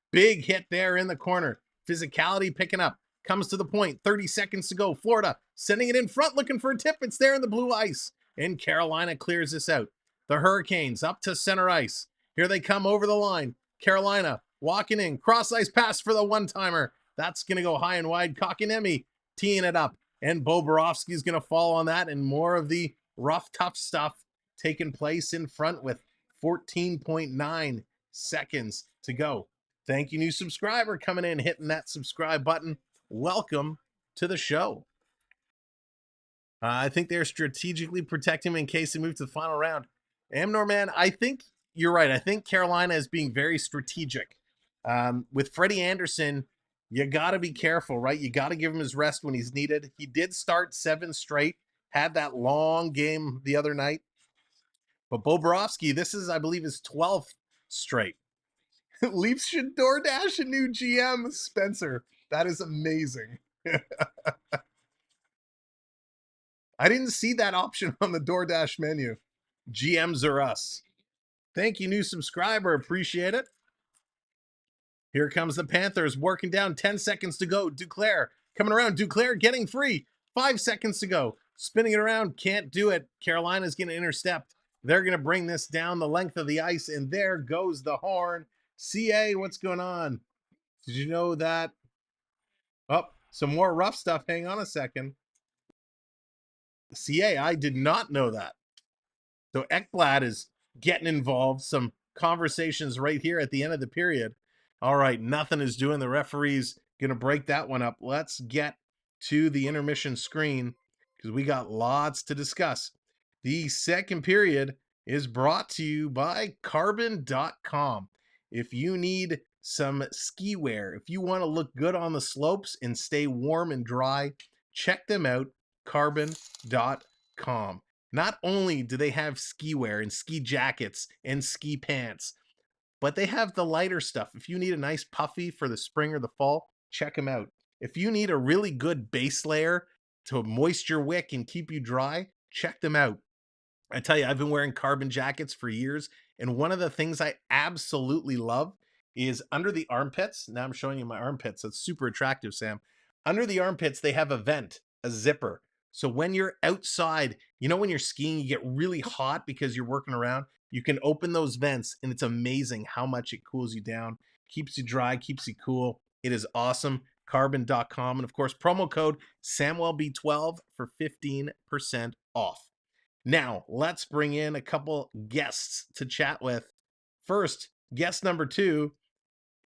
Big hit there in the corner. Physicality picking up. Comes to the point. 30 seconds to go. Florida sending it in front, looking for a tip. It's there in the blue ice. And Carolina clears this out. The Hurricanes up to center ice. Here they come over the line. Carolina walking in. Cross ice pass for the one-timer. That's going to go high and wide. Kotkaniemi teeing it up. And Bobrovsky's going to fall on that. And more of the rough, tough stuff taking place in front with 14.9 seconds to go. Thank you, new subscriber, coming in, hitting that subscribe button. Welcome to the show. I think they're strategically protecting him in case they move to the final round. Amnor, man, I think you're right. I think Carolina is being very strategic. With Freddie Anderson, you got to be careful, right? You got to give him his rest when he's needed. He did start 7 straight, had that long game the other night. But Bobrovsky, this is, I believe, his 12th straight. Leafs should DoorDash a new GM, Spencer. That is amazing. I didn't see that option on the DoorDash menu. GMs are us. Thank you, new subscriber. Appreciate it. Here comes the Panthers working down. 10 seconds to go. Duclair coming around. Duclair getting free. 5 seconds to go. Spinning it around. Can't do it. Carolina's going to intercept. They're going to bring this down the length of the ice. And there goes the horn. CA, what's going on? Did you know that? Oh, some more rough stuff. Hang on a second. CA, I did not know that. So Ekblad is getting involved. Some conversations right here at the end of the period. All right, nothing is doing. The referee's going to break that one up. Let's get to the intermission screen because we got lots to discuss. The second period is brought to you by carbon.com. If you need some ski wear, if you want to look good on the slopes and stay warm and dry, check them out, carbon.com. Not only do they have ski wear and ski jackets and ski pants, but they have the lighter stuff. If you need a nice puffy for the spring or the fall, check them out. If you need a really good base layer to moisture wick and keep you dry, check them out. I tell you, I've been wearing carbon jackets for years, and one of the things I absolutely love is under the armpits. Now I'm showing you my armpits. That's super attractive, Sam. Under the armpits, they have a vent, a zipper. So when you're outside, you know, when you're skiing, you get really hot because you're working around. You can open those vents, and it's amazing how much it cools you down, keeps you dry, keeps you cool. It is awesome. Carbon.com. And of course, promo code SamuelB12 for 15% off. Now, let's bring in a couple guests to chat with. First, guest number 2,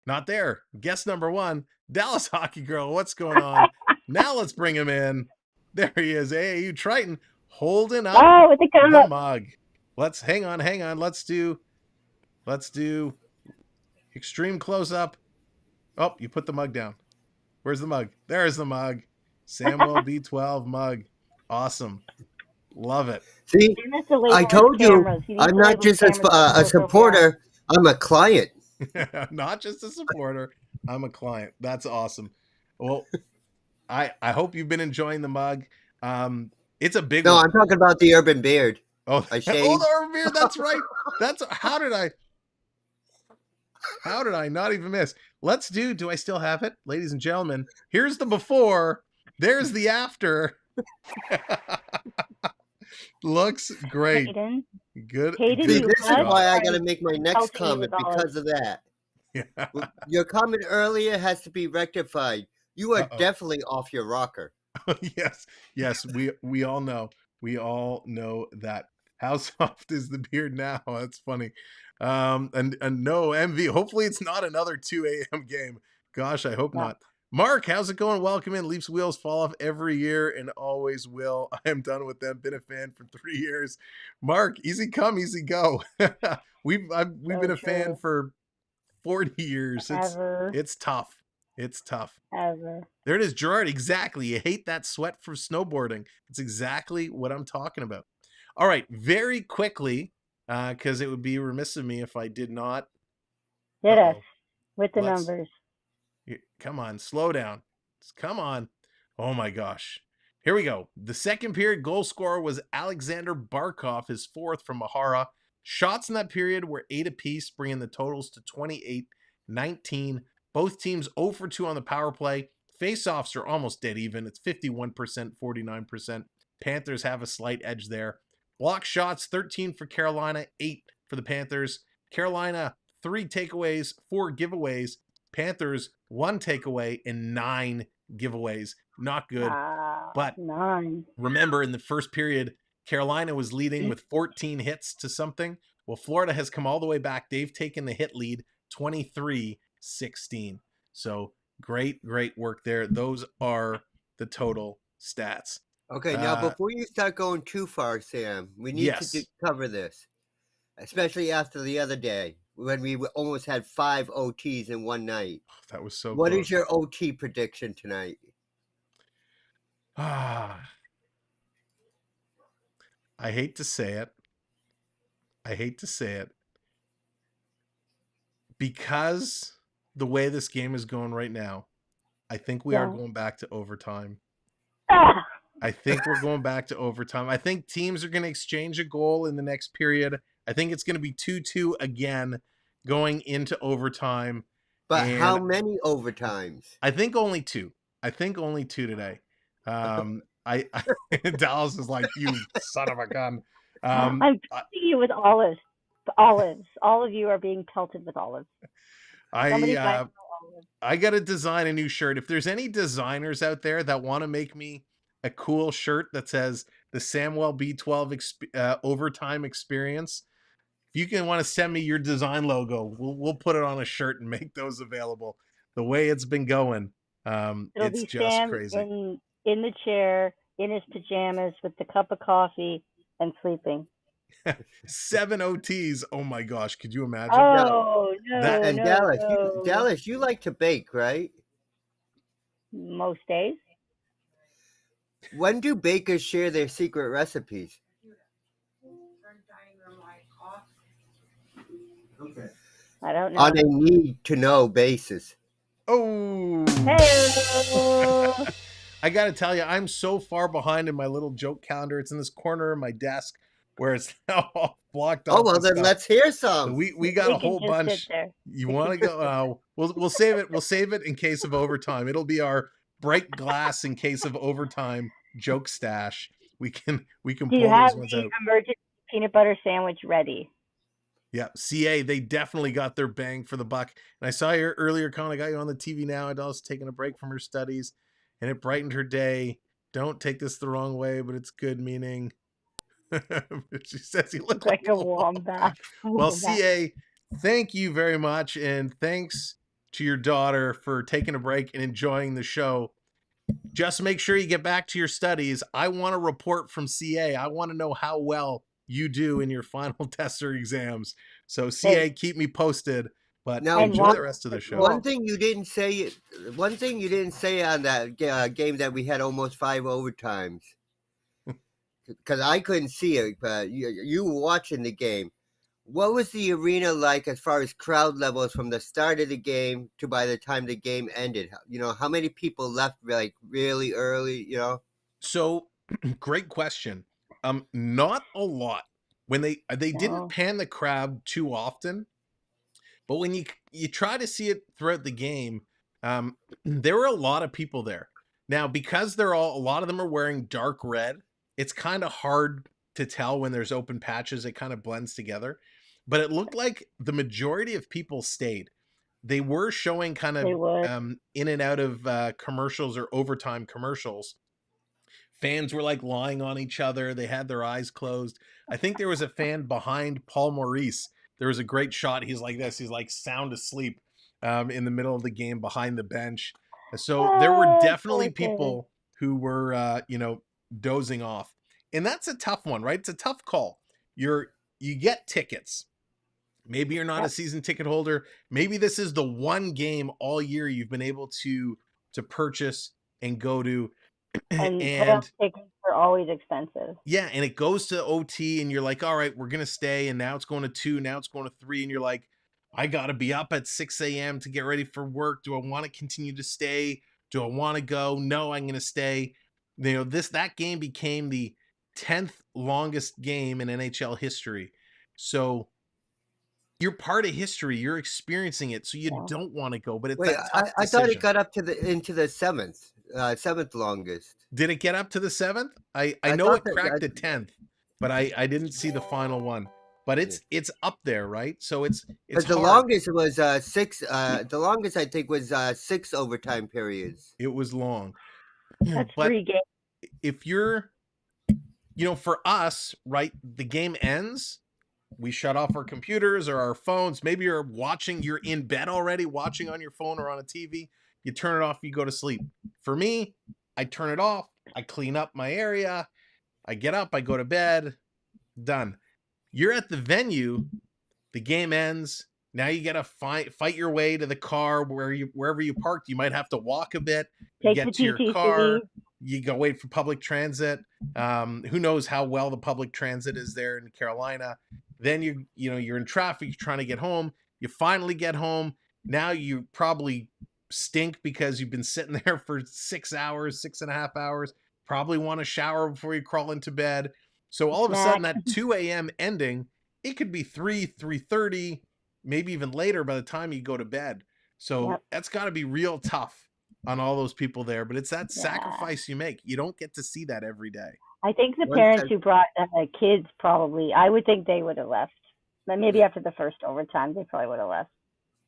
not there. Guest number 1, Dallas Hockey Girl. What's going on? Now let's bring him in. There he is, AAU Triton, holding up with the mug. Let's hang on. Let's do extreme close up. Oh, you put the mug down. Where's the mug? There's the mug. Samuel B12 mug. Awesome. Love it. See, I told you, I'm not just a supporter, I'm a client. Not just a supporter, I'm a client. That's awesome. Well, I hope you've been enjoying the mug. It's a big one. No, I'm talking about the Urban Beard. Oh, I the Urban Beard, that's right. That's how did I not even miss? Let's do I still have it? Ladies and gentlemen, here's the before, there's the after. Looks great. Hayden. Good. Hayden, See, you this is what? why I got to make my next Healthy comment with because of that. Yeah. Your comment earlier has to be rectified. You are definitely off your rocker. Yes, we all know. We all know that. How soft is the beard now? That's funny. And no, MV. Hopefully it's not another 2 a.m. game. Gosh, I hope not. Mark, how's it going? Welcome in. Leafs wheels fall off every year and always will. I am done with them. Been a fan for 3 years. Mark, easy come, easy go. We've been a fan for 40 years. It's tough. It's tough. Ever. There it is, Gerard. Exactly. You hate that sweat for snowboarding. It's exactly what I'm talking about. All right, very quickly, because it would be remiss of me if I did not. Hit us with the numbers. Come on, slow down. Come on. Oh my gosh. Here we go. The second period goal scorer was Alexander Barkov, his 4th from Mahara. Shots in that period were 8 apiece, bringing the totals to 28-19. Both teams 0 for 2 on the power play. Faceoffs are almost dead even. It's 51%, 49%. Panthers have a slight edge there. Block shots, 13 for Carolina, 8 for the Panthers. Carolina, 3 takeaways, 4 giveaways. Panthers, 1 takeaway and 9 giveaways. Not good. But 9. Remember, in the first period, Carolina was leading with 14 hits to something. Well, Florida has come all the way back. They've taken the hit lead, 23-16. So great work there. Those are the total stats. Okay, now before you start going too far, Sam, we need to Yes. cover this, especially after the other day when we almost had 5 OTs in one night. That was so What close. is your OT prediction tonight? I hate to say it. Because the way this game is going right now, I think we are going back to overtime. I think we're going back to overtime. I think teams are going to exchange a goal in the next period. I think it's going to be 2-2 again going into overtime. But how many overtimes? I think only 2. I think only 2 today. I Dallas is like, you son of a gun. I'm pelting you with olives. Olives. All of you are being pelted with olives. I got to design a new shirt. If there's any designers out there that want to make me a cool shirt that says the Samuel B12 overtime experience, if you can want to send me your design logo, we'll put it on a shirt and make those available. The way it's been going, it's just Sam crazy. In the chair, in his pajamas, with the cup of coffee and sleeping. 7 OTs. Oh my gosh, could you imagine? Oh no! And no. Dallas, you like to bake, right? Most days. When do bakers share their secret recipes? Okay. I don't know. On a need-to-know basis. Oh. Hey. I got to tell you, I'm so far behind in my little joke calendar. It's in this corner of my desk where it's now all blocked off. Oh, well, then let's hear some. So we got a whole bunch. You want to go? We'll save it. We'll save it in case of overtime. It'll be our break glass in case of overtime joke stash. We can pull those ones out. Emergency peanut butter sandwich ready? Yeah, CA, they definitely got their bang for the buck. And I saw your earlier comment. I got you on the TV now. Adele's taking a break from her studies, and it brightened her day. Don't take this the wrong way, but it's good meaning. She says he looks like a wombat. Well, CA, thank you very much, and thanks to your daughter for taking a break and enjoying the show. Just make sure you get back to your studies. I want a report from CA. I want to know how well you do in your final tests or exams. So CA, keep me posted. But now enjoy the rest of the show. One thing you didn't say on that game that we had almost 5 overtimes, because I couldn't see it, but you were watching the game. What was the arena like as far as crowd levels from the start of the game to by the time the game ended? You know, how many people left like really early, you know? So, great question. Not a lot. When they didn't pan the crowd too often, but when you try to see it throughout the game, there were a lot of people there. Now, because a lot of them are wearing dark red, it's kind of hard to tell when there's open patches. It kind of blends together. But it looked like the majority of people stayed. They were showing kind of in and out of commercials or overtime commercials. Fans were like lying on each other. They had their eyes closed. I think there was a fan behind Paul Maurice. There was a great shot. He's like this. He's like sound asleep in the middle of the game behind the bench. So there were definitely people who were, dozing off. And that's a tough one, right? It's a tough call. You get tickets. Maybe you're not a season ticket holder. Maybe this is the one game all year you've been able to purchase and go to. And tickets are always expensive. Yeah, and it goes to OT, and you're like, all right, we're going to stay, and now it's going to 2, now it's going to 3, and you're like, I got to be up at 6 a.m. to get ready for work. Do I want to continue to stay? Do I want to go? No, I'm going to stay. You know, that game became the 10th longest game in NHL history. So you're part of history. You're experiencing it, so you don't want to go. But it's that tough I thought it got up to into the 7th longest. Did it get up to the 7th? I know it cracked the 10th, but I didn't see the final one. But it's up there, right? So it's the longest was 6. The longest I think was 6 overtime periods. It was long. That's 3 games. If you're, for us, right, the game ends. We shut off our computers or our phones. Maybe you're in bed already, watching on your phone or on a TV. You turn it off, you go to sleep. For me, I turn it off, I clean up my area. I get up, I go to bed, done. You're at the venue, the game ends. Now you gotta fight your way to the car wherever you parked. You might have to walk a bit. You Take get the to your TTC. car. You go wait for public transit. Who knows how well the public transit is there in Carolina? Then you're in traffic. You're trying to get home. You finally get home. Now you probably stink because you've been sitting there for 6 hours, 6.5 hours. Probably want to shower before you crawl into bed. So all of a sudden, Snack. that 2 a.m. ending, it could be 3:30, maybe even later by the time you go to bed. So Yep. that's got to be real tough on all those people there. But it's that Yeah. sacrifice you make. You don't get to see that every day. I think the One parents sec- who brought kids probably, I would think they would have left. But maybe after the first overtime, they probably would have left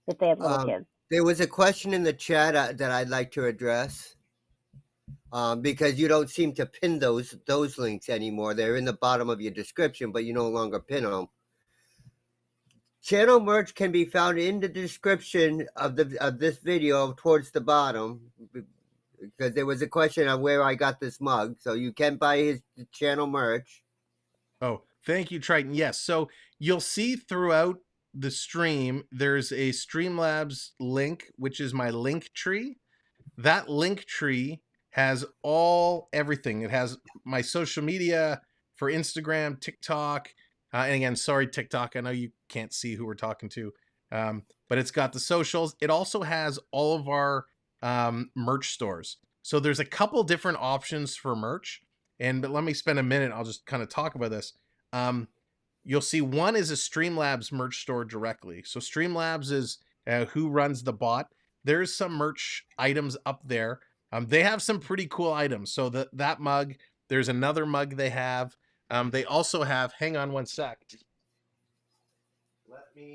if they had little kids. There was a question in the chat that I'd like to address. Because you don't seem to pin those links anymore. They're in the bottom of your description, but you no longer pin them. Channel merch can be found in the description of this video towards the bottom, because there was a question on where I got this mug, so you can buy his channel merch. Oh, thank you, Triton. Yes. So you'll see throughout the stream, there's a Streamlabs link, which is my link tree. That link tree has everything. It has my social media for Instagram, TikTok, and again, sorry, TikTok. I know you can't see who we're talking to, but it's got the socials. It also has all of our merch stores. So there's a couple different options for merch. But let me spend a minute. I'll just kind of talk about this. You'll see one is a Streamlabs merch store directly. So Streamlabs is who runs the bot. There's some merch items up there. They have some pretty cool items. So that mug, there's another mug they have. They also have, hang on one sec.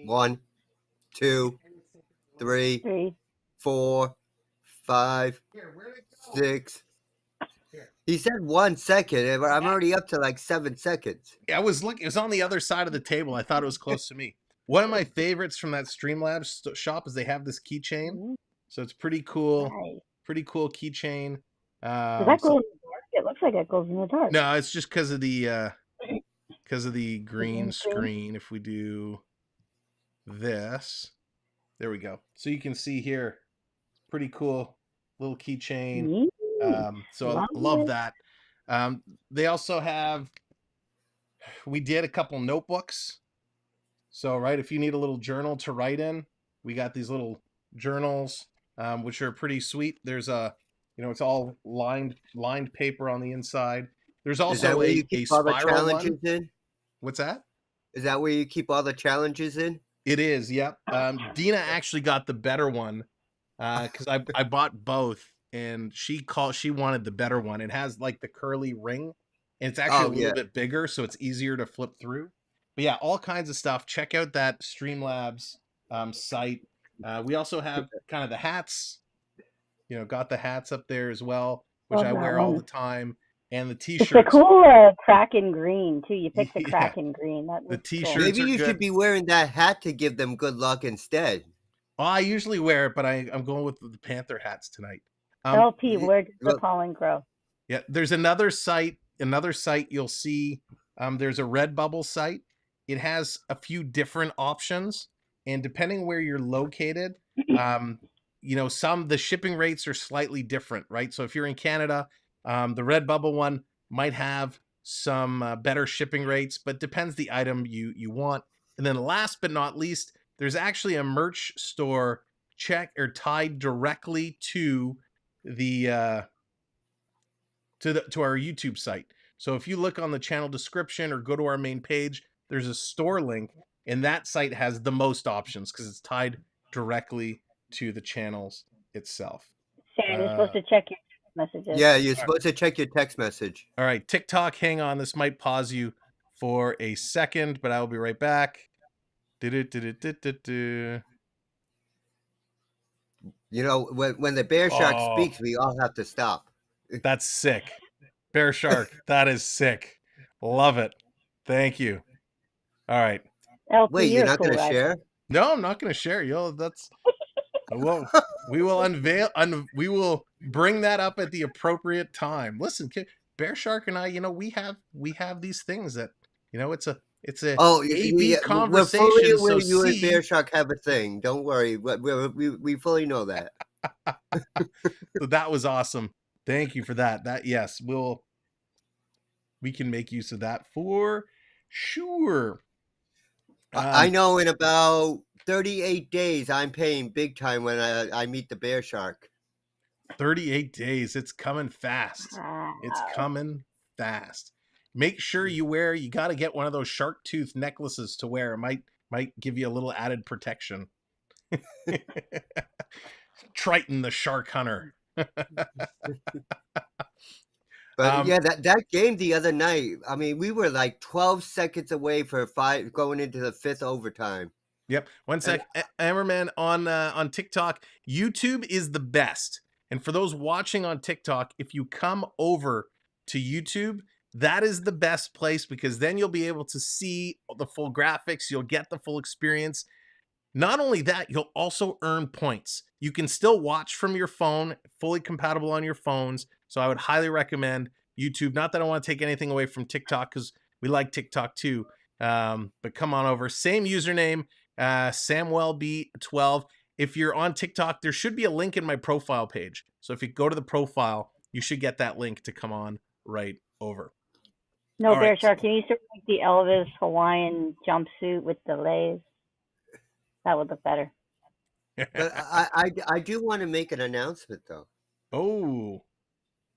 1, 2, 3, 4, 5, 6. He said 1 second, and I'm already up to like 7 seconds. I was looking, it was on the other side of the table. I thought it was close to me. One of my favorites from that Streamlabs shop is they have this keychain. So it's pretty cool. Nice. Pretty cool keychain. Does that go in the dark? It looks like it goes in the dark. No, it's just because of the green screen. If we do this, there we go. So you can see here, pretty cool little keychain. So I love that. They also have, we did a couple notebooks. So, right, if you need a little journal to write in, we got these little journals, which are pretty sweet. There's it's all lined paper on the inside. There's also a spiral one. In? What's that? Is that where you keep all the challenges in? It is, yep. Dina actually got the better one because I bought both, and she wanted the better one. It has like the curly ring, and it's actually a little bit bigger, so it's easier to flip through. But yeah, all kinds of stuff. Check out that Streamlabs site. We also have kind of the hats. Got the hats up there as well, which I wear all the time, and the t-shirts. It's a cool Kraken green too. You picked the Kraken green. The t-shirts. Cool. Maybe you should be wearing that hat to give them good luck instead. Well, I usually wear it, but I'm going with the Panther hats tonight. LP, where does the pollen grow? Yeah, there's another site you'll see. There's a Redbubble site. It has a few different options, and depending where you're located, the shipping rates are slightly different, right? So if you're in Canada, the Redbubble one might have some better shipping rates, but depends the item you want. And then last but not least, there's actually a merch store tied directly to the to our YouTube site. So if you look on the channel description or go to our main page, there's a store link, and that site has the most options because it's tied directly to the channels itself. Sam, you're supposed to check your messages. Yeah, you're supposed to check your text message. All right, TikTok, hang on. This might pause you for a second, but I will be right back. When the bear shark speaks, we all have to stop. That's sick. Bear shark, that is sick. Love it. Thank you. All right. LP, wait, you're not going to share? No, I'm not going to share. We will unveil. We will bring that up at the appropriate time. Listen, Bear Shark and I, we have these things that, it's a Oh, AB we're fully conversation. So aware you and Bear C, Shark have a thing. Don't worry. We fully know that. so that was awesome. Thank you for that. Yes, we can make use of that for sure. I know in about 38 days, I'm paying big time when I meet the Bear Shark. 38 days. It's coming fast. It's Wow. coming fast. Make sure you got to get one of those shark tooth necklaces to wear. It might give you a little added protection. Triton the shark hunter. But yeah, that game the other night, I mean, we were like 12 seconds away for going into the 5th overtime. Yep. One sec. Ammerman on TikTok, YouTube is the best. And for those watching on TikTok, if you come over to YouTube, that is the best place because then you'll be able to see the full graphics. You'll get the full experience. Not only that, you'll also earn points. You can still watch from your phone, fully compatible on your phones. So I would highly recommend YouTube. Not that I want to take anything away from TikTok because we like TikTok too. But come on over. Same username, SamwellB12. If you're on TikTok, there should be a link in my profile page. So if you go to the profile, you should get that link to come on right over. No, All Bear right. Shark, can you sort of like the Elvis Hawaiian jumpsuit with the lace? That would look better. But I do want to make an announcement, though. Oh.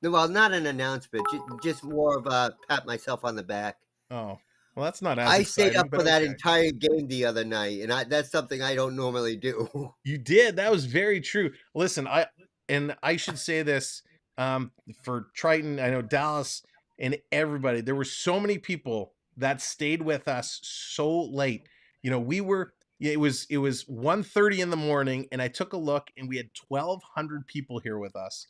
Well, not an announcement, just more of a pat myself on the back. Oh. Well, that's not as I exciting, stayed up but for that okay. entire game the other night, and that's something I don't normally do. You did. That was very true. Listen, I should say this for Triton, I know Dallas and everybody. There were so many people that stayed with us so late. It was 1:30 in the morning, and I took a look, and we had 1,200 people here with us,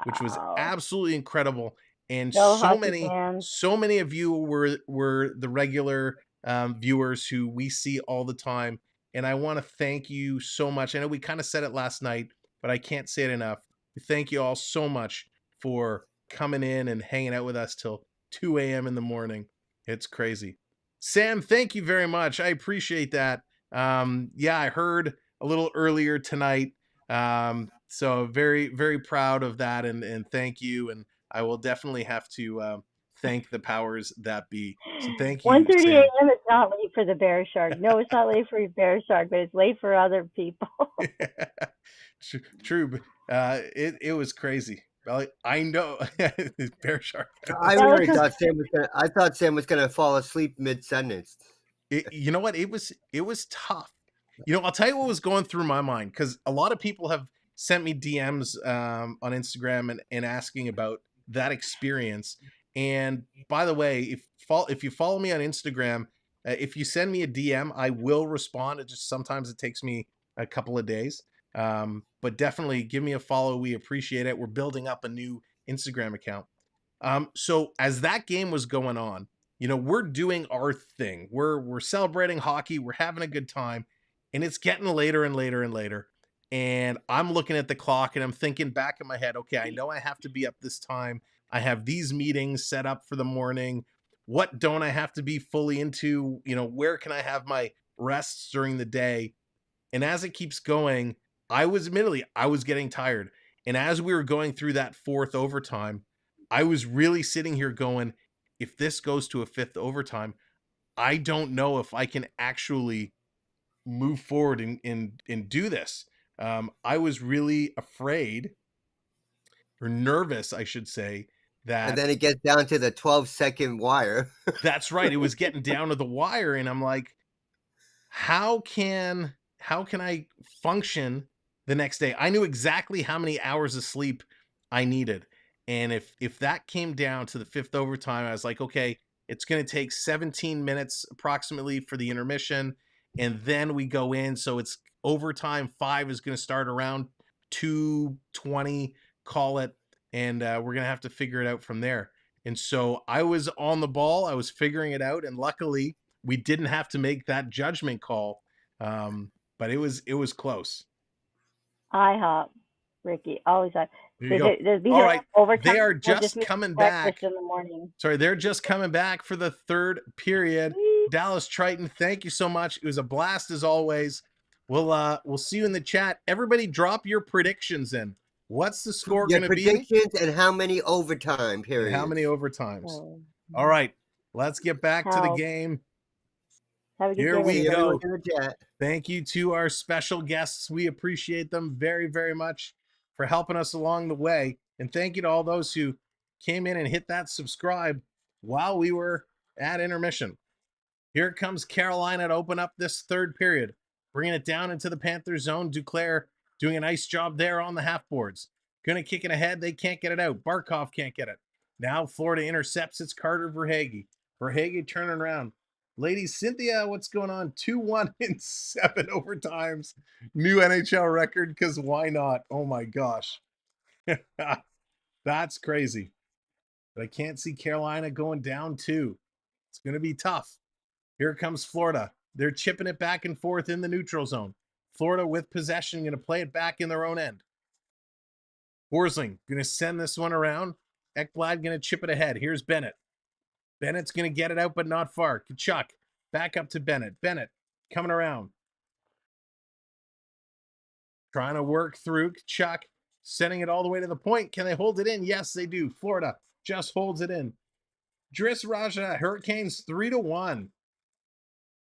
which was Wow. absolutely incredible. And Go so hockey fans. many of you were the regular viewers who we see all the time. And I want to thank you so much. I know we kind of said it last night, but I can't say it enough. Thank you all so much for coming in and hanging out with us till 2 a.m. in the morning. It's crazy. Sam, thank you very much. I appreciate that. Yeah, I heard a little earlier tonight. So very, very proud of that. And thank you. And I will definitely have to thank the powers that be. So thank you, 1:30 Sam. a.m. is not late for the Bear Shark. No, it's not late for Bear Shark, but it's late for other people. True, but it was crazy. Well, I know Bear Shark. I really thought Sam was gonna fall asleep mid-sentence. You know what? It was tough. I'll tell you what was going through my mind because a lot of people have sent me DMs on Instagram and asking about that experience. And by the way, if you follow me on Instagram, if you send me a DM, I will respond. It just sometimes it takes me a couple of days. But definitely give me a follow. We appreciate it. We're building up a new Instagram account. So as that game was going on, we're doing our thing. We're celebrating hockey. We're having a good time, and it's getting later and later and later. And I'm looking at the clock and I'm thinking back in my head, okay, I know I have to be up this time. I have these meetings set up for the morning. What don't I have to be fully into? Where can I have my rests during the day? And as it keeps going, I was getting tired. And as we were going through that 4th overtime, I was really sitting here going, if this goes to a 5th overtime, I don't know if I can actually move forward and do this. I was really afraid or nervous, I should say, that. And then it gets down to the 12-second wire. That's right. It was getting down to the wire, and I'm like, how can I function the next day? I knew exactly how many hours of sleep I needed. And if that came down to the 5th overtime, I was like, okay, it's going to take 17 minutes approximately for the intermission. And then we go in. So it's overtime 5 is going to start around 2:20, call it. And we're going to have to figure it out from there. And so I was on the ball. I was figuring it out. And luckily we didn't have to make that judgment call. But it was close. IHOP, Ricky, always. There you go. These All are right. overtime. They are We'll just make coming breakfast back. in the morning. Sorry, they're just coming back for the third period. Dallas Triton, thank you so much. It was a blast as always. We'll see you in the chat. Everybody drop your predictions in. What's the score Your going to be? predictions and how many overtime periods? And how many overtimes? So, All right. Let's get back to the game. have a good Here day, we everybody. go. Thank you to our special guests. We appreciate them very, very much for helping us along the way. And thank you to all those who came in and hit that subscribe while we were at intermission. Here comes Carolina to open up this third period, bringing it down into the Panthers zone. Duclair doing a nice job there on the half boards. Going to kick it ahead. They can't get it out. Barkov can't get it. Now Florida intercepts. It's Carter Verhaeghe. Verhaeghe turning around. Lady Cynthia, what's going on? 2-1 in 7 overtimes. New NHL record, because why not? Oh my gosh. That's crazy. But I can't see Carolina going down 2. It's going to be tough. Here comes Florida. They're chipping it back and forth in the neutral zone. Florida with possession, going to play it back in their own end. Forsling going to send this one around. Ekblad going to chip it ahead. Here's Bennett. Bennett's going to get it out, but not far. Kachuk back up to Bennett. Bennett coming around. Trying to work through. Kachuk sending it all the way to the point. Can they hold it in? Yes, they do. Florida just holds it in. Driss Raja, Hurricanes 3-1.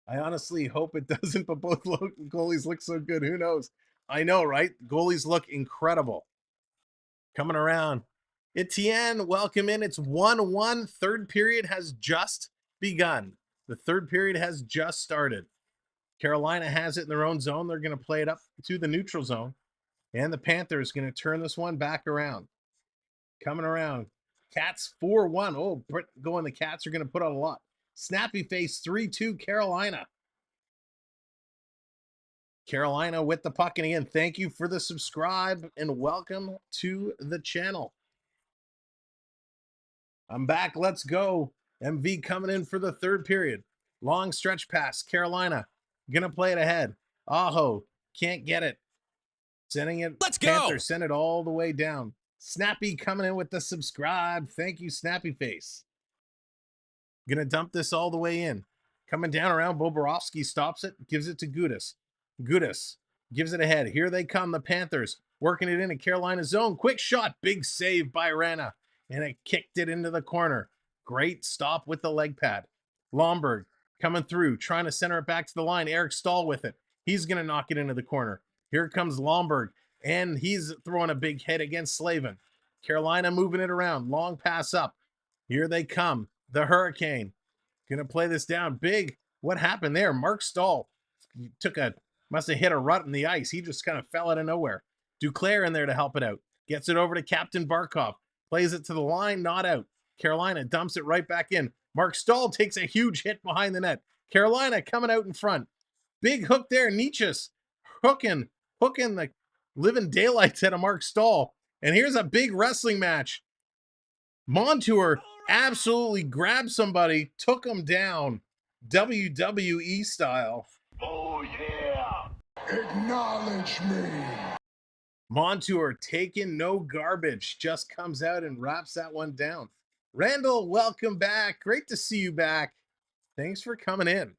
I honestly hope it doesn't, but both goalies look so good. Who knows? I know, right? Goalies look incredible. Coming around. Etienne, welcome in. It's 1-1. Third period has just begun. The third period has just started. Carolina has it in their own zone. They're going to play it up to the neutral zone. And the Panthers going to turn this one back around. Coming around. Cats 4-1. Oh, going the Cats are going to put out a lot. Snappy face 3-2 Carolina. Carolina with the puck. And again, thank you for the subscribe and welcome to the channel. I'm back. Let's go. MV coming in for the third period. Long stretch pass. Carolina gonna play it ahead. Aho can't get it. Sending it. Let's Panthers go. send it all the way down. Snappy coming in with the subscribe. Thank you, Snappy Face. Gonna dump this all the way in. Coming down around. Bobrovsky stops it. Gives it to Gudis. Gudis gives it ahead. Here they come. The Panthers working it in a Carolina zone. Quick shot. Big save by Rana. And it kicked it into the corner. Great stop with the leg pad. Lomberg coming through, trying to center it back to the line. Eric Stahl with it. He's going to knock it into the corner. Here comes Lomberg, and he's throwing a big hit against Slavin. Carolina moving it around. Long pass up. Here they come. The Hurricane. Going to play this down. Big. What happened there? Mark Stahl must have hit a rut in the ice. He just kind of fell out of nowhere. Duclair in there to help it out. Gets it over to Captain Barkov. Plays it to the line, not out. Carolina dumps it right back in. Mark Stahl takes a huge hit behind the net. Carolina coming out in front. Big hook there. Nietzsche's hooking the living daylights out of Mark Stahl. And here's a big wrestling match. Montour absolutely grabbed somebody, took him down, WWE style. Oh, yeah. Acknowledge me. Montour taking no garbage, just comes out and wraps that one down. Randall, welcome back. Great to see you back. Thanks for coming in.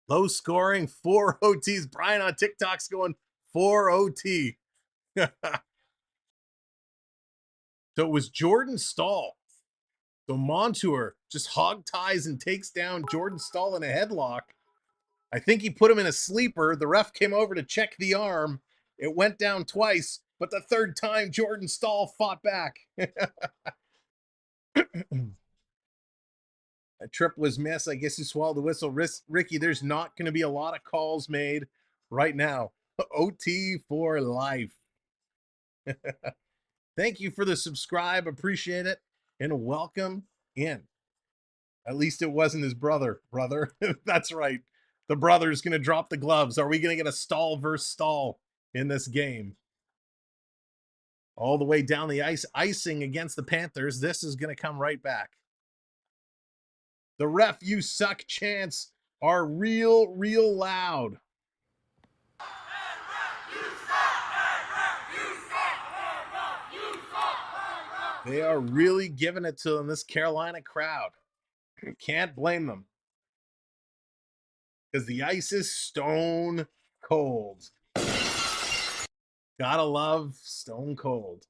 Low scoring, 4 OTs. Brian on TikTok's going 4 OT. So it was Jordan Stahl. So Montour just hog ties and takes down Jordan Stahl in a headlock. I think he put him in a sleeper. The ref came over to check the arm. It went down twice, but the third time Jordan Stahl fought back. A trip was missed. I guess he swallowed the whistle. Ricky, there's not going to be a lot of calls made right now. OT for life. Thank you for the subscribe. Appreciate it. And welcome in. At least it wasn't his brother. That's right. The brother's going to drop the gloves. Are we going to get a Stahl versus Stahl in this game? All the way down the ice, icing against the Panthers. This is going to come right back. The ref, you suck chants are real loud. They are really giving it to them, this Carolina crowd. You can't blame them. Because the ice is stone cold. Gotta love stone cold.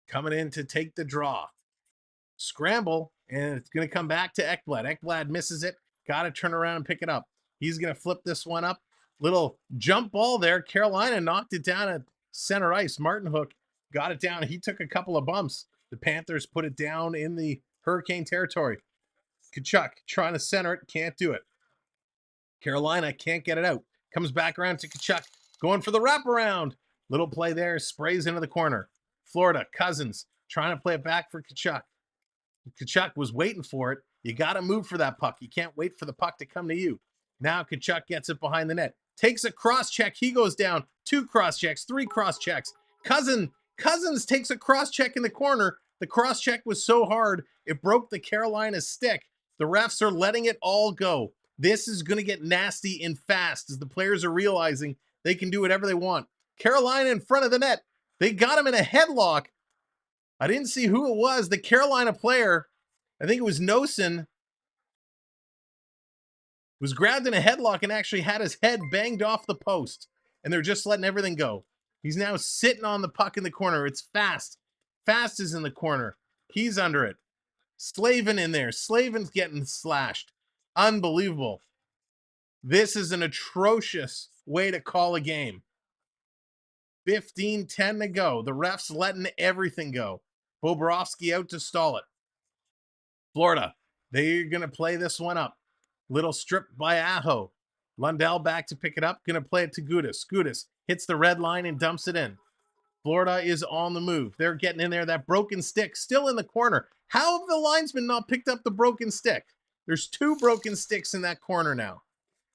Coming in to take the draw. Scramble, and it's going to come back to Ekblad. Ekblad misses it. Got to turn around and pick it up. He's going to flip this one up. Little jump ball there. Carolina knocked it down at center ice. Martin Hook got it down. He took a couple of bumps. The Panthers put it down in the Hurricane territory. Tkachuk trying to center it. Can't do it. Carolina can't get it out. Comes back around to Tkachuk. Going for the wraparound. Little play there. Sprays into the corner. Florida, Cousins trying to play it back for Tkachuk. Tkachuk was waiting for it. You got to move for that puck. You can't wait for the puck to come to you. Now Tkachuk gets it behind the net. Takes a cross check. He goes down. 2 cross checks, 3 cross checks. Cousins takes a cross check in the corner. The cross check was so hard, it broke the Carolina stick. The refs are letting it all go. This is going to get nasty and fast as the players are realizing they can do whatever they want. Carolina in front of the net. They got him in a headlock. I didn't see who it was. The Carolina player, I think it was Nosen, was grabbed in a headlock and actually had his head banged off the post. And they're just letting everything go. He's now sitting on the puck in the corner. It's Fast. Fast is in the corner. He's under it. Slavin in there. Slavin's getting slashed. Unbelievable. This is an atrocious way to call a game. 15-10 to go. The refs letting everything go. Bobrovsky out to stall it. Florida, they're going to play this one up. Little strip by Aho. Lundell back to pick it up. Going to play it to Gudas. Gudas hits the red line and dumps it in. Florida is on the move. They're getting in there. That broken stick still in the corner. How have the linesman not picked up the broken stick? There's 2 broken sticks in that corner now.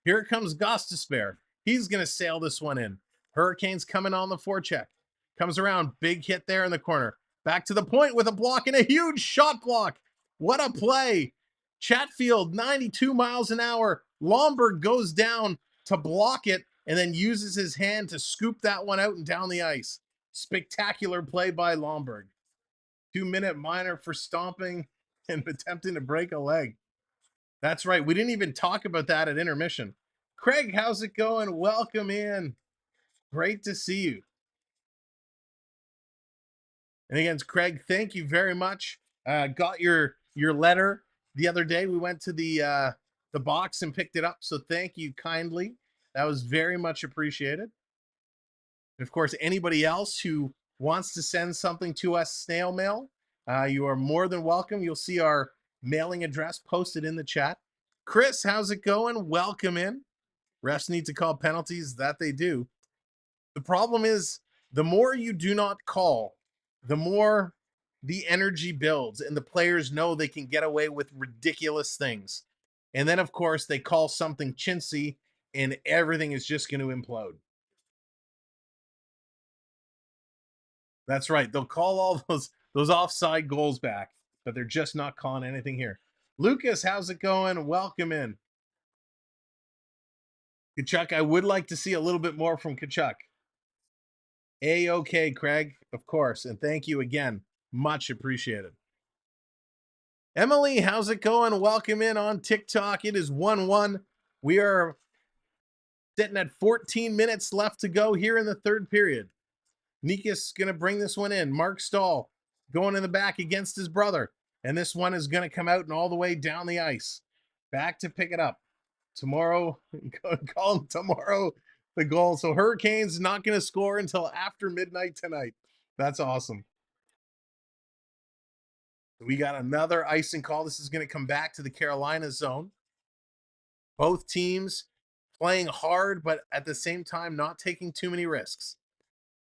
Here comes Gostisbehere. He's going to sail this one in. Hurricanes coming on the forecheck. Comes around. Big hit there in the corner. Back to the point with a block and a huge shot block. What a play. Chatfield, 92 miles an hour. Lomberg goes down to block it and then uses his hand to scoop that one out and down the ice. Spectacular play by Lomberg. 2-minute minor for stomping and attempting to break a leg. That's right. We didn't even talk about that at intermission. Craig, how's it going? Welcome in. Great to see you. And again, Craig, thank you very much. Got your letter the other day. We went to the box and picked it up. So thank you kindly. That was very much appreciated. And of course, anybody else who wants to send something to us snail mail, you are more than welcome. You'll see our mailing address posted in the chat. Chris, how's it going? Welcome in. Refs need to call penalties. That they do. The problem is the more you do not call, the more the energy builds and the players know they can get away with ridiculous things. And then, of course, they call something chintzy and everything is just going to implode. That's right. They'll call all those offside goals back, but they're just not calling anything here. Lucas, how's it going? Welcome in. Tkachuk, I would like to see a little bit more from Tkachuk. A-okay, Craig, of course. And thank you again. Much appreciated. Emily, how's it going? Welcome in on TikTok. It is 1-1. We are sitting at 14 minutes left to go here in the third period. Nikas going to bring this one in. Mark Stahl going in the back against his brother. And this one is going to come out and all the way down the ice. Back to pick it up. Tomorrow, call him tomorrow, the goal. So Hurricanes not going to score until after midnight tonight. That's awesome. We got another icing call. This is going to come back to the Carolina zone. Both teams playing hard, but at the same time, not taking too many risks.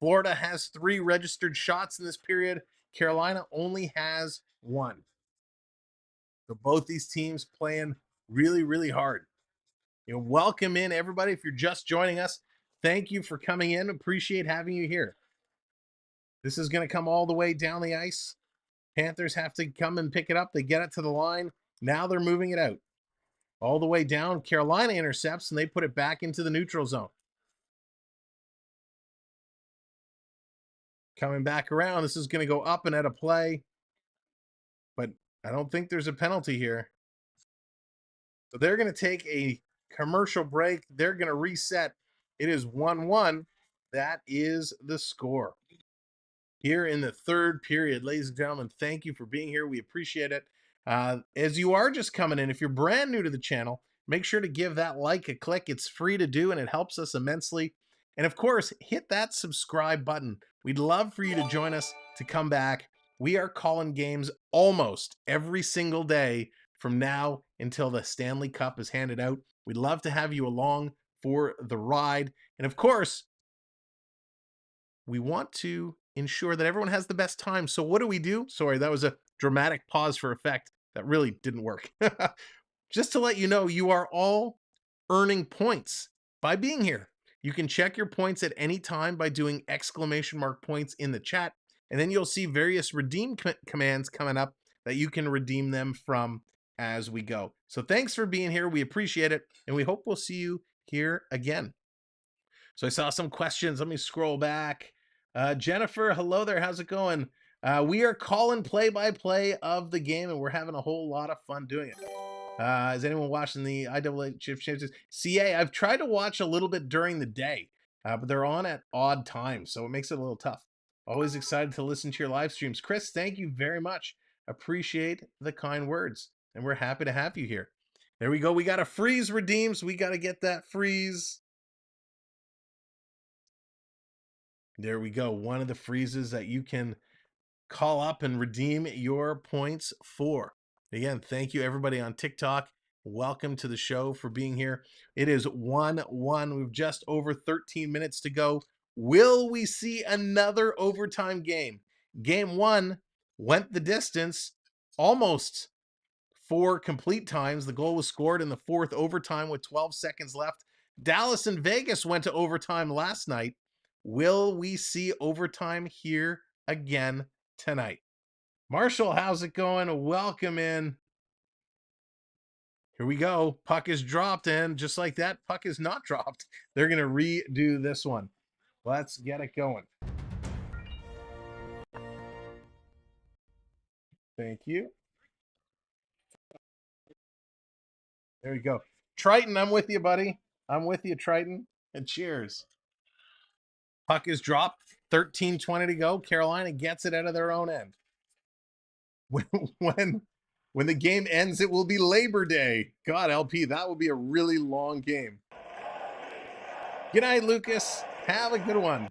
Florida has 3 registered shots in this period. Carolina only has 1. So both these teams playing really, really hard. Welcome in, everybody. If you're just joining us, thank you for coming in. Appreciate having you here. This is going to come all the way down the ice. Panthers have to come and pick it up. They get it to the line. Now they're moving it out. All the way down. Carolina intercepts, and they put it back into the neutral zone. Coming back around. This is going to go up and at a play. But I don't think there's a penalty here. So they're going to take a commercial break. They're going to reset. It is 1-1. That is the score. Here in the third period, ladies and gentlemen, thank you for being here. We appreciate it. As you are just coming in, if you're brand new to the channel, make sure to give that like a click. It's free to do, and it helps us immensely. And of course, hit that subscribe button. We'd love for you to join us to come back. We are calling games almost every single day from now until the Stanley Cup is handed out. We'd love to have you along for the ride. And of course, we want to ensure that everyone has the best time. So what do? Sorry, that was a dramatic pause for effect. That really didn't work. Just to let you know, you are all earning points by being here. You can check your points at any time by doing !points in the chat. And then you'll see various redeem commands coming up that you can redeem them from as we go. So thanks for being here. We appreciate it. And we hope we'll see you here again. So I saw some questions. Let me scroll back. Jennifer, hello there. How's it going? We are calling play-by-play of the game, and we're having a whole lot of fun doing it. Is anyone watching the IAA Championships? CA, I've tried to watch a little bit during the day, but they're on at odd times, so it makes it a little tough. Always excited to listen to your live streams. Chris, thank you very much. Appreciate the kind words, and we're happy to have you here. There we go. We got a freeze redeemed, so we got to get that freeze. There we go. One of the freezes that you can call up and redeem your points for. Again, thank you everybody on TikTok. Welcome to the show for being here. It is 1-1. We've just over 13 minutes to go. Will we see another overtime game? Game 1 went the distance, almost 4 complete times. The goal was scored in the 4th overtime with 12 seconds left. Dallas and Vegas went to overtime last night. Will we see overtime here again tonight? Marshall, how's it going? Welcome in. Here we go. Puck is dropped, and just like that, puck is not dropped. They're going to redo this one. Let's get it going. Thank you. There you go. Triton, I'm with you, buddy. I'm with you, Triton. And cheers. Puck is dropped. 13:20 to go. Carolina gets it out of their own end. When the game ends, it will be Labor Day. God, LP, that will be a really long game. Good night, Lucas. Have a good one.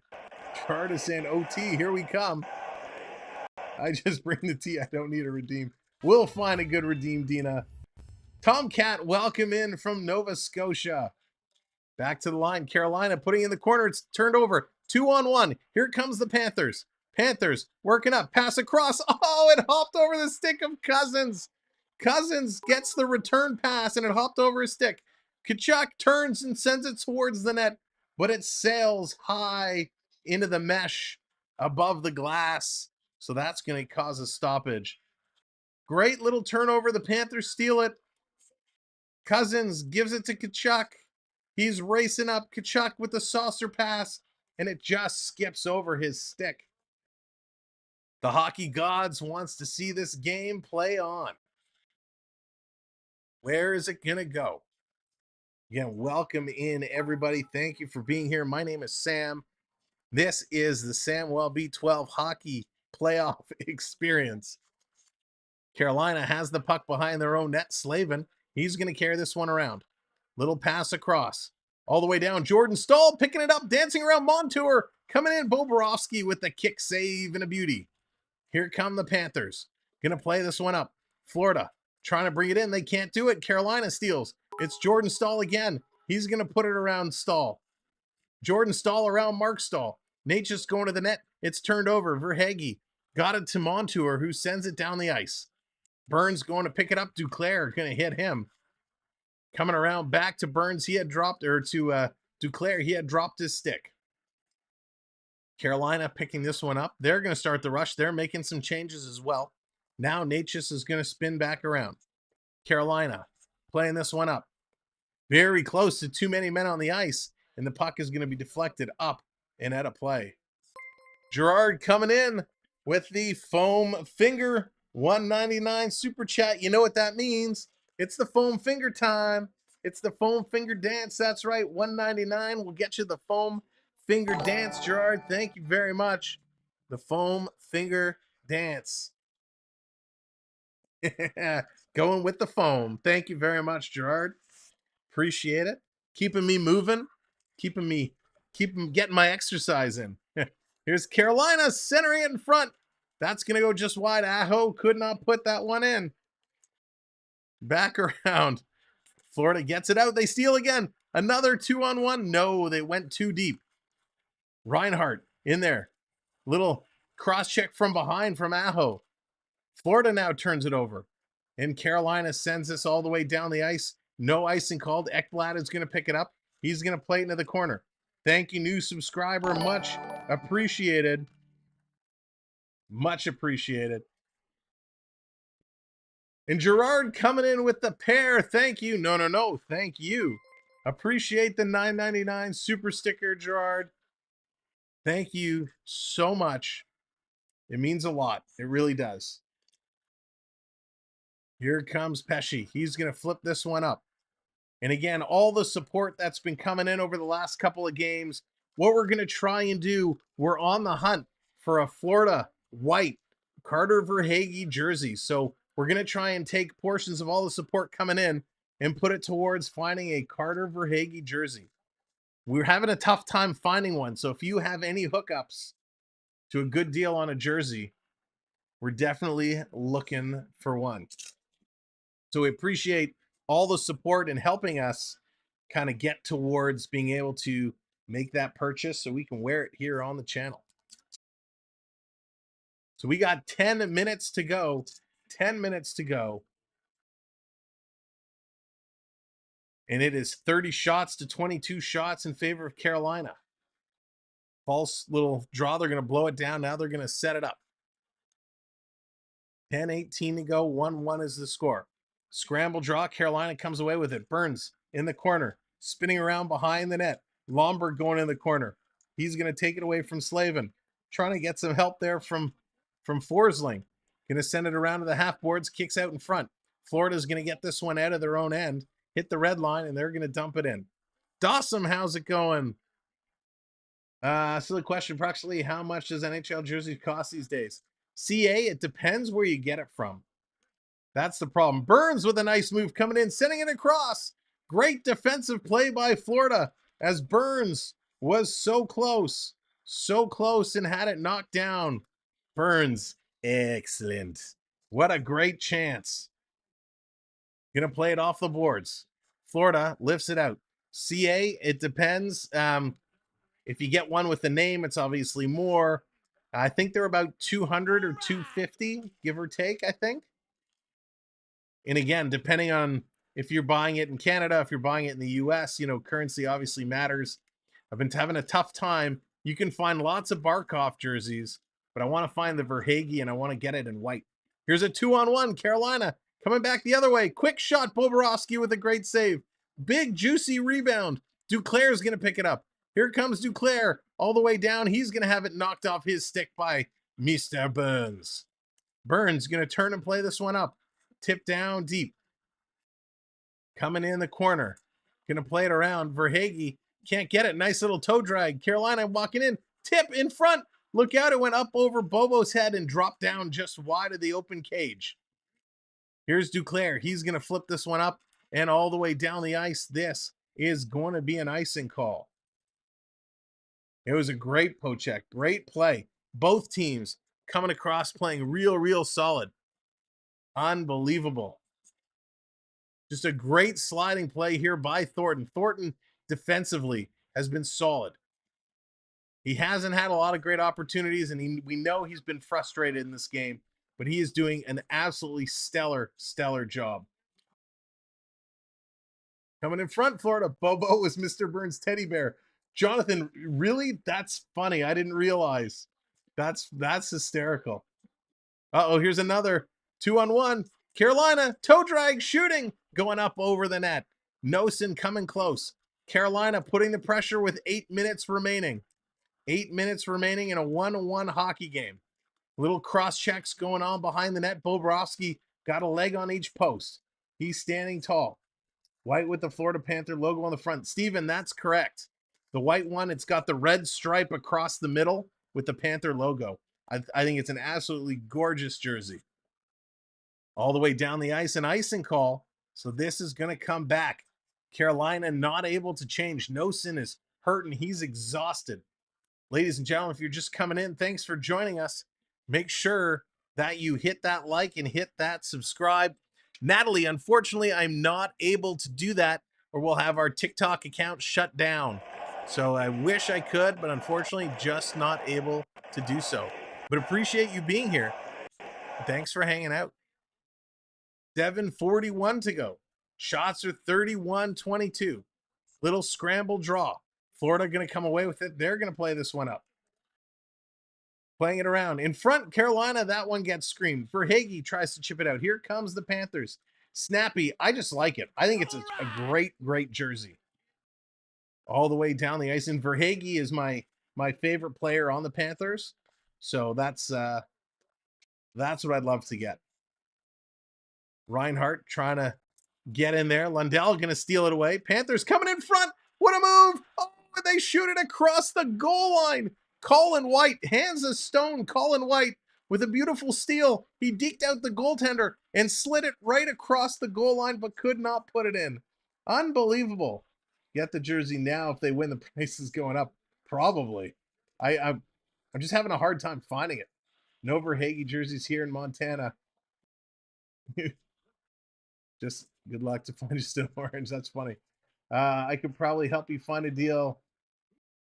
Partisan OT, here we come. I just bring the tea. I don't need a redeem. We'll find a good redeem, Dina. Tomcat, welcome in from Nova Scotia. Back to the line. Carolina putting in the corner. It's turned over. 2-on-1. Here comes the Panthers. Panthers working up. Pass across. Oh, it hopped over the stick of Cousins. Cousins gets the return pass, and it hopped over his stick. Kachuk turns and sends it towards the net, but it sails high into the mesh above the glass. So that's going to cause a stoppage. Great little turnover. The Panthers steal it. Cousins gives it to Kachuk. He's racing up. Kachuk with the saucer pass, and it just skips over his stick. The hockey gods wants to see this game play on. Where is it going to go? Again, welcome in, everybody. Thank you for being here. My name is Sam. This is the Samwell B12 Hockey Playoff Experience. Carolina has the puck behind their own net. Slavin, he's going to carry this one around. Little pass across. All the way down. Jordan Stahl picking it up, dancing around Montour. Coming in, Bobrovsky with the kick save and a beauty. Here come the Panthers. Going to play this one up. Florida trying to bring it in. They can't do it. Carolina steals. It's Jordan Stahl again. He's going to put it around Stahl. Jordan Stahl around Mark Stahl. Nate's just going to the net. It's turned over. Verhage got it to Montour, who sends it down the ice. Burns going to pick it up. Duclair going to hit him. Coming around back to Burns. He had dropped, or to Duclair, he had dropped his stick. Carolina picking this one up. They're going to start the rush. They're making some changes as well. Now Natchez is going to spin back around. Carolina playing this one up. Very close to too many men on the ice, and the puck is going to be deflected up and out of play. Gerard coming in with the foam finger 199 super chat. You know what that means? It's the foam finger time. It's the foam finger dance. That's right. 199 will get you the foam finger dance, Gerard. Thank you very much. The foam finger dance. Going with the foam. Thank you very much, Gerard. Appreciate it. Keeping me moving. Keeping getting my exercise in. Here's Carolina centering it in front. That's going to go just wide. Aho could not put that one in. Back around. Florida gets it out. They steal again. Another 2-on-1. No, they went too deep. Reinhardt in there. Little cross check from behind from Aho. Florida now turns it over. And Carolina sends this all the way down the ice. No icing called. Ekblad is going to pick it up. He's going to play it into the corner. Thank you, new subscriber. Much appreciated. Much appreciated. And Gerard coming in with the pair. Thank you. No. Thank you. Appreciate the $9.99 super sticker, Gerard. Thank you so much. It means a lot. It really does. Here comes Pesci. He's going to flip this one up. And again, all the support that's been coming in over the last couple of games, what we're going to try and do, we're on the hunt for a Florida white Carter Verhaeghe jersey. So we're going to try and take portions of all the support coming in and put it towards finding a Carter Verhaeghe jersey. We're having a tough time finding one. So if you have any hookups to a good deal on a jersey, we're definitely looking for one. So we appreciate all the support and helping us kind of get towards being able to make that purchase so we can wear it here on the channel. So we got 10 minutes to go. 10 minutes to go. And it is 30 shots to 22 shots in favor of Carolina. False little draw. They're going to blow it down. Now they're going to set it up. 10-18 to go. 1-1 is the score. Scramble draw. Carolina comes away with it. Burns in the corner. Spinning around behind the net. Lomberg going in the corner. He's going to take it away from Slavin. Trying to get some help there from Forsling. Going to send it around to the half boards. Kicks out in front. Florida's going to get this one out of their own end. Hit the red line, and they're going to dump it in. Dawson, how's it going? So the question, approximately how much does NHL jerseys cost these days? CA, it depends where you get it from. That's the problem. Burns with a nice move coming in, sending it across. Great defensive play by Florida as Burns was so close and had it knocked down. Burns, excellent. What a great chance. Gonna play it off the boards. Florida lifts it out. CA, it depends. If you get one with the name, it's obviously more. I think they're about 200 or 250, give or take, I think. And again, depending on if you're buying it in Canada, if you're buying it in the US, you know, currency obviously matters. I've been having a tough time. You can find lots of Barkov jerseys, but I want to find the Verhaeghe and I want to get it in white. Here's a 2-on-1. Carolina coming back the other way. Quick shot. Bobrovsky with a great save. Big, juicy rebound. Duclair is going to pick it up. Here comes Duclair all the way down. He's going to have it knocked off his stick by Mr. Burns. Burns going to turn and play this one up. Tip down deep. Coming in the corner. Going to play it around. Verhaeghe can't get it. Nice little toe drag. Carolina walking in. Tip in front. Look out. It went up over Bobo's head and dropped down just wide of the open cage. Here's Duclair. He's going to flip this one up and all the way down the ice. This is going to be an icing call. It was a great poke check. Great play. Both teams coming across playing real solid. Unbelievable. Just a great sliding play here by Thornton. Thornton defensively has been solid. He hasn't had a lot of great opportunities, and we know he's been frustrated in this game, but he is doing an absolutely stellar job. Coming in front, Florida. Bobo was Mr. Burns' teddy bear. Jonathan, really? That's funny. I didn't realize. That's hysterical. Uh-oh, here's another 2-on-1. Carolina, toe drag, shooting, going up over the net. Nosen coming close. Carolina putting the pressure with 8 minutes remaining. 8 minutes remaining in a 1-1 hockey game. Little cross checks going on behind the net. Bobrovsky got a leg on each post. He's standing tall. White with the Florida Panther logo on the front. Steven, that's correct. The white one, it's got the red stripe across the middle with the Panther logo. I think it's an absolutely gorgeous jersey. All the way down the ice, an icing call. So this is going to come back. Carolina not able to change. Nosen is hurt and he's exhausted. Ladies and gentlemen, if you're just coming in, thanks for joining us. Make sure that you hit that like and hit that subscribe. Natalie, unfortunately, I'm not able to do that or we'll have our TikTok account shut down. So I wish I could, but unfortunately, just not able to do so. But appreciate you being here. Thanks for hanging out. 7:41 to go. Shots are 31-22. Little scramble draw. Florida going to come away with it. They're going to play this one up. Playing it around. In front, Carolina, that one gets screamed. Verhaeghe tries to chip it out. Here comes the Panthers. Snappy. I just like it. I think it's a great, great jersey. All the way down the ice. And Verhaeghe is my favorite player on the Panthers. So that's what I'd love to get. Reinhart trying to get in there. Lundell going to steal it away. Panthers coming in front. What a move. Oh, they shoot it across the goal line. Colin White, hands of stone. Colin White with a beautiful steal. He deked out the goaltender and slid it right across the goal line, but could not put it in. Unbelievable. Get the jersey now. If they win, the price is going up. Probably. I'm just having a hard time finding it. No Verhaeghe jerseys here in Montana. Just good luck to find you still orange. That's funny. I could probably help you find a deal.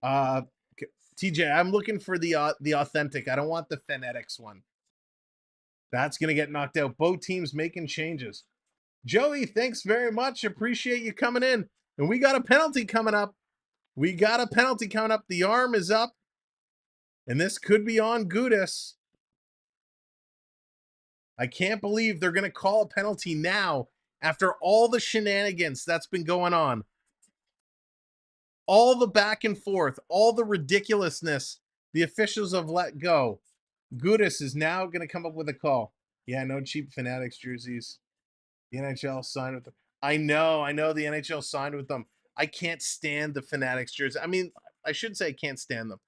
TJ, I'm looking for the authentic. I don't want the phonetics one. That's going to get knocked out. Both teams making changes. Joey, thanks very much. Appreciate you coming in. And we got a penalty coming up. The arm is up. And this could be on Gudis. I can't believe they're going to call a penalty now after all the shenanigans that's been going on. All the back and forth, all the ridiculousness the officials have let go. Gudis is now going to come up with a call. Yeah, no cheap Fanatics jerseys. The NHL signed with them. I know the NHL signed with them. I can't stand the Fanatics jersey. I mean, I should say I can't stand them.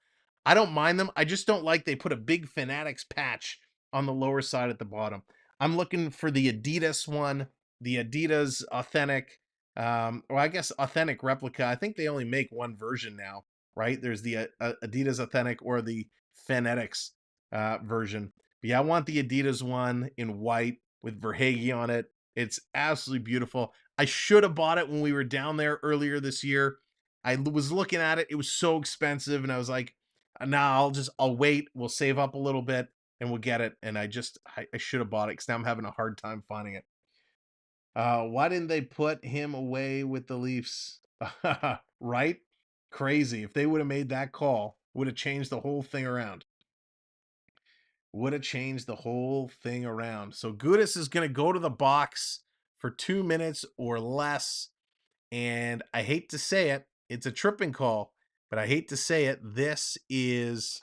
I don't mind them. I just don't like they put a big Fanatics patch on the lower side at the bottom. I'm looking for the Adidas one, the Adidas authentic, or I guess authentic replica. I think they only make one version now, right? There's the Adidas authentic or the Fanatics version. But yeah, I want the Adidas one in white with Verhaeghe on it. It's absolutely beautiful. I should have bought it when we were down there earlier this year. I was looking at it. It was so expensive. And I was like, nah, I'll wait. We'll save up a little bit and we'll get it. And I should have bought it because now I'm having a hard time finding it. Why didn't they put him away with the Leafs? Right? Crazy. If they would have made that call, would have changed the whole thing around. So Gudis is going to go to the box for 2 minutes or less. And I hate to say it, it's a tripping call, but I hate to say it. This is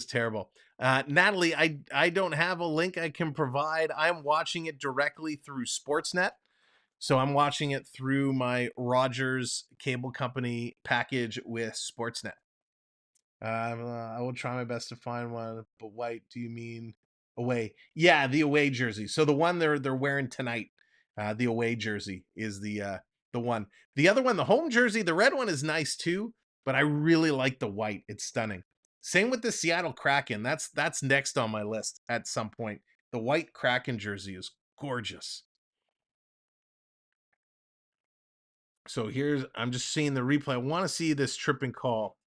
terrible. Natalie, I don't have a link I can provide. I'm watching it directly through Sportsnet. So I'm watching it through my Rogers cable company package with Sportsnet. I will try my best to find one, but white, do you mean away? Yeah, the away jersey. So the one they're wearing tonight, the away jersey is the one. The other one, the home jersey, the red one is nice too, but I really like the white. It's stunning. Same with the Seattle Kraken. That's next on my list at some point. The white Kraken jersey is gorgeous. So I'm just seeing the replay. I want to see this tripping call.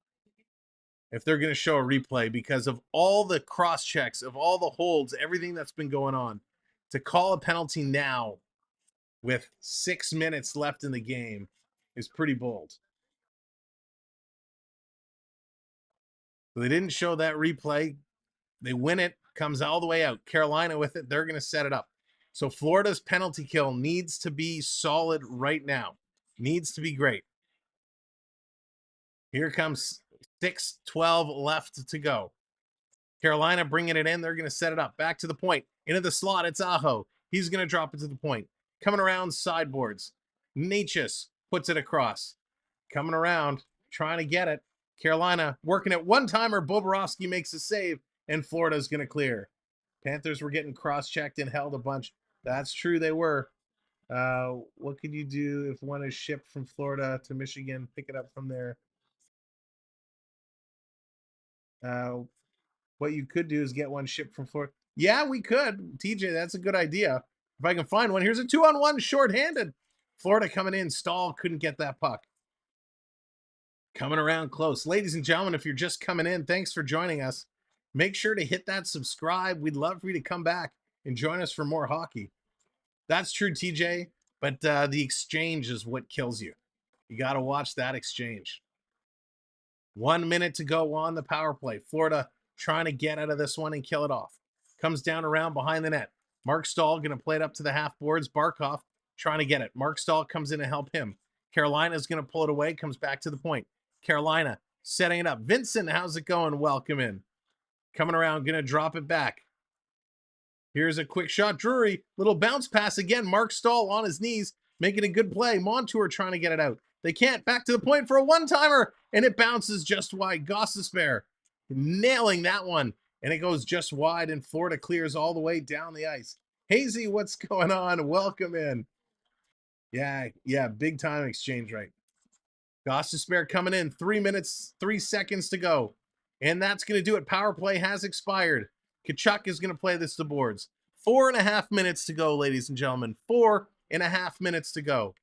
If they're going to show a replay, because of all the cross checks, of all the holds, everything that's been going on, to call a penalty now with 6 minutes left in the game is pretty bold. So they didn't show that replay. They win it, comes all the way out. Carolina with it, they're going to set it up. So Florida's penalty kill needs to be solid right now. Needs to be great. Here comes 6:12 left to go. Carolina bringing it in. They're going to set it up. Back to the point. Into the slot. It's Aho. He's going to drop it to the point. Coming around sideboards. Natchez puts it across. Coming around. Trying to get it. Carolina working it one-timer. Bobrovsky makes a save. And Florida's going to clear. Panthers were getting cross-checked and held a bunch. That's true, they were. What could you do if one is shipped from Florida to Michigan? Pick it up from there. What you could do is get one shipped from Florida. Yeah, we could. TJ, that's a good idea. If I can find one. Here's a 2-on-1 shorthanded. Florida coming in. Stahl couldn't get that puck. Coming around close. Ladies and gentlemen, if you're just coming in, thanks for joining us. Make sure to hit that subscribe. We'd love for you to come back and join us for more hockey. That's true, TJ, but the exchange is what kills you. You got to watch that exchange. 1 minute to go on the power play. Florida trying to get out of this one and kill it off. Comes down around behind the net. Mark Stahl going to play it up to the half boards. Barkov trying to get it. Mark Stahl comes in to help him. Carolina is going to pull it away. Comes back to the point. Carolina setting it up. Vincent, how's it going? Welcome in. Coming around, going to drop it back. Here's a quick shot. Drury, little bounce pass again. Mark Stahl on his knees, making a good play. Montour trying to get it out. They can't. Back to the point for a one-timer, and it bounces just wide. Gostisbehere nailing that one, and it goes just wide, and Florida clears all the way down the ice. Hazy, what's going on? Welcome in. Yeah, big time exchange right. Gostisbehere coming in. 3 minutes, 3 seconds to go. And that's going to do it. Power play has expired. Tkachuk is going to play this to boards. 4.5 minutes to go, ladies and gentlemen. 4.5 minutes to go.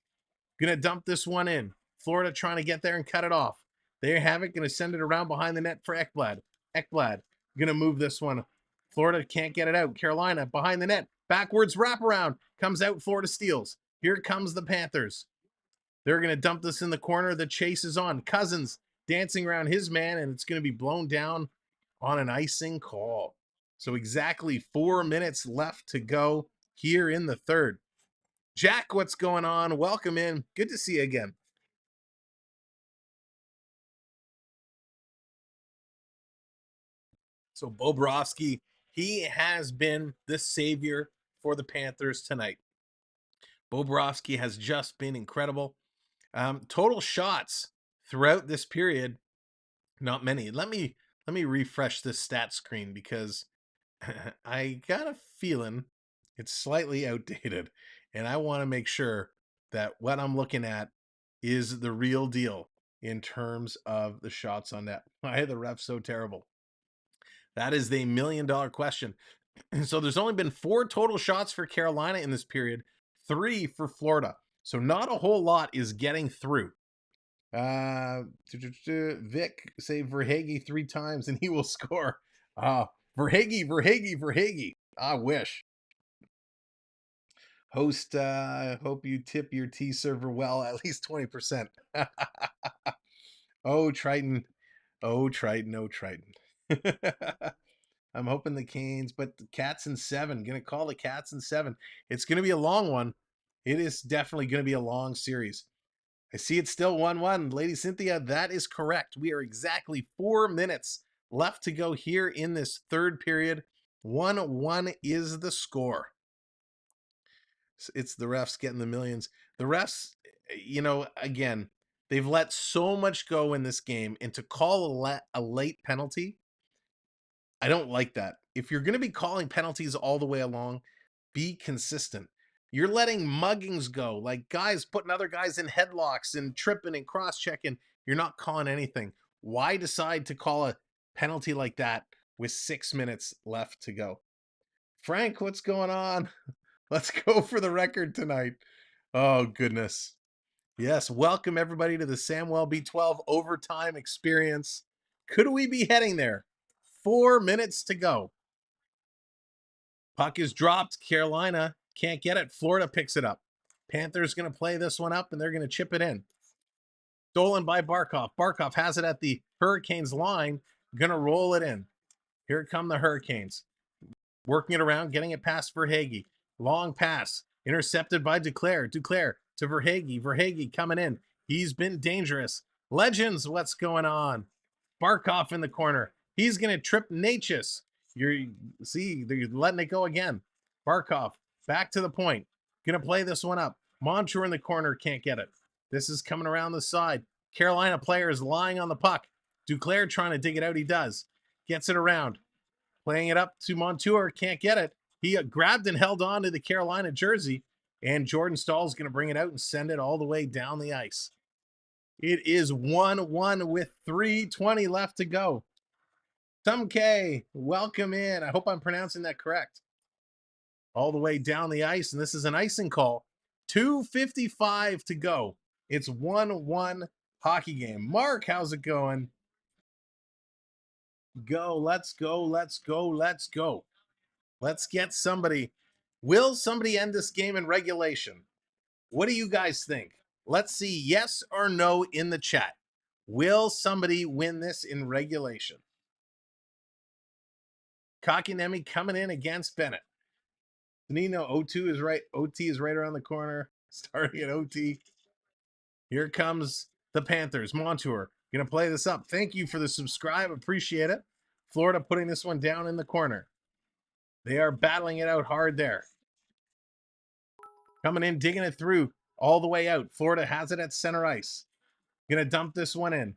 Going to dump this one in. Florida trying to get there and cut it off. There you have it. Going to send it around behind the net for Ekblad. Ekblad going to move this one. Florida can't get it out. Carolina behind the net. Backwards wraparound. Comes out. Florida steals. Here comes the Panthers. They're going to dump this in the corner. The chase is on. Cousins dancing around his man, and it's going to be blown down on an icing call. So exactly 4 minutes left to go here in the third. Jack, what's going on? Welcome in. Good to see you again. So Bobrovsky, he has been the savior for the Panthers tonight. Bobrovsky has just been incredible. Total shots throughout this period, not many. Let me refresh this stat screen because I got a feeling it's slightly outdated, and I want to make sure that what I'm looking at is the real deal in terms of the shots on net. Why are the refs so terrible? That is the $1 million question. So there's only been 4 total shots for Carolina in this period, 3 for Florida. So not a whole lot is getting through. Vic say Verhaeghe 3 times and he will score. Verhaeghe. I wish. Host, hope you tip your tea server well, at least 20%. Oh, Triton. I'm hoping the Canes, but the Cats in 7. Gonna call the Cats in 7. It's gonna be a long one. It is definitely gonna be a long series. I see it's still 1-1. Lady Cynthia, that is correct. We are exactly 4 minutes left to go here in this third period. 1-1 is the score. It's the refs getting the millions. The refs, again, they've let so much go in this game, and to call a late penalty, I don't like that. If you're going to be calling penalties all the way along, be consistent. You're letting muggings go, like guys putting other guys in headlocks and tripping and cross-checking. You're not calling anything. Why decide to call a penalty like that with 6 minutes left to go? Frank, what's going on? Let's go for the record tonight. Oh, goodness. Yes, welcome everybody to the Samwell B12 overtime experience. Could we be heading there? 4 minutes to go. Puck is dropped. Carolina can't get it. Florida picks it up. Panthers going to play this one up, and they're going to chip it in. Stolen by Barkov. Barkov has it at the Hurricanes line. Going to roll it in. Here come the Hurricanes. Working it around, getting it past Verhaeghe. Long pass. Intercepted by Duclair. Duclair to Verhaeghe. Verhaeghe coming in. He's been dangerous. Legends, what's going on? Barkov in the corner. He's going to trip Natchez. They're letting it go again. Barkov back to the point. Going to play this one up. Montour in the corner, can't get it. This is coming around the side. Carolina player is lying on the puck. Duclair trying to dig it out. He does. Gets it around. Playing it up to Montour, can't get it. He grabbed and held on to the Carolina jersey, and Jordan Stahl's going to bring it out and send it all the way down the ice. It is 1-1 with 3:20 left to go. Tumke, welcome in. I hope I'm pronouncing that correct. All the way down the ice, and this is an icing call. 2:55 to go. It's 1-1 hockey game. Mark, how's it going? Go, let's go, let's go, let's go. Let's get somebody. Will somebody end this game in regulation? What do you guys think? Let's see yes or no in the chat. Will somebody win this in regulation? Kakinemi coming in against Bennett. Nino, O2 is right. OT is right around the corner. Starting at OT. Here comes the Panthers. Montour going to play this up. Thank you for the subscribe. Appreciate it. Florida putting this one down in the corner. They are battling it out hard there. Coming in, digging it through all the way out. Florida has it at center ice. Going to dump this one in.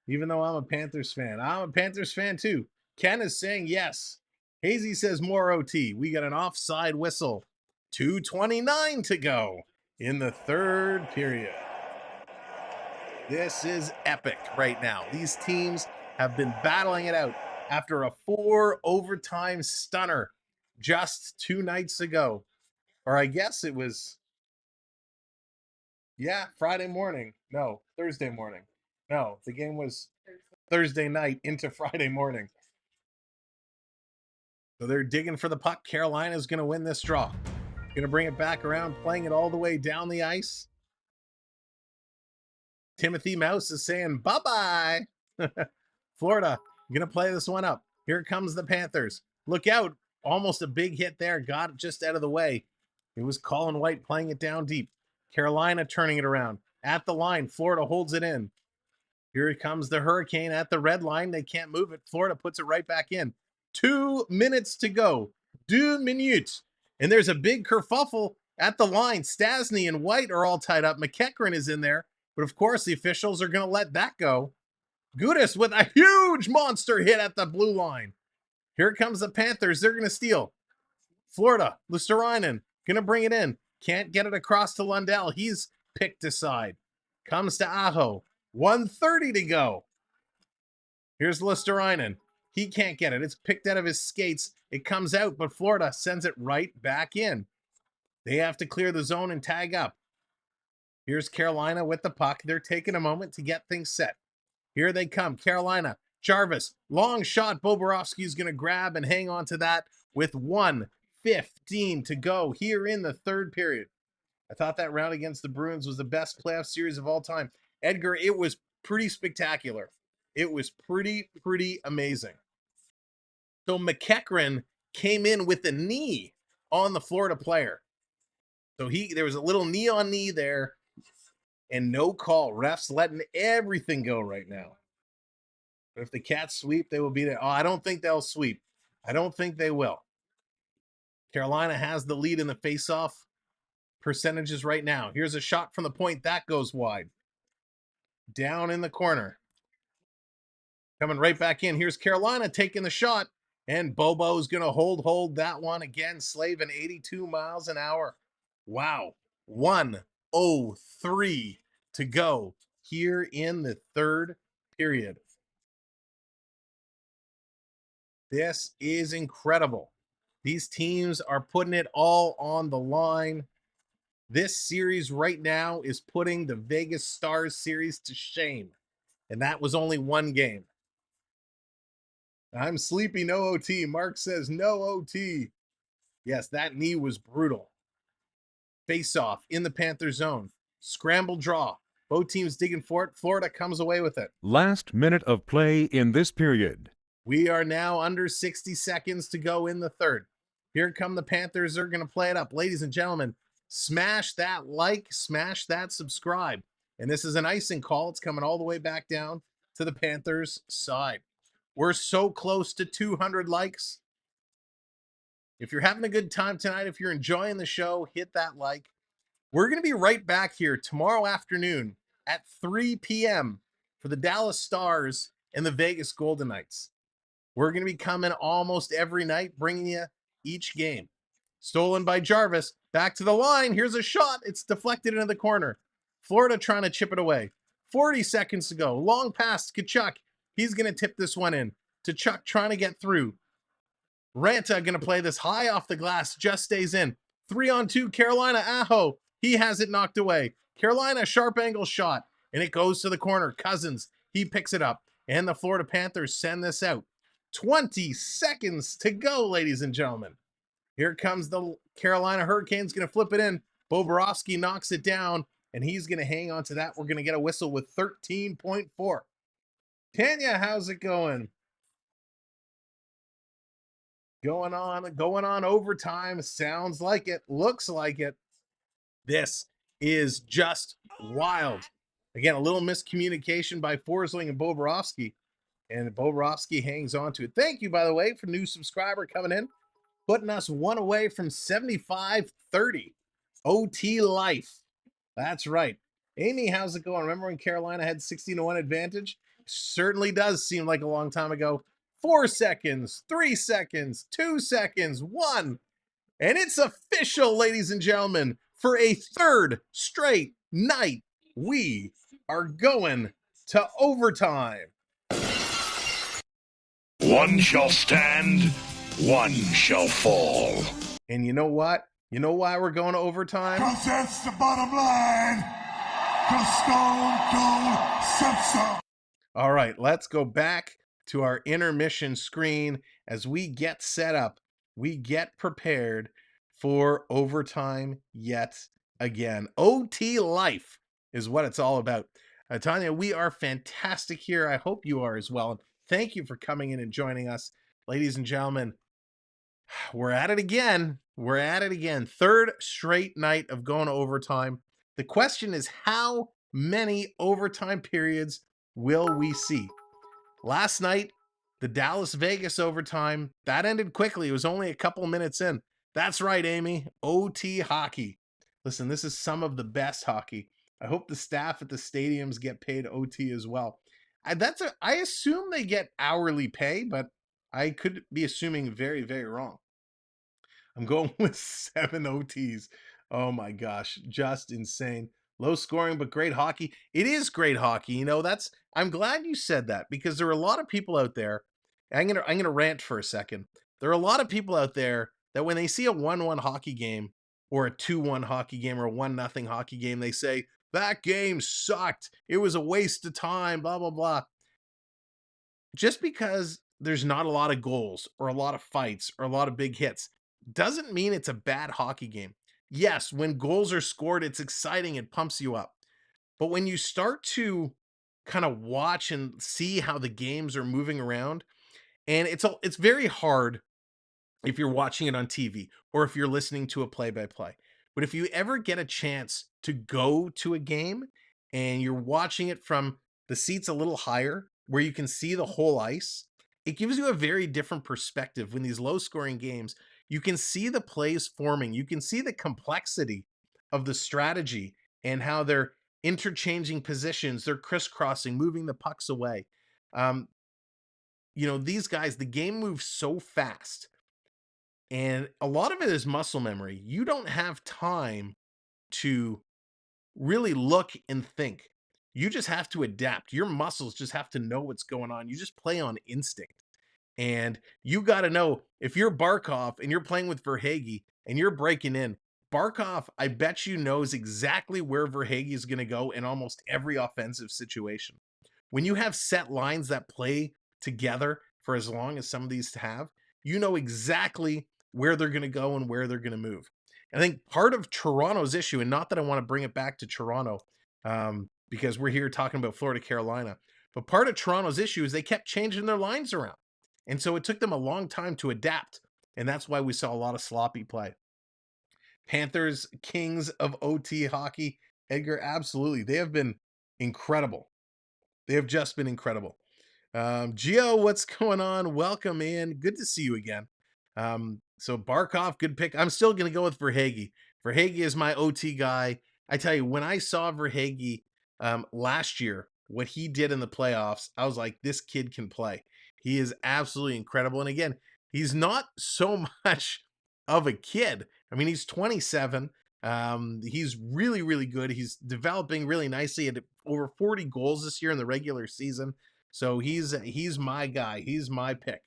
Even though I'm a Panthers fan. I'm a Panthers fan too. Ken is saying yes. Hazy says more OT. We got an offside whistle. 2:29 to go in the third period. This is epic right now. These teams have been battling it out after a 4 overtime stunner just 2 nights ago. Or I guess it was, Friday morning. No, Thursday morning. No, the game was Thursday night into Friday morning. So they're digging for the puck. Carolina's going to win this draw. Going to bring it back around, playing it all the way down the ice. Timothy Mouse is saying bye-bye. Florida, going to play this one up. Here comes the Panthers. Look out. Almost a big hit there. Got it just out of the way. It was Colin White playing it down deep. Carolina turning it around. At the line, Florida holds it in. Here comes the Hurricane at the red line. They can't move it. Florida puts it right back in. 2 minutes to go. 2 minutes. And there's a big kerfuffle at the line. Stasny and White are all tied up. McEachran is in there. But of course, the officials are going to let that go. Gudis with a huge monster hit at the blue line. Here comes the Panthers. They're going to steal. Florida, Luosterainen, going to bring it in. Can't get it across to Lundell. He's picked aside. Comes to Aho. 1:30 to go. Here's Luosterainen. He can't get it. It's picked out of his skates. It comes out, but Florida sends it right back in. They have to clear the zone and tag up. Here's Carolina with the puck. They're taking a moment to get things set. Here they come. Carolina. Jarvis. Long shot. Bobrovsky's going to grab and hang on to that with 1:15 to go here in the third period. I thought that round against the Bruins was the best playoff series of all time. Edgar, it was pretty spectacular. It was pretty amazing. So McEachran came in with a knee on the Florida player. So there was a little knee on knee there. And no call. Refs letting everything go right now. But if the Cats sweep, they will be there. Oh, I don't think they'll sweep. I don't think they will. Carolina has the lead in the faceoff percentages right now. Here's a shot from the point. That goes wide. Down in the corner. Coming right back in. Here's Carolina taking the shot. And Bobo's going to hold that one again. Slavin 82 miles an hour. Wow. 1:03 to go here in the third period. This is incredible. These teams are putting it all on the line. This series right now is putting the Vegas Stars series to shame. And that was only one game. I'm sleepy, no OT. Mark says no OT. Yes, that knee was brutal. Face-off in the Panther zone. Scramble draw. Both teams digging for it. Florida comes away with it. Last minute of play in this period. We are now under 60 seconds to go in the third. Here come the Panthers. They're going to play it up. Ladies and gentlemen, smash that like, smash that subscribe. And this is an icing call. It's coming all the way back down to the Panthers side. We're so close to 200 likes. If you're having a good time tonight, if you're enjoying the show, hit that like. We're going to be right back here tomorrow afternoon at 3 p.m. for the Dallas Stars and the Vegas Golden Knights. We're going to be coming almost every night, bringing you each game. Stolen by Jarvis. Back to the line. Here's a shot. It's deflected into the corner. Florida trying to chip it away. 40 seconds to go. Long pass to Kachuk. He's going to tip this one in. To Chuck trying to get through. Ranta going to play this high off the glass. Just stays in. 3-on-2. Carolina. Aho. He has it knocked away. Carolina, sharp angle shot. And it goes to the corner. Cousins. He picks it up. And the Florida Panthers send this out. 20 seconds to go, ladies and gentlemen. Here comes the Carolina Hurricanes, going to flip it in. Bobrovsky knocks it down, and he's going to hang on to that. We're going to get a whistle with 13.4. Tanya, how's it going? Going on overtime. Sounds like it. Looks like it. This is just wild. Again, a little miscommunication by Forsling and Bobrovsky. And Bobrovsky hangs on to it. Thank you, by the way, for new subscriber coming in. Putting us one away from 75-30. OT life. That's right. Amy, how's it going? Remember when Carolina had 16-1 advantage? Certainly does seem like a long time ago. 4 seconds, 3 seconds, 2 seconds, 1. And it's official, ladies and gentlemen. For a third straight night, we are going to overtime. One shall stand, one shall fall. And you know what? You know why we're going to overtime? Because that's the bottom line. Because Stone Cold said so. All right, let's go back to our intermission screen as we get set up. We get prepared for overtime yet again. OT life is what it's all about. Tanya, we are fantastic here. I hope you are as well. And thank you for coming in and joining us. Ladies and gentlemen, we're at it again. We're at it again. Third straight night of going to overtime. The question is, how many overtime periods will we see? Last night, the Dallas-Vegas overtime, that ended quickly. It was only a couple minutes in. That's right, Amy. OT hockey. Listen, this is some of the best hockey. I hope the staff at the stadiums get paid OT as well. I assume they get hourly pay, but I could be assuming very, very wrong. I'm going with 7 OTs. Oh my gosh, just insane. Low scoring, but great hockey. It is great hockey. You know, I'm glad you said that, because there are a lot of people out there. I'm gonna rant for a second. There are a lot of people out there that when they see a 1-1 hockey game or a 2-1 hockey game or a 1-0 hockey game, they say, that game sucked. It was a waste of time, blah, blah, blah. Just because there's not a lot of goals or a lot of fights or a lot of big hits doesn't mean it's a bad hockey game. Yes, when goals are scored, it's exciting. It pumps you up. But when you start to kind of watch and see how the games are moving around, and it's very hard if you're watching it on TV or if you're listening to a play-by-play. But if you ever get a chance to go to a game and you're watching it from the seats a little higher where you can see the whole ice, it gives you a very different perspective. When these low-scoring games, you can see the plays forming. You can see the complexity of the strategy and how they're interchanging positions. They're crisscrossing, moving the pucks away. These guys, the game moves so fast. And a lot of it is muscle memory. You don't have time to really look and think. You just have to adapt. Your muscles just have to know what's going on. You just play on instinct. And you got to know, if you're Barkov and you're playing with Verhaeghe and you're breaking in, Barkov, I bet you, knows exactly where Verhaeghe is going to go in almost every offensive situation. When you have set lines that play together for as long as some of these have, you know exactly where they're going to go and where they're going to move. I think part of Toronto's issue, and not that I want to bring it back to Toronto, because we're here talking about Florida, Carolina, but part of Toronto's issue is they kept changing their lines around. And so it took them a long time to adapt. And that's why we saw a lot of sloppy play. Panthers, kings of OT hockey. Edgar, absolutely. They have been incredible. They have just been incredible. Gio, what's going on? Welcome in. Good to see you again. So Barkov, good pick. I'm still going to go with Verhaeghe. Verhaeghe is my OT guy. I tell you, when I saw Verhaeghe last year, what he did in the playoffs, I was like, this kid can play. He is absolutely incredible. And again, he's not so much of a kid. I mean, he's 27. He's really, really good. He's developing really nicely. He had over 40 goals this year in the regular season. So he's my guy. He's my pick.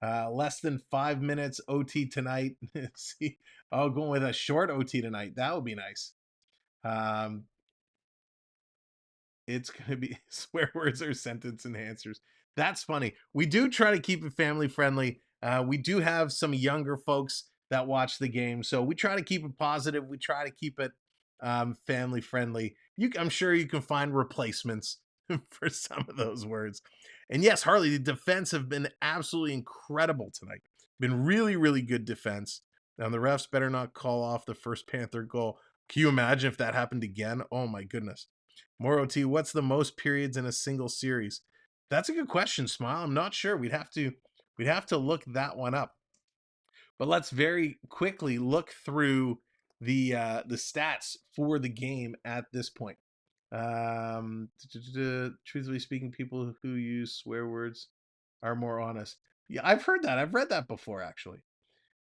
Less than 5 minutes OT tonight. See, I'll go with a short OT tonight. That would be nice. It's gonna be swear words or sentence enhancers. That's funny. We do try to keep it family friendly. We do have some younger folks that watch the game, so we try to keep it positive. We try to keep it family friendly. I'm sure you can find replacements for some of those words. And yes, Harley, the defense have been absolutely incredible tonight. Been really, really good defense. Now the refs better not call off the first Panther goal. Can you imagine if that happened again? Oh my goodness. More OT, what's the most periods in a single series? That's a good question, Smile. I'm not sure. We'd have to look that one up. But let's very quickly look through the stats for the game at this point. Truthfully speaking, people who use swear words are more honest. Yeah, I've heard that. I've read that before, actually.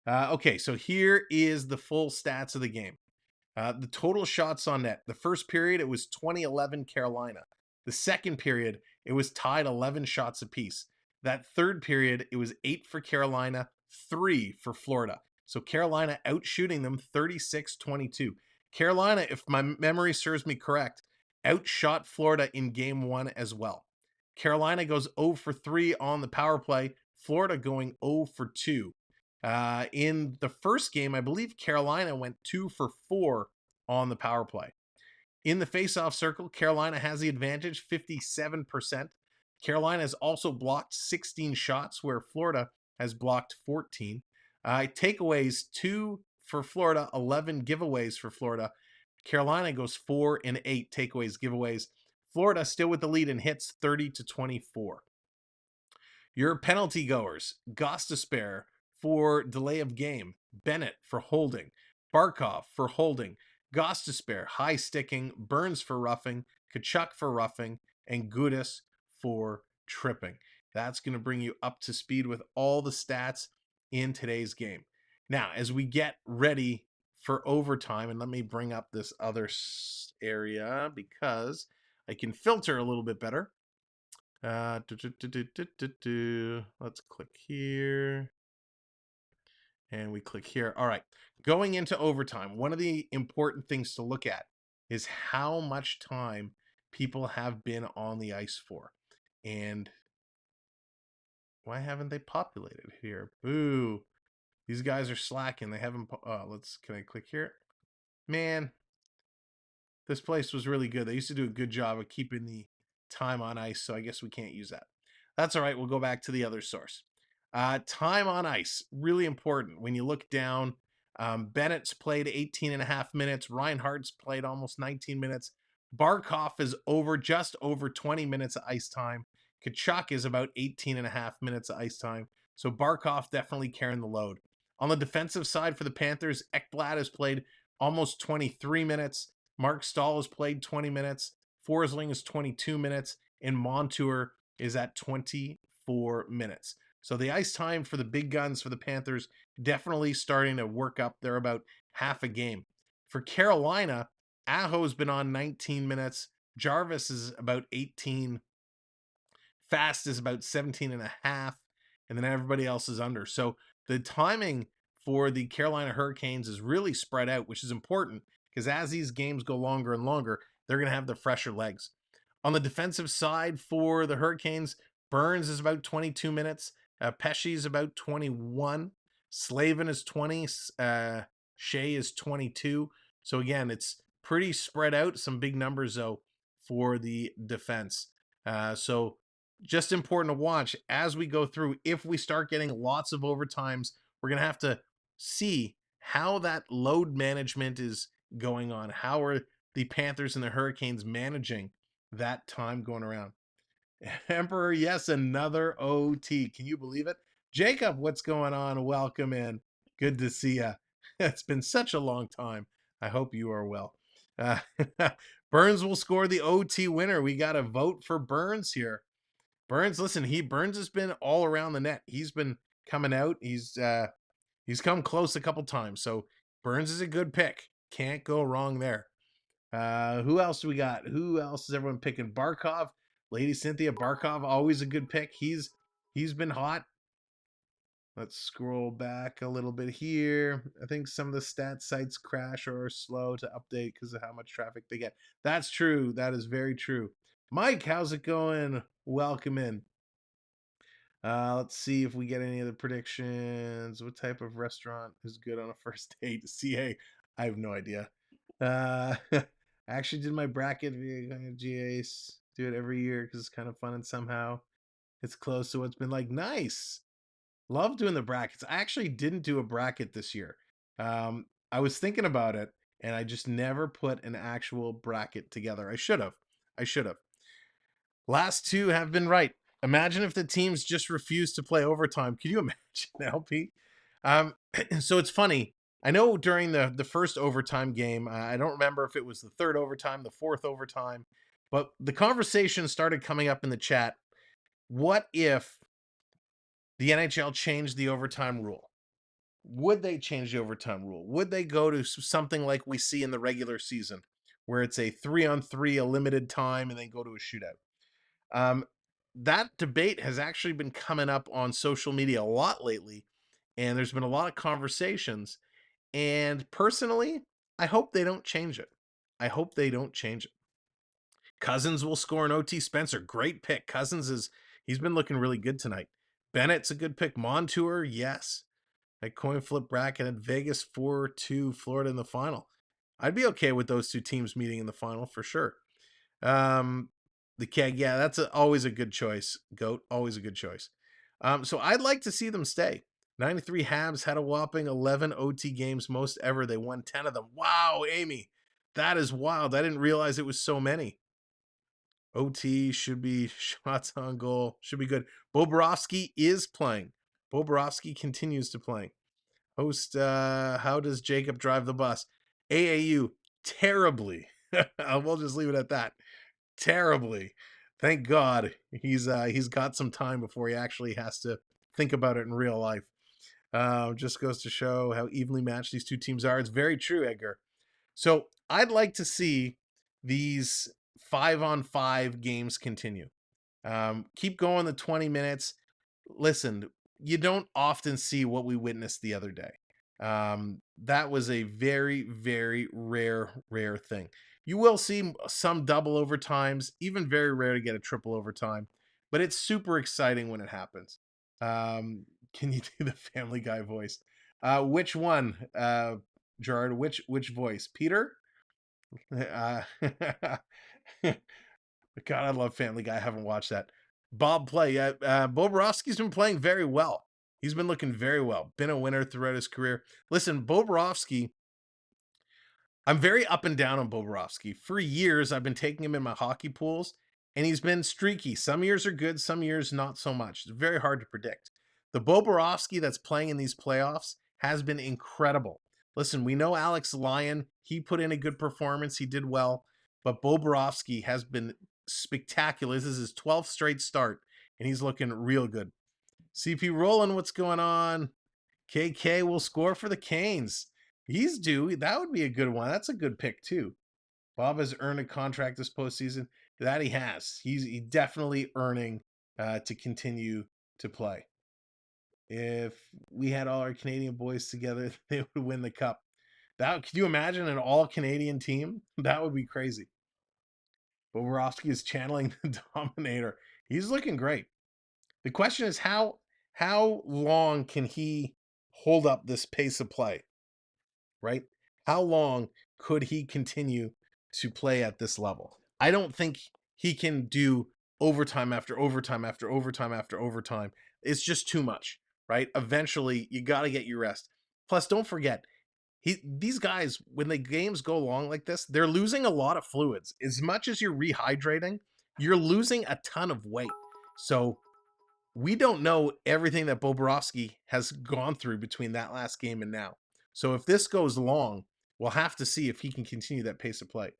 Okay, so here is the full stats of the game. The total shots on net. The first period, it was 2011 Carolina. The second period, it was tied 11 shots apiece. That third period, it was 8 for Carolina, 3 for Florida. So Carolina outshooting them 36-22. Carolina, if my memory serves me correct, outshot Florida in game 1 as well. Carolina goes 0 for 3 on the power play. Florida going 0 for 2. In the first game, I believe Carolina went 2 for 4 on the power play. In the faceoff circle, Carolina has the advantage, 57%. Carolina has also blocked 16 shots, where Florida has blocked 14. Takeaways, 2 for Florida, 11 giveaways for Florida. Carolina goes 4 and 8 takeaways, giveaways. Florida still with the lead in hits, 30-24. Your penalty goers, Gostisbehere for delay of game, Bennett for holding, Barkov for holding, Gostisbehere high sticking, Burns for roughing, Tkachuk for roughing, and Gudis for tripping. That's going to bring you up to speed with all the stats in today's game. Now, as we get ready for overtime, and let me bring up this other area because I can filter a little bit better. Let's click here. And we click here. All right. Going into overtime, one of the important things to look at is how much time people have been on the ice for. And why haven't they populated here? Boo. These guys are slacking. They haven't. Can I click here? Man, this place was really good. They used to do a good job of keeping the time on ice, so I guess we can't use that. That's all right. We'll go back to the other source. Time on ice, really important. When you look down, Bennett's played 18 and a half minutes. Reinhardt's played almost 19 minutes. Barkov is just over 20 minutes of ice time. Tkachuk is about 18 and a half minutes of ice time. So Barkov definitely carrying the load. On the defensive side for the Panthers, Ekblad has played almost 23 minutes. Mark Stahl has played 20 minutes. Forsling is 22 minutes. And Montour is at 24 minutes. So the ice time for the big guns for the Panthers definitely starting to work up. They're about half a game. For Carolina, Aho's been on 19 minutes. Jarvis is about 18. Fast is about 17 and a half. And then everybody else is under. So the timing for the Carolina Hurricanes is really spread out, which is important because as these games go longer and longer, they're going to have the fresher legs. On the defensive side for the Hurricanes, Burns is about 22 minutes. Pesce is about 21. Slavin is 20. Shea is 22. So again, it's pretty spread out. Some big numbers, though, for the defense. So just important to watch as we go through. If we start getting lots of overtimes, we're going to have to see how that load management is going on. How are the Panthers and the Hurricanes managing that time going around? Emperor, yes, another OT. Can you believe it? Jacob, what's going on? Welcome in. Good to see you. It's been such a long time. I hope you are well. Uh, Burns will score the OT winner. We got to vote for Burns here. Burns, listen, Burns has been all around the net. He's been coming out. He's come close a couple times. So Burns is a good pick. Can't go wrong there. Who else do we got? Who else is everyone picking? Barkov, Lady Cynthia Barkov, always a good pick. He's been hot. Let's scroll back a little bit here. I think some of the stat sites crash or are slow to update because of how much traffic they get. That's true. That is very true. Mike, how's it going? Welcome in. Let's see if we get any other predictions. What type of restaurant is good on a first date? CA, I have no idea. I actually did my bracket via GACE. Do it every year because it's kind of fun and somehow it's close to what's been like. Nice. Love doing the brackets. I actually didn't do a bracket this year. I was thinking about it and I just never put an actual bracket together. I should have. Last two have been right. Imagine if the teams just refused to play overtime. Can you imagine, LP? So it's funny. I know during the first overtime game, I don't remember if it was the third overtime, the fourth overtime, but the conversation started coming up in the chat. What if the NHL changed the overtime rule? Would they change the overtime rule? Would they go to something like we see in the regular season, where it's a 3-on-3, a limited time, and then go to a shootout? That debate has actually been coming up on social media a lot lately, and there's been a lot of conversations. And personally, I hope they don't change it. Cousins will score an OT. Spencer, great pick. He's been looking really good tonight. Bennett's a good pick. Montour, yes. A coin flip bracket at Vegas 4-2 Florida in the final. I'd be okay with those two teams meeting in the final for sure. The keg, yeah, that's always a good choice. Goat, always a good choice. So I'd like to see them stay. 93 Habs had a whopping 11 OT games, most ever. They won 10 of them. Wow, Amy, that is wild. I didn't realize it was so many. OT should be shots on goal. Should be good. Bobrovsky is playing. Bobrovsky continues to play. Host, how does Jacob drive the bus? AAU, terribly. We'll just leave it at that. Terribly. Thank God he's got some time before he actually has to think about it in real life. Just goes to show how evenly matched these two teams are. It's very true, Edgar. So I'd like to see these 5-on-5 games continue. Keep going the 20 minutes. Listen, you don't often see what we witnessed the other day. That was a very, very rare thing. You will see some double overtimes, even very rare to get a triple overtime, but it's super exciting when it happens. Can you do the Family Guy voice? Which one, Gerard? Which voice? Peter? God, I love Family Guy. I haven't watched that. Bob play. Bobrovsky's been playing very well. He's been looking very well. Been a winner throughout his career. Listen, Bobrovsky, I'm very up and down on Bobrovsky. For years, I've been taking him in my hockey pools, and he's been streaky. Some years are good, some years not so much. It's very hard to predict. The Bobrovsky that's playing in these playoffs has been incredible. Listen, we know Alex Lyon. He put in a good performance. He did well. But Bobrovsky has been spectacular. This is his 12th straight start, and he's looking real good. CP Roland, what's going on? KK will score for the Canes. He's due. That would be a good one. That's a good pick, too. Bob has earned a contract this postseason. That he has. He's definitely earning to continue to play. If we had all our Canadian boys together, they would win the cup. Could you imagine an all-Canadian team? That would be crazy. Bobrovsky is channeling the Dominator. He's looking great. The question is how long can he hold up this pace of play? Right? How long could he continue to play at this level? I don't think he can do overtime after overtime after overtime after overtime. It's just too much, right? Eventually, you got to get your rest. Plus, don't forget, these guys, when the games go long like this, they're losing a lot of fluids. As much as you're rehydrating, you're losing a ton of weight. So we don't know everything that Bobrovsky has gone through between that last game and now. So if this goes long, we'll have to see if he can continue that pace of play.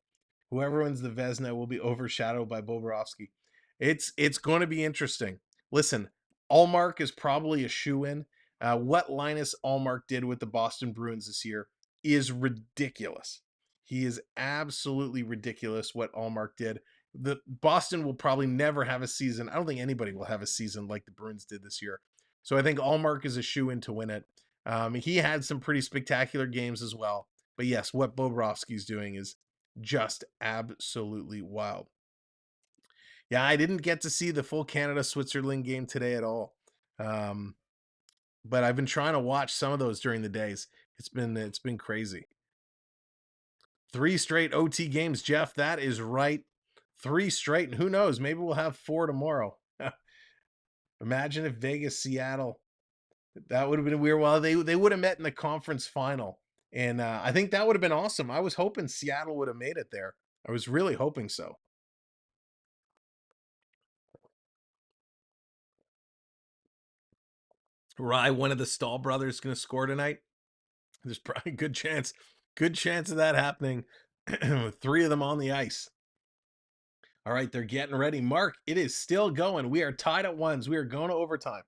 Whoever wins the Vezina will be overshadowed by Bobrovsky. It's going to be interesting. Listen, Allmark is probably a shoe-in. What Linus Allmark did with the Boston Bruins this year is ridiculous. He is absolutely ridiculous what Allmark did. The Boston will probably never have a season. I don't think anybody will have a season like the Bruins did this year. So I think Allmark is a shoe-in to win it. He had some pretty spectacular games as well. But yes, what Bobrovsky's doing is just absolutely wild. Yeah, I didn't get to see the full Canada-Switzerland game today at all. But I've been trying to watch some of those during the days. It's been crazy. 3 straight OT games, Jeff. That is right. 3 straight, and who knows? Maybe we'll have 4 tomorrow. Imagine if Vegas, Seattle. That would have been weird. Well, they would have met in the conference final, and I think that would have been awesome. I was hoping Seattle would have made it there. I was really hoping so. Rye, one of the Stahl brothers, going to score tonight. There's probably a good chance of that happening. 3 of them on the ice. All right, they're getting ready. Mark, it is still going. We are tied at 1s. We are going to overtime.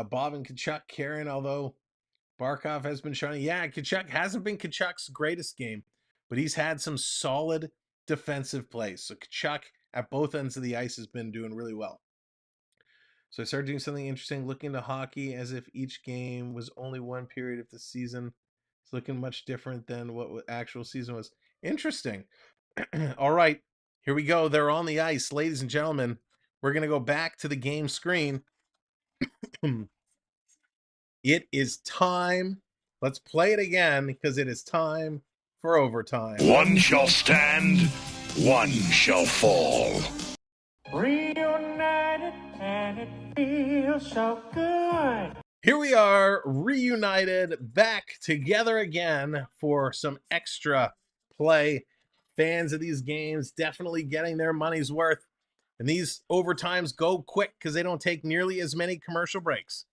Bob and Kachuk carrying, although Barkov has been shining. Yeah, Kachuk hasn't been Kachuk's greatest game, but he's had some solid defensive plays. So Kachuk at both ends of the ice has been doing really well. So I started doing something interesting, looking to hockey as if each game was only one period of the season. It's looking much different than what actual season was. Interesting. All right, here we go. They're on the ice, ladies and gentlemen. We're going to go back to the game screen. It is time. Let's play it again because it is time for overtime. One shall stand, one shall fall. Reunited and it feels so good. Here we are, reunited, back together again for some extra play. Fans of these games definitely getting their money's worth. And these overtimes go quick because they don't take nearly as many commercial breaks.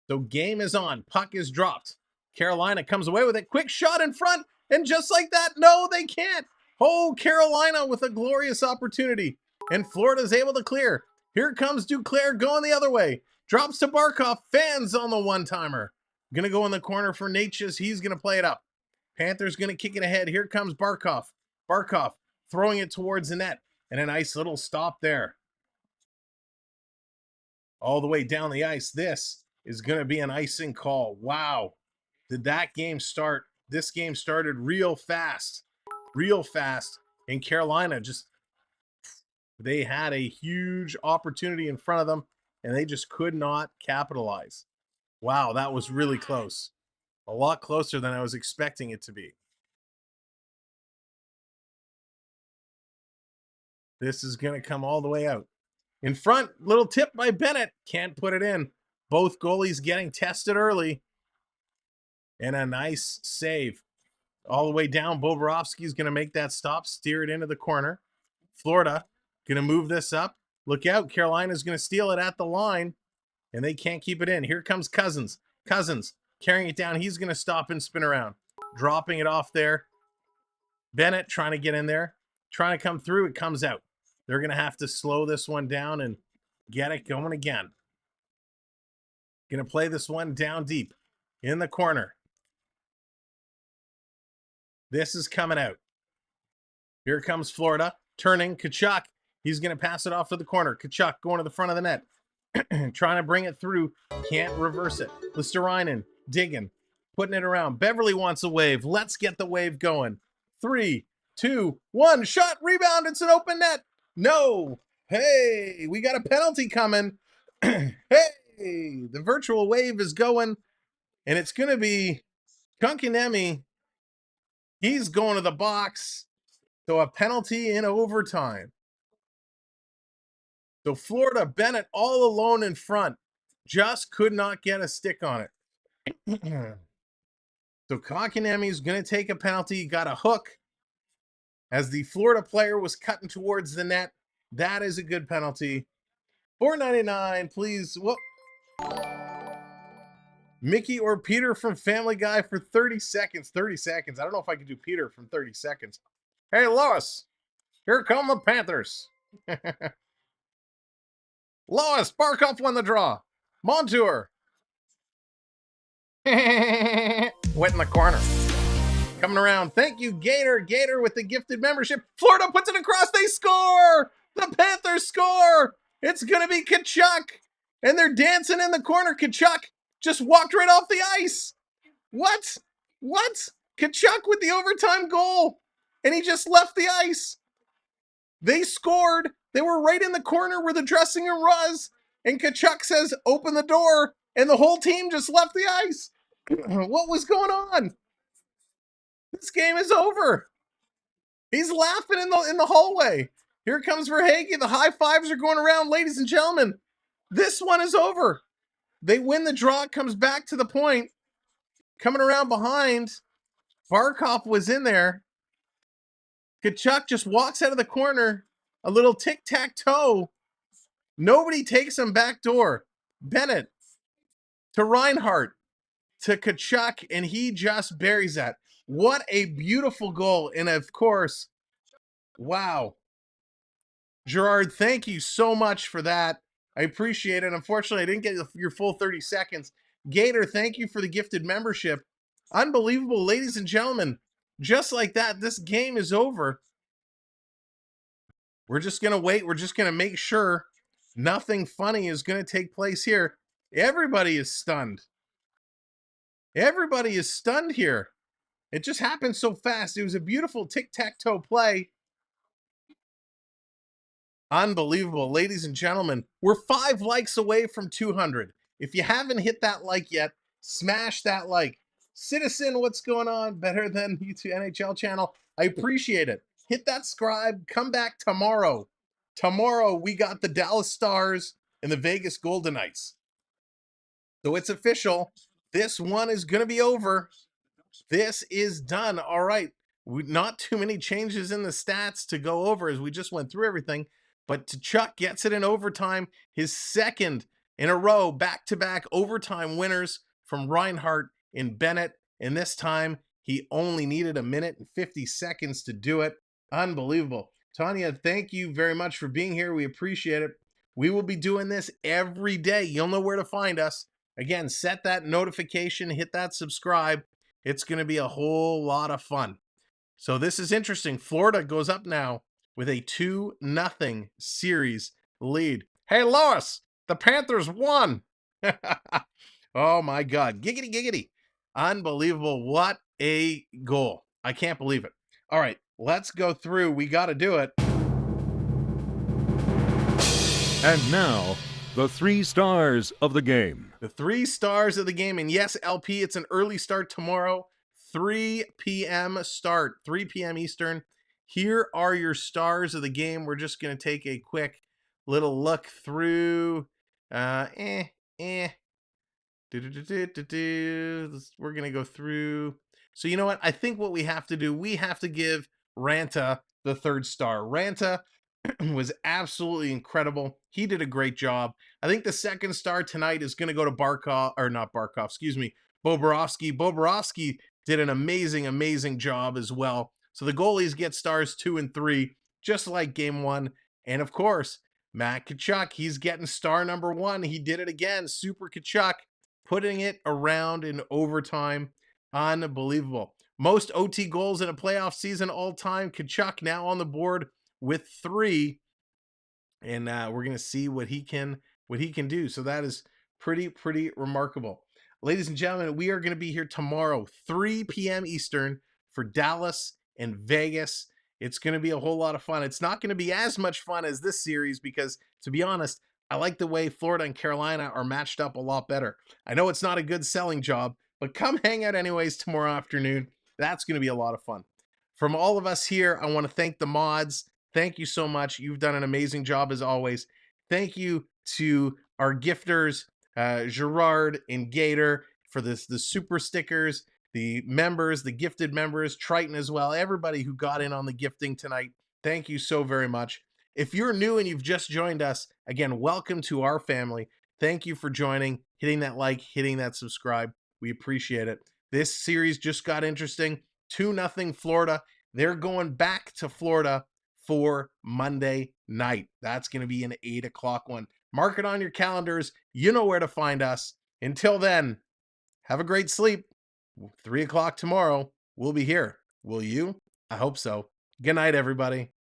So game is on. Puck is dropped. Carolina comes away with a quick shot in front. And just like that, no, they can't. Oh, Carolina with a glorious opportunity. And Florida's able to clear. Here comes Duclair going the other way. Drops to Barkov. Fans on the one-timer. Going to go in the corner for Natchez. He's going to play it up. Panthers going to kick it ahead. Here comes Barkov. Barkov throwing it towards the net. And a nice little stop there. All the way down the ice. This is going to be an icing call. Wow. Did that game start? This game started real fast. Real fast. And Carolina just, they had a huge opportunity in front of them, and they just could not capitalize. Wow, that was really close. A lot closer than I was expecting it to be. This is going to come all the way out. In front, little tip by Bennett. Can't put it in. Both goalies getting tested early. And a nice save. All the way down. Bobrovsky's going to make that stop. Steer it into the corner. Florida going to move this up. Look out. Carolina's going to steal it at the line. And they can't keep it in. Here comes Cousins. Cousins carrying it down. He's going to stop and spin around. Dropping it off there. Bennett trying to get in there. Trying to come through. It comes out. They're going to have to slow this one down and get it going again. Going to play this one down deep in the corner. This is coming out. Here comes Florida. Turning. Kachuk. He's going to pass it off to the corner. Kachuk going to the front of the net. Trying to bring it through. Can't reverse it. Listerainen digging. Putting it around. Beverly wants a wave. Let's get the wave going. 3, 2, 1. Shot. Rebound. It's an open net. No. Hey, we got a penalty coming. Hey, the virtual wave is going. And it's going to be Konkaniemi. He's going to the box. So a penalty in overtime. So Florida, Bennett all alone in front. Just could not get a stick on it. So Konkaniemi's going to take a penalty. Got a hook as the Florida player was cutting towards the net. That is a good penalty. $4.99, please. Whoop. Mickey or Peter from Family Guy for 30 seconds. 30 seconds. I don't know if I could do Peter from 30 seconds. Hey, Lois, here come the Panthers. Lois, Barkov won the draw. Montour. Went in the corner. Coming around. Thank you, Gator. Gator with the gifted membership. Florida puts it across. They score. The Panthers score. It's going to be Kachuk. And they're dancing in the corner. Kachuk just walked right off the ice. What? What? Kachuk with the overtime goal. And he just left the ice. They scored. They were right in the corner where the dressing room was. And Kachuk says, open the door. And the whole team just left the ice. What was going on? This game is over. He's laughing in the hallway. Here comes Verhaeghe. The high fives are going around. Ladies and gentlemen, this one is over. They win the draw. It comes back to the point. Coming around behind, Barkov was in there. Kachuk just walks out of the corner. A little tic-tac-toe. Nobody takes him back door. Bennett to Reinhart to Kachuk, and he just buries that. What a beautiful goal. And of course, wow. Gerard, thank you so much for that. I appreciate it. Unfortunately, I didn't get your full 30 seconds. Gator, thank you for the gifted membership. Unbelievable, ladies and gentlemen. Just like that, this game is over. We're just going to wait. We're just going to make sure nothing funny is going to take place here. Everybody is stunned. Everybody is stunned here. It just happened so fast. It was a beautiful tic-tac-toe play. Unbelievable. Ladies and gentlemen, we're 5 likes away from 200. If you haven't hit that like yet, smash that like. Citizen, what's going on? Better than YouTube NHL channel. I appreciate it. Hit that subscribe. Come back tomorrow. Tomorrow, we got the Dallas Stars and the Vegas Golden Knights. So it's official. This one is going to be over. This is done. All right. Not too many changes in the stats to go over as we just went through everything. But Chuck gets it in overtime. His second in a row, back-to-back overtime winners from Reinhart and Bennett. And this time, he only needed 1 minute and 50 seconds to do it. Unbelievable. Tanya, thank you very much for being here. We appreciate it. We will be doing this every day. You'll know where to find us. Again, set that notification, hit that subscribe. It's going to be a whole lot of fun. So this is interesting. Florida goes up now with a 2-0 series lead. Hey, Lois, the Panthers won. Oh, my God. Giggity, giggity. Unbelievable. What a goal. I can't believe it. All right, let's go through. We got to do it. And now, the 3 stars of the game. The 3 stars of the game. And yes, LP, it's an early start tomorrow. 3 p.m. start, 3 p.m. Eastern. Here are your stars of the game. We're just going to take a quick little look through. We're going to go through. So you know what? I think what we have to do, we have to give Ranta the 3rd star. Ranta was absolutely incredible. He did a great job. I think the 2nd star tonight is going to go to Barkov, or not Barkov, excuse me, Bobrovsky. Bobrovsky did an amazing, amazing job as well. So the goalies get stars 2 and 3, just like game 1. And of course, Matt Tkachuk, he's getting star number 1. He did it again. Super Tkachuk, putting it around in overtime. Unbelievable. Most OT goals in a playoff season all time. Tkachuk now on the board with 3. And we're going to see what he can do. So that is pretty remarkable. Ladies and gentlemen, we are going to be here tomorrow, 3 p.m. Eastern for Dallas and Vegas. It's going to be a whole lot of fun. It's not going to be as much fun as this series because, to be honest, I like the way Florida and Carolina are matched up a lot better. I know it's not a good selling job, but come hang out anyways tomorrow afternoon. That's going to be a lot of fun. From all of us here, I want to thank the mods. Thank you so much. You've done an amazing job as always. Thank you to our gifters, Gerard and Gator, for the super stickers, the members, the gifted members, Triton as well, everybody who got in on the gifting tonight. Thank you so very much. If you're new and you've just joined us, again, welcome to our family. Thank you for joining, hitting that like, hitting that subscribe. We appreciate it. This series just got interesting. 2-0 Florida. They're going back to Florida for Monday night. That's going to be an 8 o'clock one. Mark it on your calendars. You know where to find us. Until then, have a great sleep. 3 o'clock tomorrow, we'll be here. Will you? I hope so. Good night, everybody.